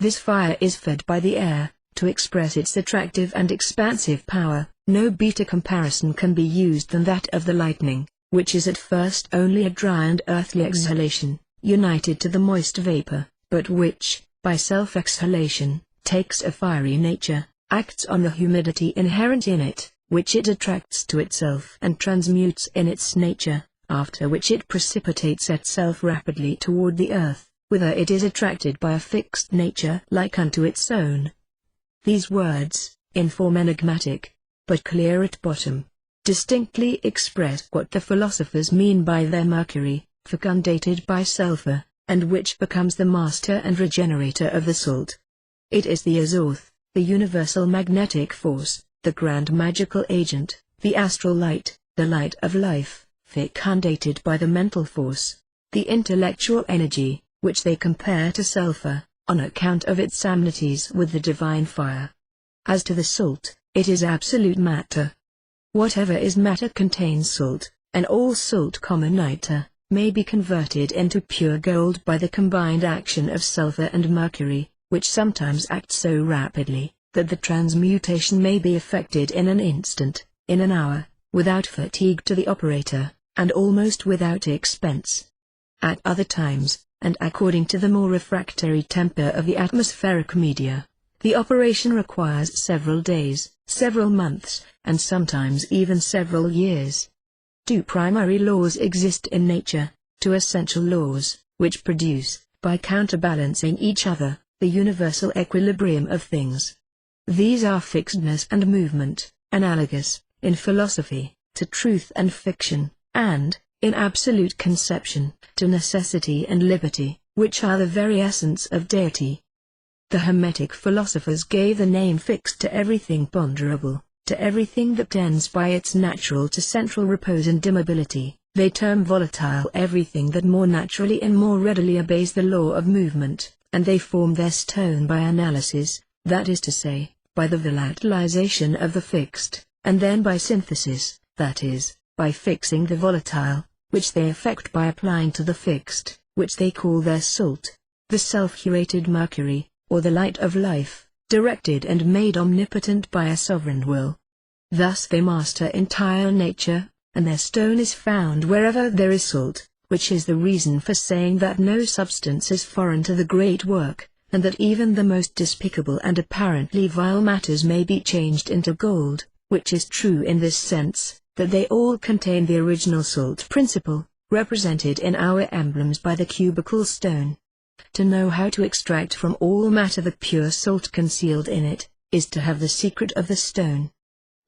This fire is fed by the air. To express its attractive and expansive power, no better comparison can be used than that of the lightning, which is at first only a dry and earthly exhalation, united to the moist vapor, but which, by self-exhalation, takes a fiery nature, acts on the humidity inherent in it, which it attracts to itself and transmutes in its nature, after which it precipitates itself rapidly toward the earth, whither it is attracted by a fixed nature like unto its own. These words, in form enigmatic, but clear at bottom, distinctly express what the philosophers mean by their mercury, fecundated by sulfur, and which becomes the master and regenerator of the salt. It is the Azoth, the universal magnetic force, the grand magical agent, the astral light, the light of life, fecundated by the mental force, the intellectual energy, which they compare to sulfur, on account of its amenities with the divine fire. As to the salt, it is absolute matter. Whatever is matter contains salt, and all salt, nitre, may be converted into pure gold by the combined action of sulfur and mercury, which sometimes acts so rapidly, that the transmutation may be effected in an instant, in an hour, without fatigue to the operator, and almost without expense. At other times, and according to the more refractory temper of the atmospheric media, the operation requires several days, several months, and sometimes even several years. Two primary laws exist in nature, two essential laws, which produce, by counterbalancing each other, the universal equilibrium of things. These are fixedness and movement, analogous, in philosophy, to truth and fiction, and, in absolute conception, to necessity and liberty, which are the very essence of deity. The Hermetic philosophers gave the name fixed to everything ponderable, to everything that tends by its natural to central repose and immobility. They term volatile everything that more naturally and more readily obeys the law of movement, and they form their stone by analysis, that is to say, by the volatilization of the fixed, and then by synthesis, that is, by fixing the volatile, which they effect by applying to the fixed, which they call their salt, the self-curated mercury, or the light of life, directed and made omnipotent by a sovereign will. Thus they master entire nature, and their stone is found wherever there is salt, which is the reason for saying that no substance is foreign to the great work, and that even the most despicable and apparently vile matters may be changed into gold, which is true in this sense, that they all contain the original salt principle, represented in our emblems by the cubical stone. To know how to extract from all matter the pure salt concealed in it, is to have the secret of the stone.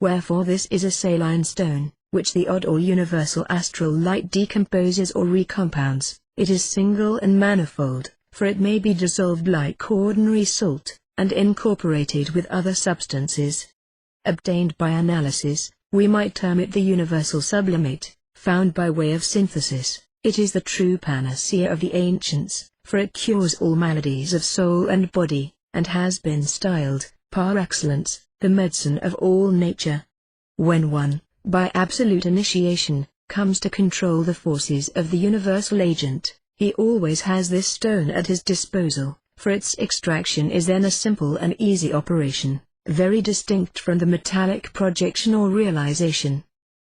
Wherefore this is a saline stone, which the odd or universal astral light decomposes or recompounds. It is single and manifold, for it may be dissolved like ordinary salt, and incorporated with other substances. Obtained by analysis, we might term it the universal sublimate, found by way of synthesis. It is the true panacea of the ancients, for it cures all maladies of soul and body, and has been styled, par excellence, the medicine of all nature. When one, by absolute initiation, comes to control the forces of the universal agent, he always has this stone at his disposal, for its extraction is then a simple and easy operation, very distinct from the metallic projection or realization.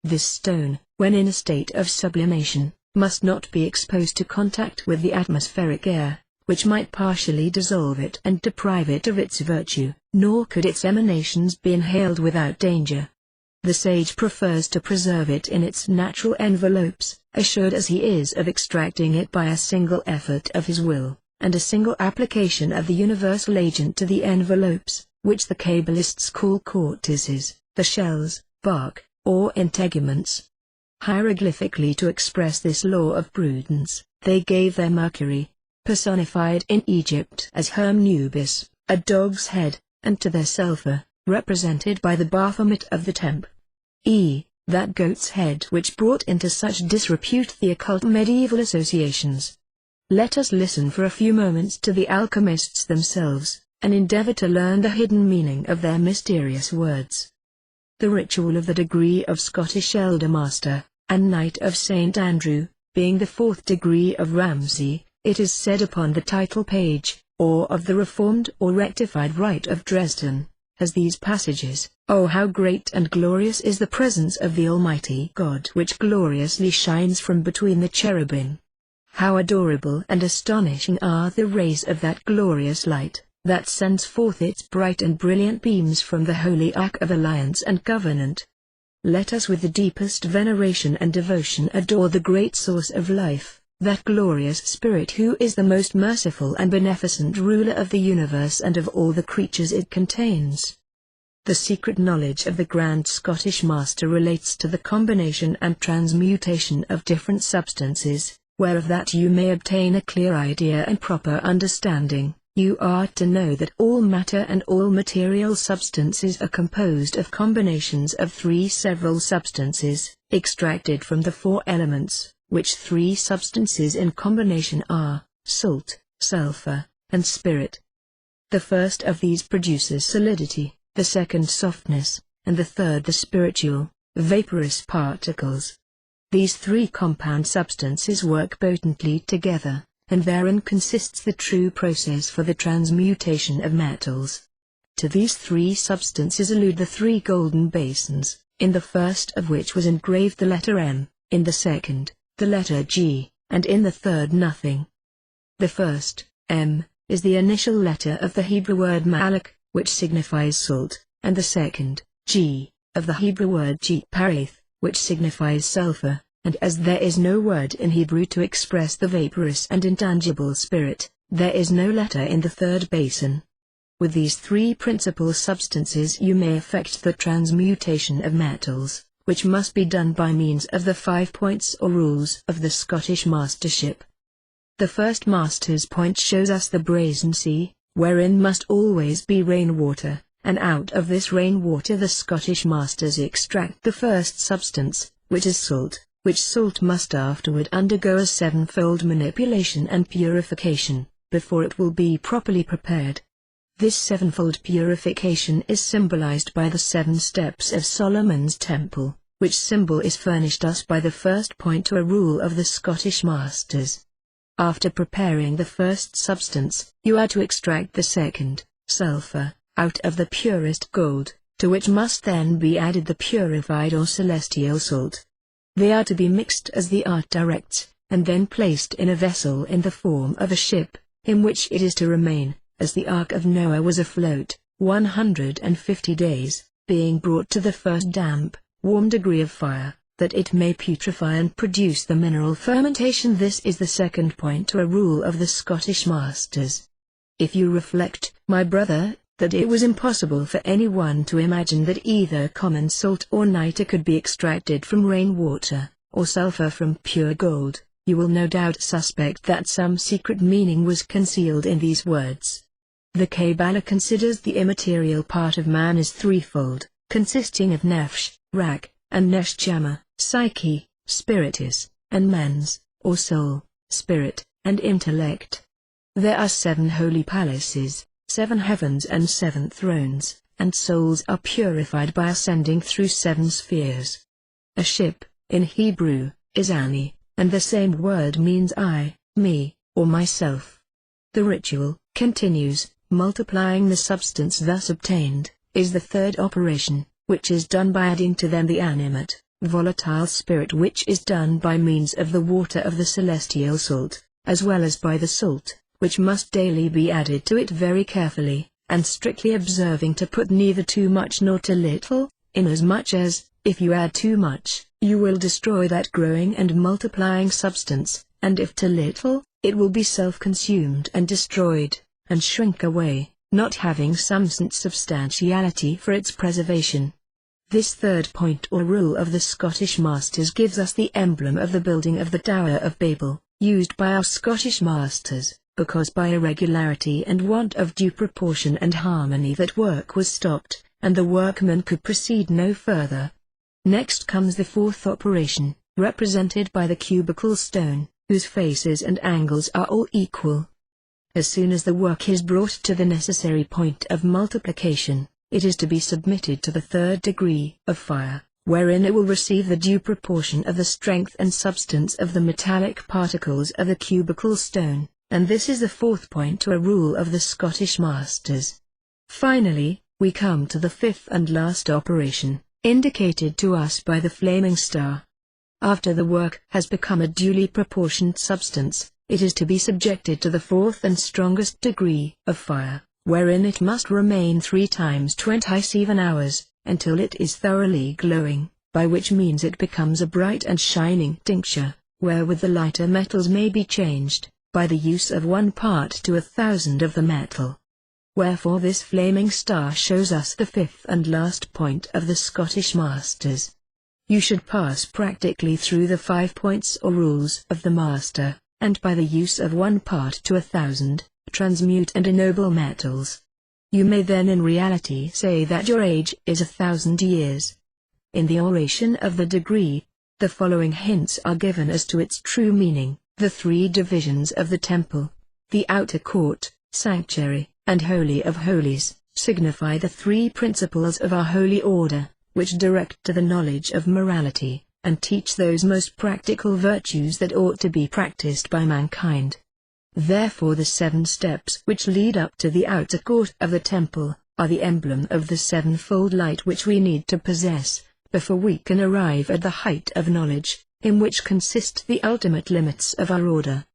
This stone, when in a state of sublimation, must not be exposed to contact with the atmospheric air, which might partially dissolve it and deprive it of its virtue, nor could its emanations be inhaled without danger. The sage prefers to preserve it in its natural envelopes, assured as he is of extracting it by a single effort of his will, and a single application of the universal agent to the envelopes, which the Kabbalists call cortices, the shells, bark, or integuments. Hieroglyphically, to express this law of prudence, they gave their Mercury, personified in Egypt as Hermnubis, a dog's head, and to their sulphur, represented by the Baphomet of the Temp. That goat's head which brought into such disrepute the occult medieval associations. Let us listen for a few moments to the alchemists themselves, and endeavor to learn the hidden meaning of their mysterious words. The ritual of the degree of Scottish Elder Master, and Knight of St. Andrew, being the 4th degree of Ramsay, it is said upon the title page, or of the Reformed or Rectified Rite of Dresden, has these passages: "Oh, how great and glorious is the presence of the Almighty God which gloriously shines from between the cherubim! How adorable and astonishing are the rays of that glorious light, that sends forth its bright and brilliant beams from the holy Ark of Alliance and Covenant! Let us with the deepest veneration and devotion adore the great source of life, that glorious Spirit who is the most merciful and beneficent ruler of the universe and of all the creatures it contains." The secret knowledge of the Grand Scottish Master relates to the combination and transmutation of different substances, whereof that you may obtain a clear idea and proper understanding. You are to know that all matter and all material substances are composed of combinations of 3 several substances, extracted from the 4 elements, which 3 substances in combination are, salt, sulfur, and spirit. The first of these produces solidity, the second softness, and the third the spiritual, vaporous particles. These 3 compound substances work potently together, and therein consists the true process for the transmutation of metals. To these 3 substances allude the 3 golden basins, in the first of which was engraved the letter M, in the second, the letter G, and in the third nothing. The first, M, is the initial letter of the Hebrew word malach, which signifies salt, and the second, G, of the Hebrew word parath, which signifies sulfur. And as there is no word in Hebrew to express the vaporous and intangible spirit, there is no letter in the third basin. With these 3 principal substances you may effect the transmutation of metals, which must be done by means of the 5 points or rules of the Scottish mastership. The first master's point shows us the brazen sea, wherein must always be rainwater, and out of this rainwater the Scottish masters extract the first substance, which is salt, which salt must afterward undergo a 7-fold manipulation and purification, before it will be properly prepared. This 7-fold purification is symbolized by the 7 steps of Solomon's Temple, which symbol is furnished us by the first point or rule of the Scottish masters. After preparing the first substance, you are to extract the second, sulfur, out of the purest gold, to which must then be added the purified or celestial salt. They are to be mixed as the art directs, and then placed in a vessel in the form of a ship, in which it is to remain, as the Ark of Noah was afloat, 150 days, being brought to the first damp, warm degree of fire, that it may putrefy and produce the mineral fermentation. This is the second point to a rule of the Scottish masters. If you reflect, my brother, that it was impossible for anyone to imagine that either common salt or nitre could be extracted from rainwater, or sulfur from pure gold, you will no doubt suspect that some secret meaning was concealed in these words. The Kabbalah considers the immaterial part of man as threefold, consisting of nefesh, rak, and neshama, psyche, spiritus, and mens, or soul, spirit, and intellect. There are 7 holy palaces, 7 heavens and 7 thrones, and souls are purified by ascending through 7 spheres. A ship, in Hebrew, is ani, and the same word means I, me, or myself. The ritual, continues, multiplying the substance thus obtained, is the third operation, which is done by adding to them the animate, volatile spirit, which is done by means of the water of the celestial salt, as well as by the salt, which must daily be added to it very carefully, and strictly observing to put neither too much nor too little, inasmuch as, if you add too much, you will destroy that growing and multiplying substance, and if too little, it will be self-consumed and destroyed, and shrink away, not having some substantiality for its preservation. This third point or rule of the Scottish masters gives us the emblem of the building of the Tower of Babel, used by our Scottish masters, because by irregularity and want of due proportion and harmony that work was stopped, and the workman could proceed no further. Next comes the fourth operation, represented by the cubical stone, whose faces and angles are all equal. As soon as the work is brought to the necessary point of multiplication, it is to be submitted to the third degree of fire, wherein it will receive the due proportion of the strength and substance of the metallic particles of the cubical stone, and this is the fourth point to a rule of the Scottish masters. Finally, we come to the fifth and last operation, indicated to us by the flaming star. After the work has become a duly proportioned substance, it is to be subjected to the fourth and strongest degree of fire, wherein it must remain 3 times 27 hours, until it is thoroughly glowing, by which means it becomes a bright and shining tincture, wherewith the lighter metals may be changed, by the use of 1 part to 1,000 of the metal. Wherefore this flaming star shows us the fifth and last point of the Scottish masters. You should pass practically through the 5 points or rules of the master, and by the use of 1 part to 1,000, transmute and ennoble metals. You may then in reality say that your age is 1,000 years. In the oration of the degree, the following hints are given as to its true meaning: the 3 divisions of the temple, the outer court, sanctuary, and holy of holies, signify the 3 principles of our holy order, which direct to the knowledge of morality, and teach those most practical virtues that ought to be practiced by mankind. Therefore the 7 steps which lead up to the outer court of the temple, are the emblem of the 7-fold light which we need to possess, before we can arrive at the height of knowledge, in which consist the ultimate limits of our order.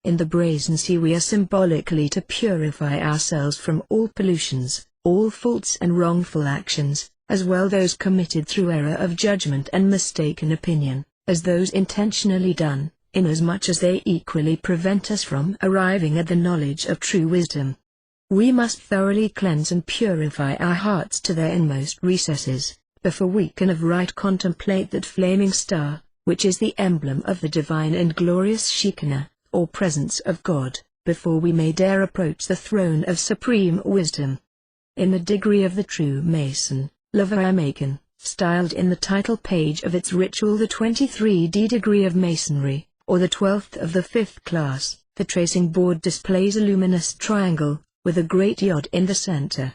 In the brazen sea we are symbolically to purify ourselves from all pollutions, all faults and wrongful actions, as well those committed through error of judgment and mistaken opinion, as those intentionally done, inasmuch as they equally prevent us from arriving at the knowledge of true wisdom. We must thoroughly cleanse and purify our hearts to their inmost recesses, before we can of right contemplate that flaming star, which is the emblem of the divine and glorious Shekinah, or presence of God, before we may dare approach the throne of supreme wisdom. In the degree of the true Mason, Leveramaken, styled in the title page of its ritual the 23D degree of Masonry, or the 12th of the 5th class, the tracing board displays a luminous triangle, with a great yod in the center.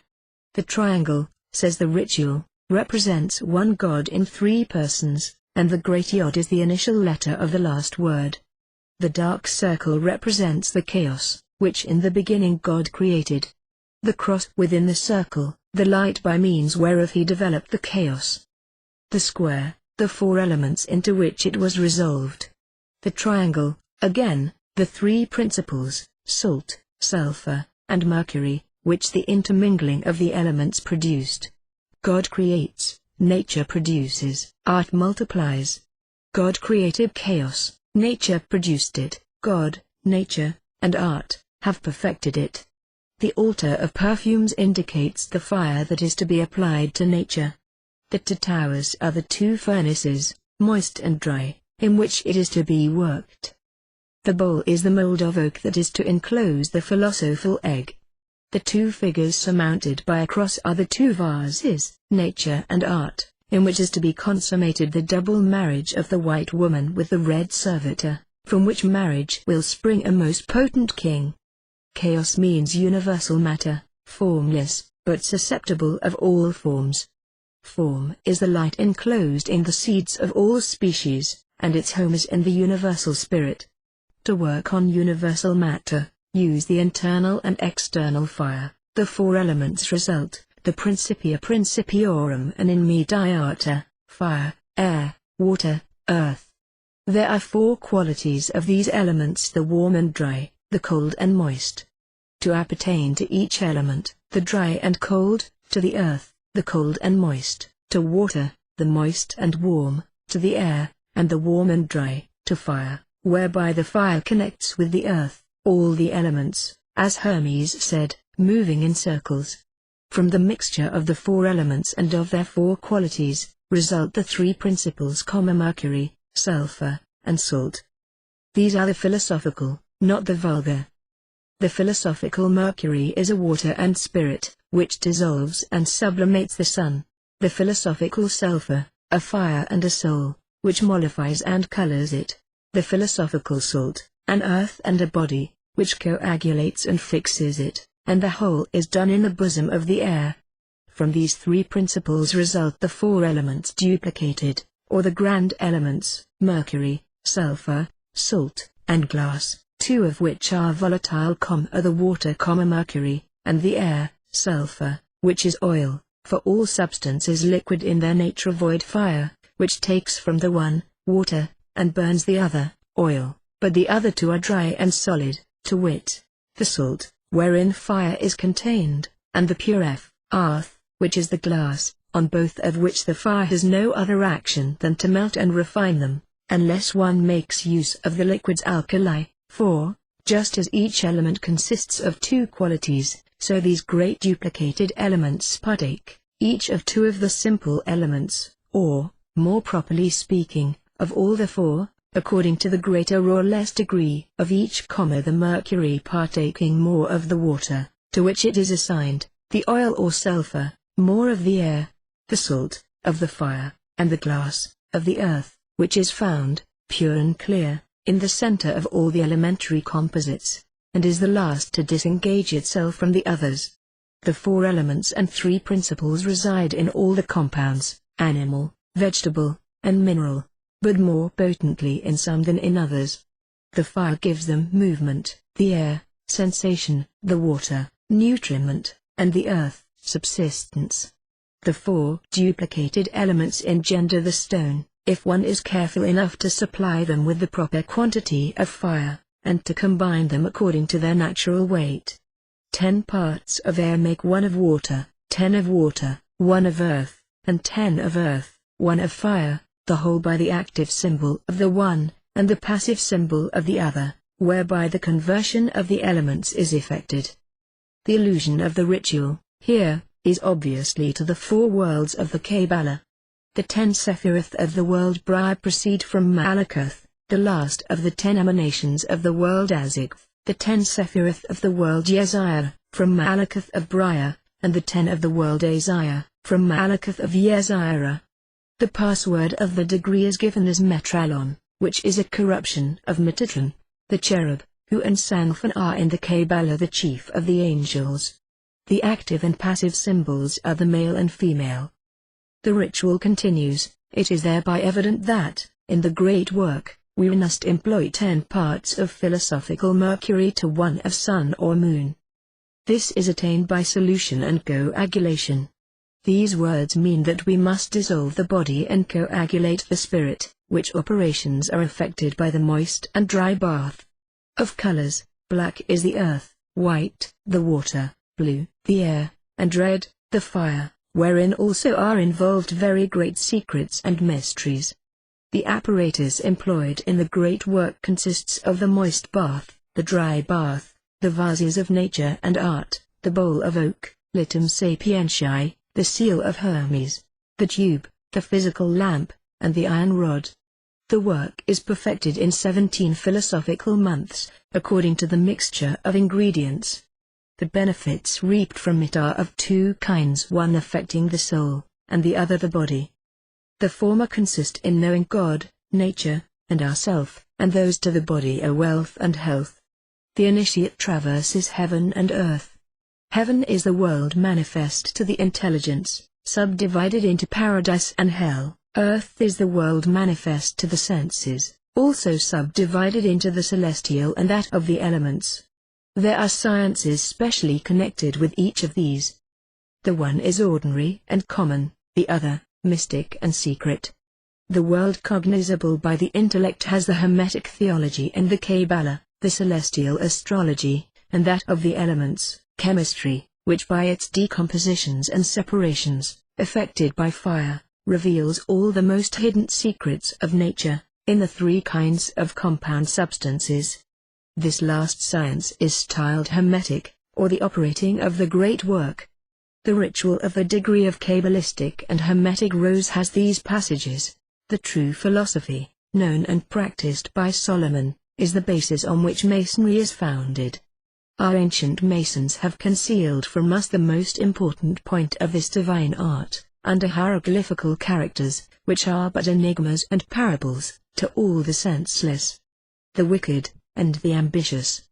The triangle, says the ritual, represents one God in 3 persons, and the great yod is the initial letter of the last word. The dark circle represents the chaos, which in the beginning God created. The cross within the circle, the light by means whereof he developed the chaos. The square, the four elements into which it was resolved. The triangle, again, the three principles, salt, sulfur, and mercury, which the intermingling of the elements produced. God creates, nature produces, art multiplies. God created chaos, nature produced it, God, nature, and art, have perfected it. The altar of perfumes indicates the fire that is to be applied to nature. The two towers are the two furnaces, moist and dry, in which it is to be worked. The bowl is the mold of oak that is to enclose the philosophical egg. The two figures surmounted by a cross are the two vases, nature and art, in which is to be consummated the double marriage of the white woman with the red servitor, from which marriage will spring a most potent king. Chaos means universal matter, formless, but susceptible of all forms. Form is the light enclosed in the seeds of all species, and its home is in the universal spirit. To work on universal matter, use the internal and external fire. The four elements result, the Principia Principiorum and Immediata, fire, air, water, earth. There are four qualities of these elements: the warm and dry, the cold and moist. To appertain to each element, the dry and cold, to the earth, the cold and moist, to water, the moist and warm, to the air, and the warm and dry, to fire, whereby the fire connects with the earth, all the elements, as Hermes said, moving in circles. From the mixture of the four elements and of their four qualities, result the three principles, mercury, sulfur, and salt. These are the philosophical, not the vulgar. The philosophical mercury is a water and spirit, which dissolves and sublimates the sun. The philosophical sulfur, a fire and a soul, which mollifies and colors it. The philosophical salt, an earth and a body, which coagulates and fixes it, and the whole is done in the bosom of the air. From these three principles result the four elements duplicated, or the grand elements, mercury, sulfur, salt, and glass, two of which are volatile, are the water, mercury, and the air, sulfur, which is oil, for all substance is liquid in their nature, void fire, which takes from the one, water, and burns the other, oil, but the other two are dry and solid, to wit, the salt, wherein fire is contained, and the pure earth, which is the glass, on both of which the fire has no other action than to melt and refine them, unless one makes use of the liquids alkali. For, just as each element consists of two qualities, so these great duplicated elements partake, each of two of the simple elements, or, more properly speaking, of all the four, according to the greater or less degree of each, the mercury partaking more of the water, to which it is assigned, the oil or sulfur, more of the air, the salt, of the fire, and the glass, of the earth, which is found, pure and clear, in the center of all the elementary composites, and is the last to disengage itself from the others. The four elements and three principles reside in all the compounds, animal, vegetable, and mineral, but more potently in some than in others. The fire gives them movement, the air, sensation, the water, nutriment, and the earth, subsistence. The four duplicated elements engender the stone, if one is careful enough to supply them with the proper quantity of fire, and to combine them according to their natural weight. 10 parts of air make 1 of water, 10 of water, 1 of earth, and 10 of earth, 1 of fire, the whole by the active symbol of the one, and the passive symbol of the other, whereby the conversion of the elements is effected. The allusion of the ritual, here, is obviously to the 4 worlds of the Kabbalah. The 10 Sephirith of the world Briah proceed from Malakuth, the last of the 10 emanations of the world Azikth, the 10 Sephirith of the world Yeziah, from Malakuth of Briah, and the 10 of the world Aziah, from Malakuth of Yeziah. The password of the degree is given as Metrallon, which is a corruption of Metatron, the cherub, who and Sanfan are in the Kabbalah the chief of the angels. The active and passive symbols are the male and female. The ritual continues. It is thereby evident that, in the great work, we must employ 10 parts of philosophical mercury to 1 of sun or moon. This is attained by solution and coagulation. These words mean that we must dissolve the body and coagulate the spirit, which operations are effected by the moist and dry bath. Of colors, black is the earth, white, the water, blue, the air, and red, the fire, wherein also are involved very great secrets and mysteries. The apparatus employed in the great work consists of the moist bath, the dry bath, the vases of nature and art, the bowl of oak, litum sapientiae, the seal of Hermes, the tube, the physical lamp, and the iron rod. The work is perfected in 17 philosophical months, according to the mixture of ingredients. The benefits reaped from it are of two kinds, one affecting the soul, and the other the body. The former consist in knowing God, nature, and ourself, and those to the body are wealth and health. The initiate traverses heaven and earth. Heaven is the world manifest to the intelligence, subdivided into paradise and hell. Earth is the world manifest to the senses, also subdivided into the celestial and that of the elements. There are sciences specially connected with each of these. The one is ordinary and common, the other, mystic and secret. The world cognizable by the intellect has the Hermetic theology and the Kabbalah, the celestial astrology, and that of the elements, chemistry, which by its decompositions and separations, effected by fire, reveals all the most hidden secrets of nature, in the three kinds of compound substances. This last science is styled Hermetic, or the operating of the great work. The ritual of the degree of Kabbalistic and Hermetic rose has these passages. The true philosophy, known and practiced by Solomon, is the basis on which Masonry is founded. Our ancient Masons have concealed from us the most important point of this divine art, under hieroglyphical characters, which are but enigmas and parables, to all the senseless, the wicked, and the ambitious.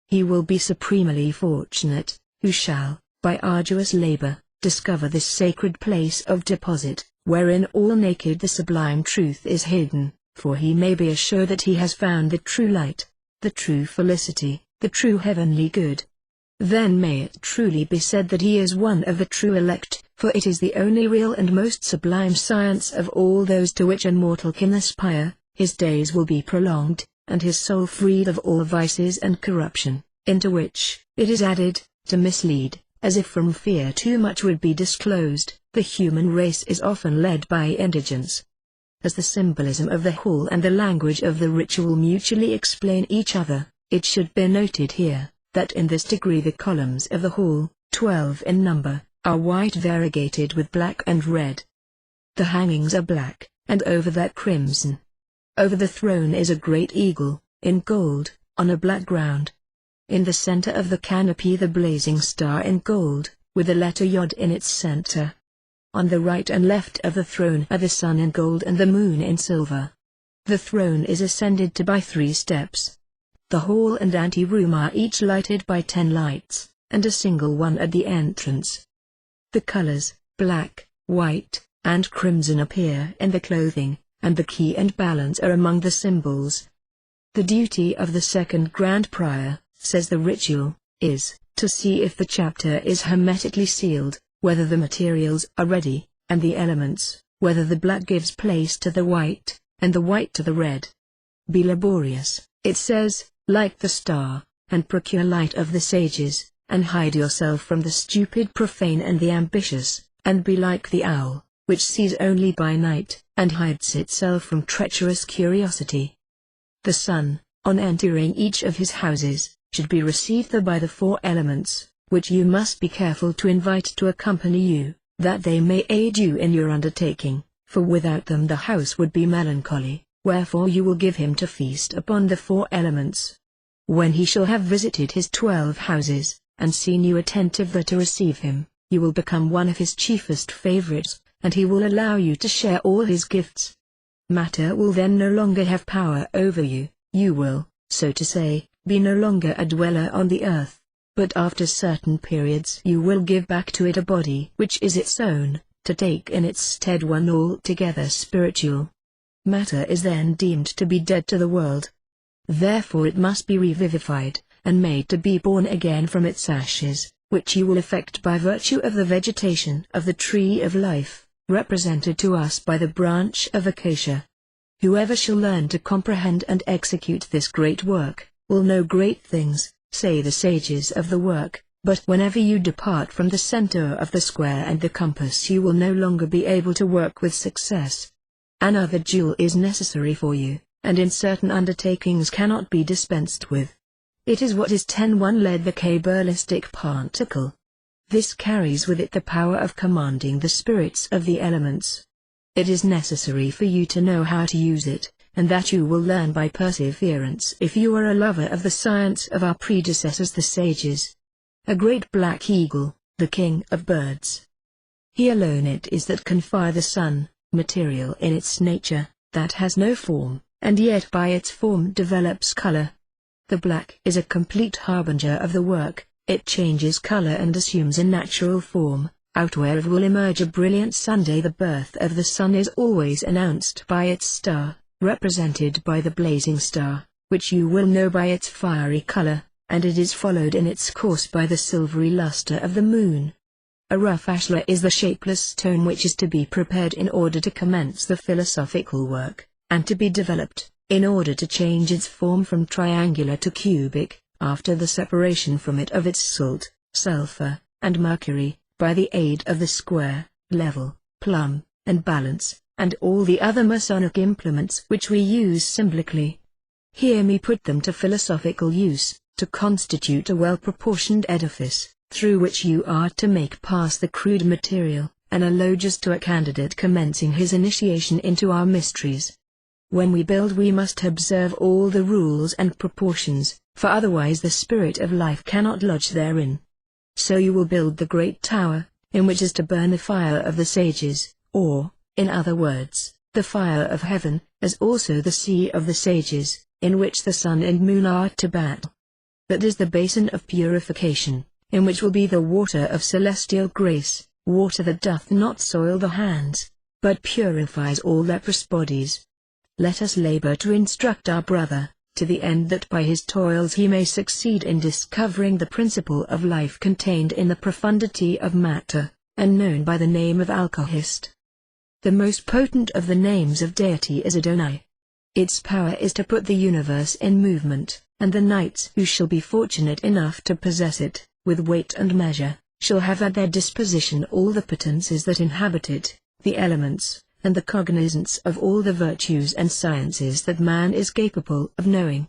He will be supremely fortunate, who shall, by arduous labor, discover this sacred place of deposit, wherein all naked the sublime truth is hidden, for he may be assured that he has found the true light, the true felicity, the true heavenly good. Then may it truly be said that he is one of the true elect, for it is the only real and most sublime science of all those to which a mortal can aspire. His days will be prolonged, and his soul freed of all vices and corruption, into which, it is added, to mislead, as if from fear too much would be disclosed, the human race is often led by indigence. As the symbolism of the hall and the language of the ritual mutually explain each other, it should be noted here, that in this degree the columns of the hall, 12 in number, are white variegated with black and red. The hangings are black, and over that crimson. Over the throne is a great eagle, in gold, on a black ground. In the center of the canopy the blazing star in gold, with the letter Yod in its center. On the right and left of the throne are the sun in gold and the moon in silver. The throne is ascended to by 3 steps. The hall and ante-room are each lighted by 10 lights, and a single one at the entrance. The colors, black, white, and crimson appear in the clothing, and the key and balance are among the symbols. The duty of the second Grand Prior, says the ritual, is, to see if the chapter is hermetically sealed, whether the materials are ready, and the elements, whether the black gives place to the white, and the white to the red. Be laborious, it says, like the star, and procure light of the sages, and hide yourself from the stupid, profane and the ambitious, and be like the owl, which sees only by night, and hides itself from treacherous curiosity. The sun, on entering each of his houses, should be received by the 4 elements, which you must be careful to invite to accompany you, that they may aid you in your undertaking, for without them the house would be melancholy, wherefore you will give him to feast upon the 4 elements. When he shall have visited his 12 houses, and seen you attentive to receive him, you will become one of his chiefest favorites, and he will allow you to share all his gifts. Matter will then no longer have power over you, you will, so to say, be no longer a dweller on the earth, but after certain periods you will give back to it a body which is its own, to take in its stead one altogether spiritual. Matter is then deemed to be dead to the world. Therefore it must be revivified, and made to be born again from its ashes, which you will effect by virtue of the vegetation of the tree of life, represented to us by the branch of acacia. Whoever shall learn to comprehend and execute this great work, will know great things, say the sages of the work, but whenever you depart from the center of the square and the compass you will no longer be able to work with success. Another jewel is necessary for you, and in certain undertakings cannot be dispensed with. It is what is 10-1 led the Kabbalistic particle. This carries with it the power of commanding the spirits of the elements. It is necessary for you to know how to use it, and that you will learn by perseverance if you are a lover of the science of our predecessors the sages. A great black eagle, the king of birds. He alone it is that can fire the sun, material in its nature, that has no form, and yet by its form develops color. The black is a complete harbinger of the work, it changes color and assumes a natural form, out whereof will emerge a brilliant Sunday. The birth of the sun is always announced by its star, represented by the blazing star, which you will know by its fiery color, and it is followed in its course by the silvery luster of the moon. A rough ashlar is the shapeless stone which is to be prepared in order to commence the philosophical work, and to be developed, in order to change its form from triangular to cubic, after the separation from it of its salt, sulfur, and mercury, by the aid of the square, level, plumb, and balance, and all the other Masonic implements which we use symbolically. Hear me put them to philosophical use, to constitute a well-proportioned edifice, through which you are to make pass the crude material, analogous to a candidate commencing his initiation into our mysteries. When we build we must observe all the rules and proportions, for otherwise the spirit of life cannot lodge therein. So you will build the great tower, in which is to burn the fire of the sages, or, in other words, the fire of heaven, as also the sea of the sages, in which the sun and moon are to battle. That is the basin of purification, in which will be the water of celestial grace, water that doth not soil the hands, but purifies all leprous bodies. Let us labor to instruct our brother, to the end that by his toils he may succeed in discovering the principle of life contained in the profundity of matter, and known by the name of Alkahest. The most potent of the names of deity is Adonai. Its power is to put the universe in movement, and the knights who shall be fortunate enough to possess it, with weight and measure, shall have at their disposition all the potencies that inhabit it, the elements, and the cognizance of all the virtues and sciences that man is capable of knowing.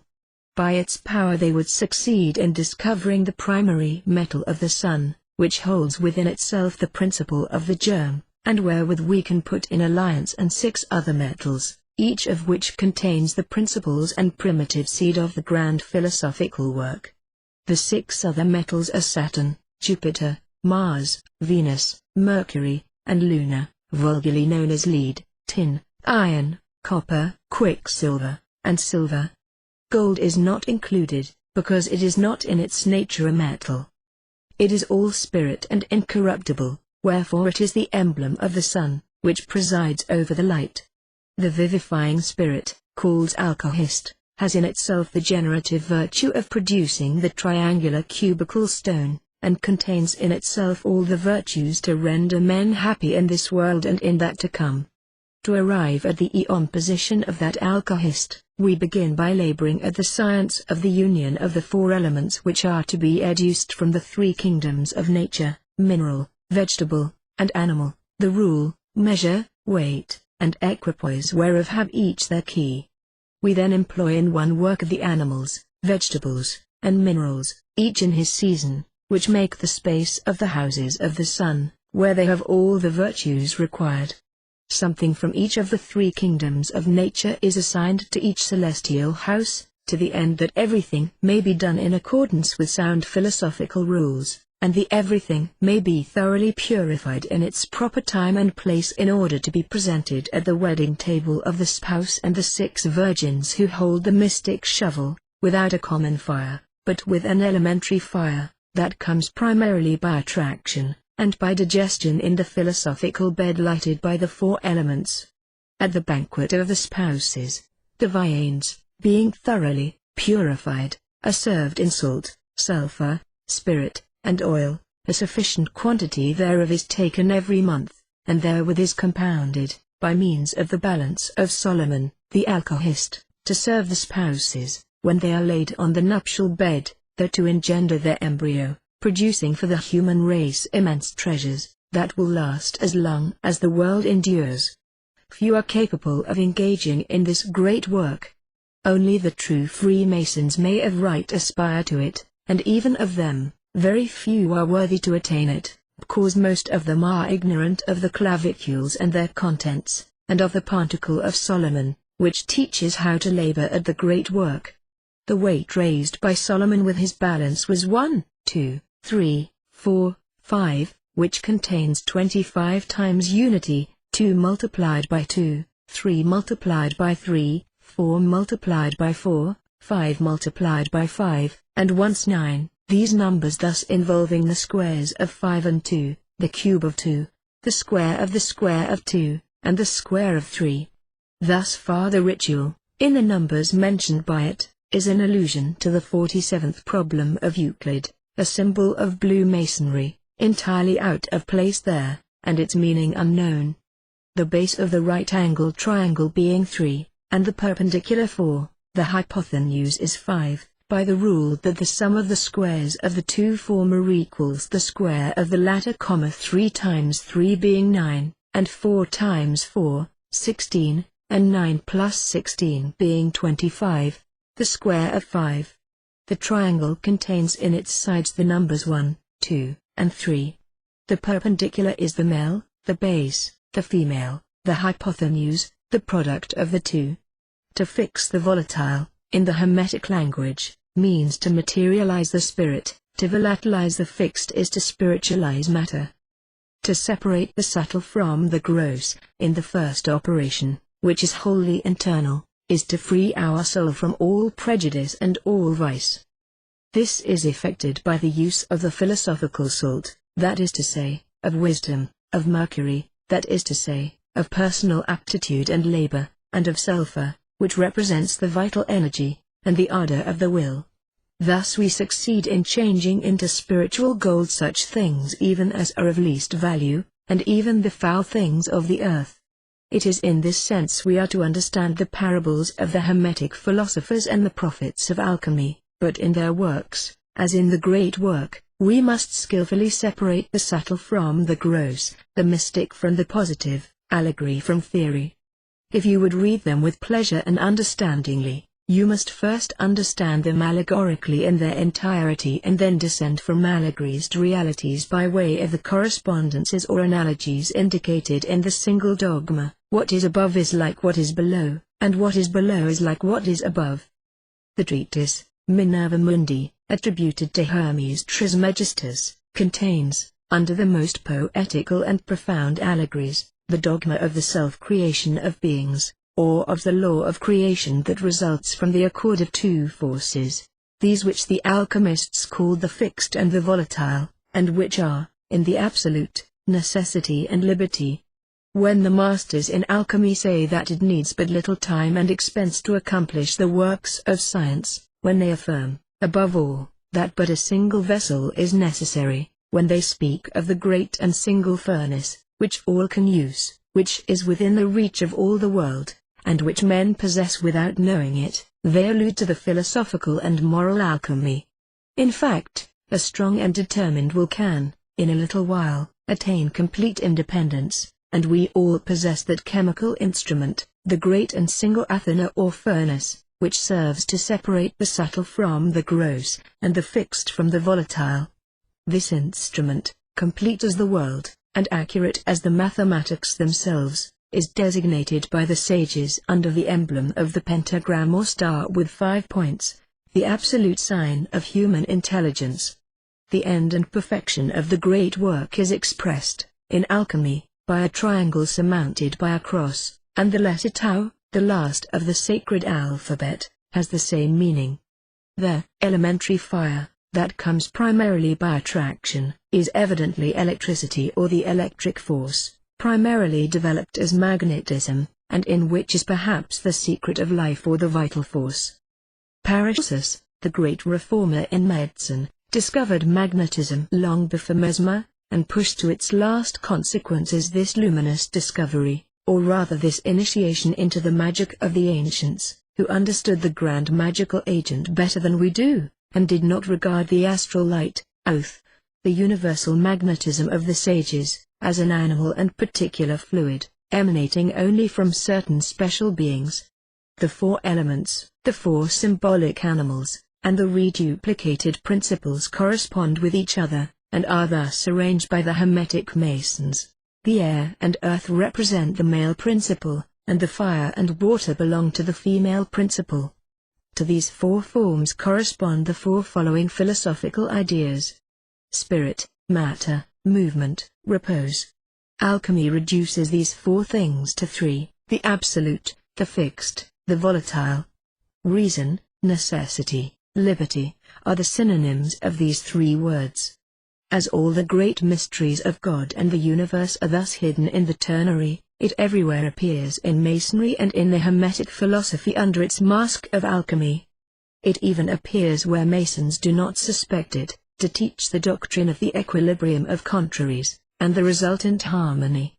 By its power they would succeed in discovering the primary metal of the sun, which holds within itself the principle of the germ, and wherewith we can put in alliance and 6 other metals, each of which contains the principles and primitive seed of the grand philosophical work. The 6 other metals are Saturn, Jupiter, Mars, Venus, Mercury, and Luna, vulgarly known as lead, tin, iron, copper, quicksilver, and silver. Gold is not included, because it is not in its nature a metal. It is all spirit and incorruptible, wherefore it is the emblem of the sun, which presides over the light. The vivifying spirit, called Alkahest, has in itself the generative virtue of producing the triangular cubical stone, and contains in itself all the virtues to render men happy in this world and in that to come. To arrive at the eon position of that Alkahest, we begin by laboring at the science of the union of the 4 elements which are to be educed from the 3 kingdoms of nature, mineral, vegetable, and animal, the rule, measure, weight, and equipoise whereof have each their key. We then employ in one work of the animals, vegetables, and minerals, each in his season, which make the space of the houses of the sun, where they have all the virtues required. Something from each of the 3 kingdoms of nature is assigned to each celestial house, to the end that everything may be done in accordance with sound philosophical rules, and the everything may be thoroughly purified in its proper time and place in order to be presented at the wedding table of the spouse and the 6 virgins who hold the mystic shovel, without a common fire, but with an elementary fire, that comes primarily by attraction, and by digestion in the philosophical bed lighted by the 4 elements. At the banquet of the spouses, the viands, being thoroughly purified, are served in salt, sulfur, spirit, and oil. A sufficient quantity thereof is taken every month, and therewith is compounded, by means of the balance of Solomon, the alcohist, to serve the spouses, when they are laid on the nuptial bed, though to engender their embryo, producing for the human race immense treasures, that will last as long as the world endures. Few are capable of engaging in this great work. Only the true Freemasons may of right aspire to it, and even of them, very few are worthy to attain it, because most of them are ignorant of the clavicules and their contents, and of the Pentacle of Solomon, which teaches how to labor at the great work. The weight raised by Solomon with his balance was 1, 2, 3, 4, 5, which contains 25 times unity, 2 multiplied by 2, 3 multiplied by 3, 4 multiplied by 4, 5 multiplied by 5, and once 9, these numbers thus involving the squares of 5 and 2, the cube of 2, the square of 2, and the square of 3. Thus far the ritual, in the numbers mentioned by it, is an allusion to the 47th problem of Euclid, a symbol of blue masonry, entirely out of place there, and its meaning unknown. The base of the right-angled triangle being 3, and the perpendicular 4, the hypotenuse is 5, by the rule that the sum of the squares of the two former equals the square of the latter, 3 times 3 being 9, and 4 times 4, 16, and 9 plus 16 being 25, the square of 5. The triangle contains in its sides the numbers 1, 2, and 3. The perpendicular is the male, the base, the female, the hypotenuse, the product of the two. To fix the volatile, in the Hermetic language, means to materialize the spirit, to volatilize the fixed is to spiritualize matter. To separate the subtle from the gross, in the first operation, which is wholly internal, is to free our soul from all prejudice and all vice. This is effected by the use of the philosophical salt, that is to say, of wisdom, of mercury, that is to say, of personal aptitude and labor, and of sulfur, which represents the vital energy, and the ardor of the will. Thus we succeed in changing into spiritual gold such things even as are of least value, and even the foul things of the earth. It is in this sense we are to understand the parables of the Hermetic philosophers and the prophets of alchemy, but in their works, as in the great work, we must skillfully separate the subtle from the gross, the mystic from the positive, allegory from theory. If you would read them with pleasure and understandingly, you must first understand them allegorically in their entirety and then descend from allegories to realities by way of the correspondences or analogies indicated in the single dogma. What is above is like what is below, and what is below is like what is above. The treatise, Minerva Mundi, attributed to Hermes Trismegistus, contains, under the most poetical and profound allegories, the dogma of the self-creation of beings, or of the law of creation that results from the accord of two forces, these which the alchemists called the fixed and the volatile, and which are, in the absolute, necessity and liberty. When the masters in alchemy say that it needs but little time and expense to accomplish the works of science, when they affirm, above all, that but a single vessel is necessary, when they speak of the great and single furnace, which all can use, which is within the reach of all the world, and which men possess without knowing it, they allude to the philosophical and moral alchemy. In fact, a strong and determined will can, in a little while, attain complete independence, and we all possess that chemical instrument, the great and single Athena or furnace, which serves to separate the subtle from the gross, and the fixed from the volatile. This instrument, complete as the world, and accurate as the mathematics themselves, is designated by the sages under the emblem of the pentagram or star with 5 points, the absolute sign of human intelligence. The end and perfection of the great work is expressed, in alchemy, by a triangle surmounted by a cross, and the letter tau, the last of the sacred alphabet, has the same meaning. The elementary fire, that comes primarily by attraction, is evidently electricity or the electric force, primarily developed as magnetism, and in which is perhaps the secret of life or the vital force. Paracelsus, the great reformer in medicine, discovered magnetism long before Mesmer, and pushed to its last consequences this luminous discovery, or rather this initiation into the magic of the ancients, who understood the grand magical agent better than we do, and did not regard the astral light, oath, the universal magnetism of the sages, as an animal and particular fluid, emanating only from certain special beings. The four elements, the four symbolic animals, and the reduplicated principles correspond with each other, and are thus arranged by the Hermetic Masons. The air and earth represent the male principle, and the fire and water belong to the female principle. To these four forms correspond the four following philosophical ideas: spirit, matter, movement, repose. Alchemy reduces these four things to three: the absolute, the fixed, the volatile. Reason, necessity, liberty, are the synonyms of these three words. As all the great mysteries of God and the universe are thus hidden in the ternary, it everywhere appears in Masonry and in the Hermetic philosophy under its mask of alchemy. It even appears where Masons do not suspect it, to teach the doctrine of the equilibrium of contraries, and the resultant harmony.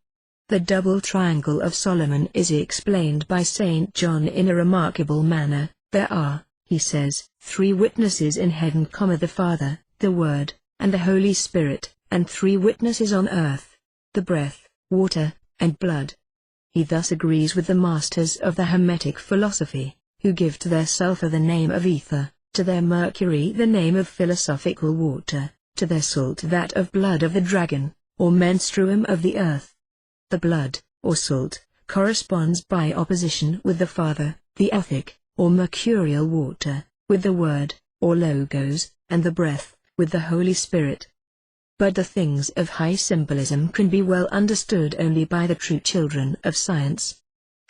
The double triangle of Solomon is explained by St. John in a remarkable manner. There are, he says, three witnesses in heaven, the Father, the Word, and the Holy Spirit, and three witnesses on earth, the breath, water, and blood. He thus agrees with the masters of the Hermetic philosophy, who give to their sulfur the name of ether, to their mercury the name of philosophical water, to their salt that of blood of the dragon, or menstruum of the earth. The blood, or salt, corresponds by opposition with the Father, the ethic, or mercurial water, with the Word, or logos, and the breath, with the Holy Spirit. But the things of high symbolism can be well understood only by the true children of science.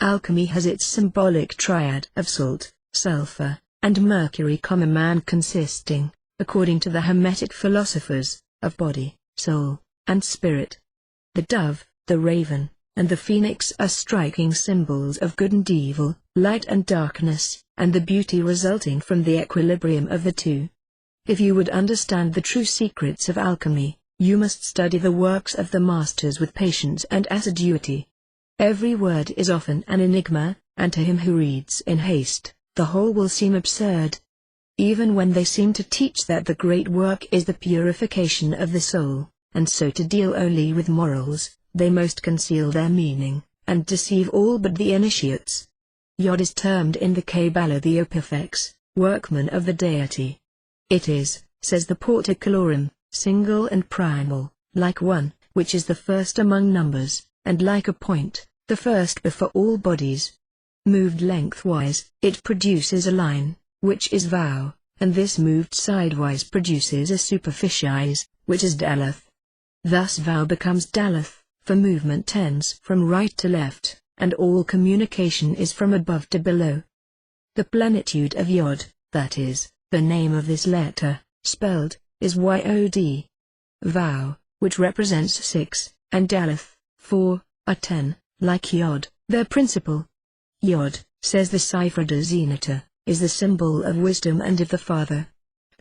Alchemy has its symbolic triad of salt, sulfur, and mercury, man consisting, according to the Hermetic philosophers, of body, soul, and spirit. The dove, the raven, and the phoenix are striking symbols of good and evil, light and darkness, and the beauty resulting from the equilibrium of the two. If you would understand the true secrets of alchemy, you must study the works of the masters with patience and assiduity. Every word is often an enigma, and to him who reads in haste, the whole will seem absurd. Even when they seem to teach that the great work is the purification of the soul, and so to deal only with morals, they most conceal their meaning, and deceive all but the initiates. Yod is termed in the Kabbalah the Opifex, workman of the deity. It is, says the Porticolorum, single and primal, like one, which is the first among numbers, and like a point, the first before all bodies. Moved lengthwise, it produces a line, which is Vau, and this moved sidewise produces a superficies, which is Daleth. Thus Vau becomes Daleth, for movement tends from right to left, and all communication is from above to below. The plenitude of Yod, that is, the name of this letter, spelled, is Yod. Vau, which represents 6, and Daleth, 4, are 10, like Yod, their principle. Yod, says the Cipher de Zenita, is the symbol of wisdom and of the Father.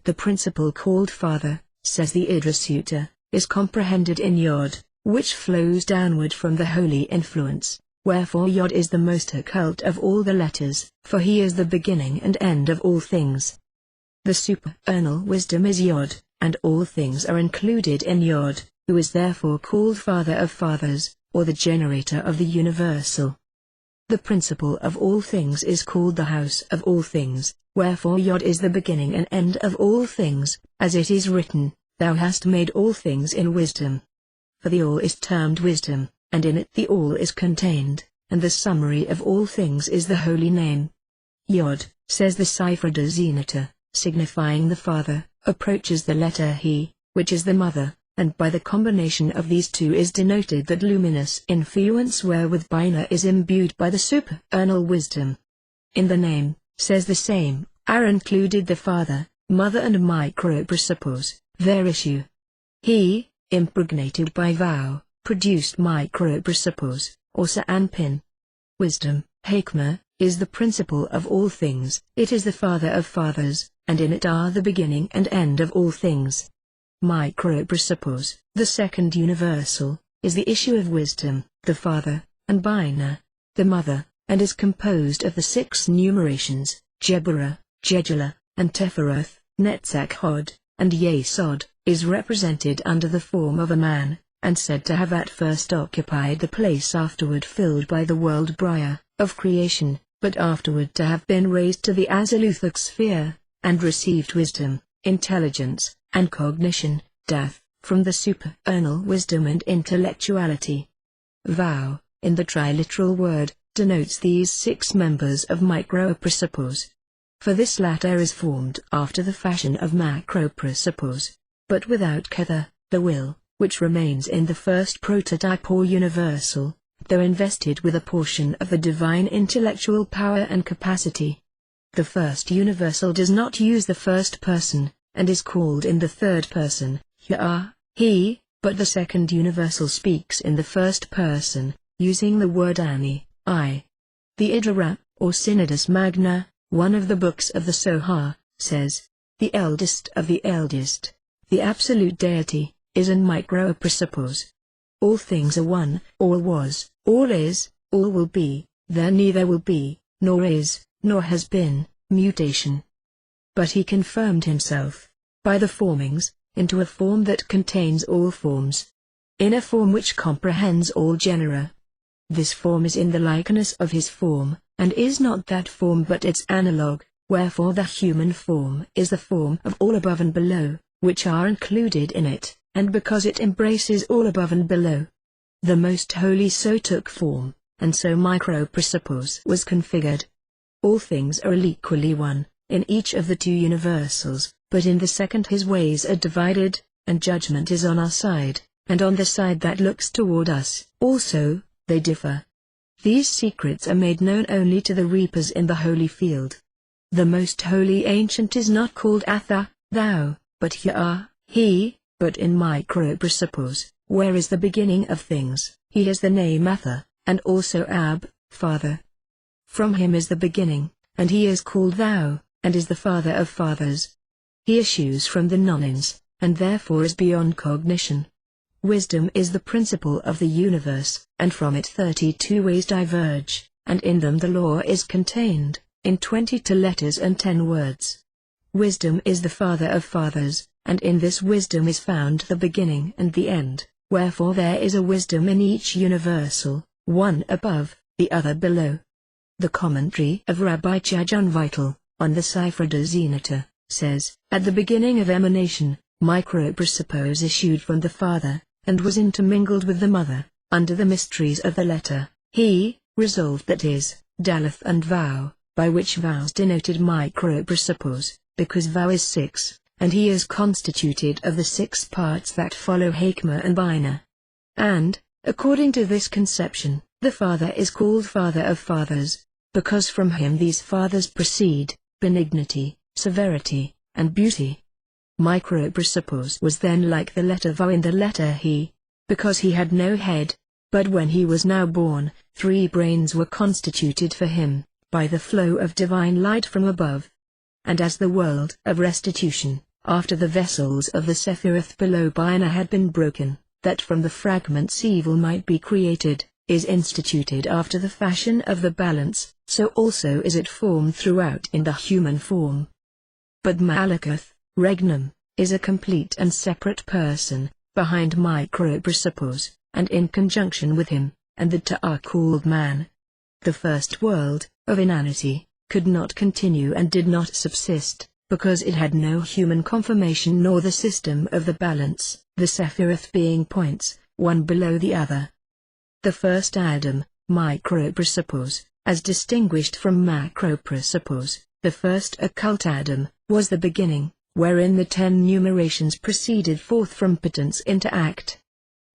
The principle called Father, says the Idrisuta, is comprehended in Yod, which flows downward from the holy influence, wherefore Yod is the most occult of all the letters, for he is the beginning and end of all things. The supernal wisdom is Yod, and all things are included in Yod, who is therefore called Father of Fathers, or the generator of the universal. The principle of all things is called the house of all things, wherefore Yod is the beginning and end of all things, as it is written, Thou hast made all things in wisdom. For the all is termed wisdom, and in it the all is contained, and the summary of all things is the holy name. Yod, says the Cipher de Zenita, signifying the Father, approaches the letter He, which is the Mother, and by the combination of these two is denoted that luminous influence wherewith Bina is imbued by the supernal wisdom. In the name, says the same, are included the Father, Mother and microprinciples, their issue. He, impregnated by Vau, produced microprinciples, or Sa'anpin. Wisdom, Hakma, is the principle of all things, it is the Father of Fathers, and in it are the beginning and end of all things. Microprosopos, the second universal, is the issue of wisdom, the father, and Bina, the mother, and is composed of the 6 numerations, Jebura, Jejula, and Tepharoth. Netzach Hod, and Yesod, is represented under the form of a man, and said to have at first occupied the place afterward filled by the world Briar, of creation, but afterward to have been raised to the Azaluthic sphere, and received wisdom, intelligence, and cognition, death, from the supernal wisdom and intellectuality. Vow, in the triliteral word, denotes these 6 members of Microprosopos. For this latter is formed after the fashion of Macroprosopos, but without Kether, the will, which remains in the first prototype or universal, though invested with a portion of the divine intellectual power and capacity. The first universal does not use the first person, and is called in the third person, he, but the second universal speaks in the first person, using the word ani, I. The Idara, or Synodus Magna, one of the books of the Sohar, says, the eldest of the eldest, the absolute deity, is in Microprosopos. All things are one, all was, all is, all will be, there neither will be, nor is, nor has been, mutation. But he confirmed himself, by the formings, into a form that contains all forms. In a form which comprehends all genera. This form is in the likeness of his form, and is not that form but its analogue, wherefore the human form is the form of all above and below, which are included in it, and because it embraces all above and below. The Most Holy so took form, and so Microprosopos was configured. All things are equally one, in each of the 2 universals, but in the second his ways are divided, and judgment is on our side, and on the side that looks toward us, also, they differ. These secrets are made known only to the reapers in the holy field. The Most Holy Ancient is not called Atha, thou, but he, but in Microprosopos, where is the beginning of things, he has the name Atha, and also Ab, father. From him is the beginning, and he is called thou, and is the father of fathers. He issues from the nonins, and therefore is beyond cognition. Wisdom is the principle of the universe, and from it 32 ways diverge, and in them the law is contained, in 22 letters and 10 words. Wisdom is the father of fathers, and in this wisdom is found the beginning and the end, wherefore there is a wisdom in each universal, one above, the other below. The commentary of Rabbi Chajan Vital, on the Cipher de Zenata, says, at the beginning of emanation, Microprosopos issued from the father, and was intermingled with the mother, under the mysteries of the letter, he, resolved that is, Daleth and Vow, by which vows denoted Microprosopos, because vow is 6, and he is constituted of the 6 parts that follow Hakma and Bina. And, according to this conception, the father is called father of fathers, because from him these fathers proceed, benignity, severity, and beauty. Microprosopos was then like the letter Vow in the letter he, because he had no head, but when he was now born, 3 brains were constituted for him, by the flow of divine light from above. And as the world of restitution, after the vessels of the Sephiroth below Bina had been broken, that from the fragments evil might be created, is instituted after the fashion of the balance, so also is it formed throughout in the human form. But Malakoth, Regnum, is a complete and separate person, behind Microprosopos, and in conjunction with him, and the are called man. The first world, of inanity, could not continue and did not subsist, because it had no human conformation nor the system of the balance, the Sephiroth being points, one below the other. The first Adam, Microprosopos, as distinguished from Macroprosopos, the first occult Adam, was the beginning, wherein the 10 numerations proceeded forth from potence into act.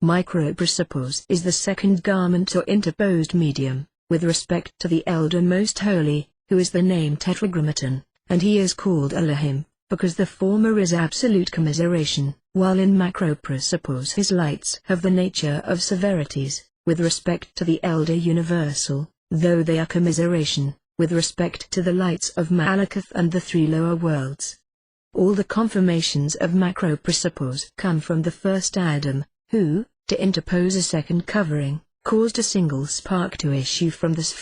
Microprosopos is the second garment or interposed medium, with respect to the Elder Most Holy, who is the name Tetragrammaton, and he is called Elohim, because the former is absolute commiseration, while in Macroprosopos his lights have the nature of severities, with respect to the Elder Universal, though they are commiseration, with respect to the lights of Malekuth and the three lower worlds. All the confirmations of macro-principles come from the first Adam, who, to interpose a second covering, caused a single spark to issue from the sphere.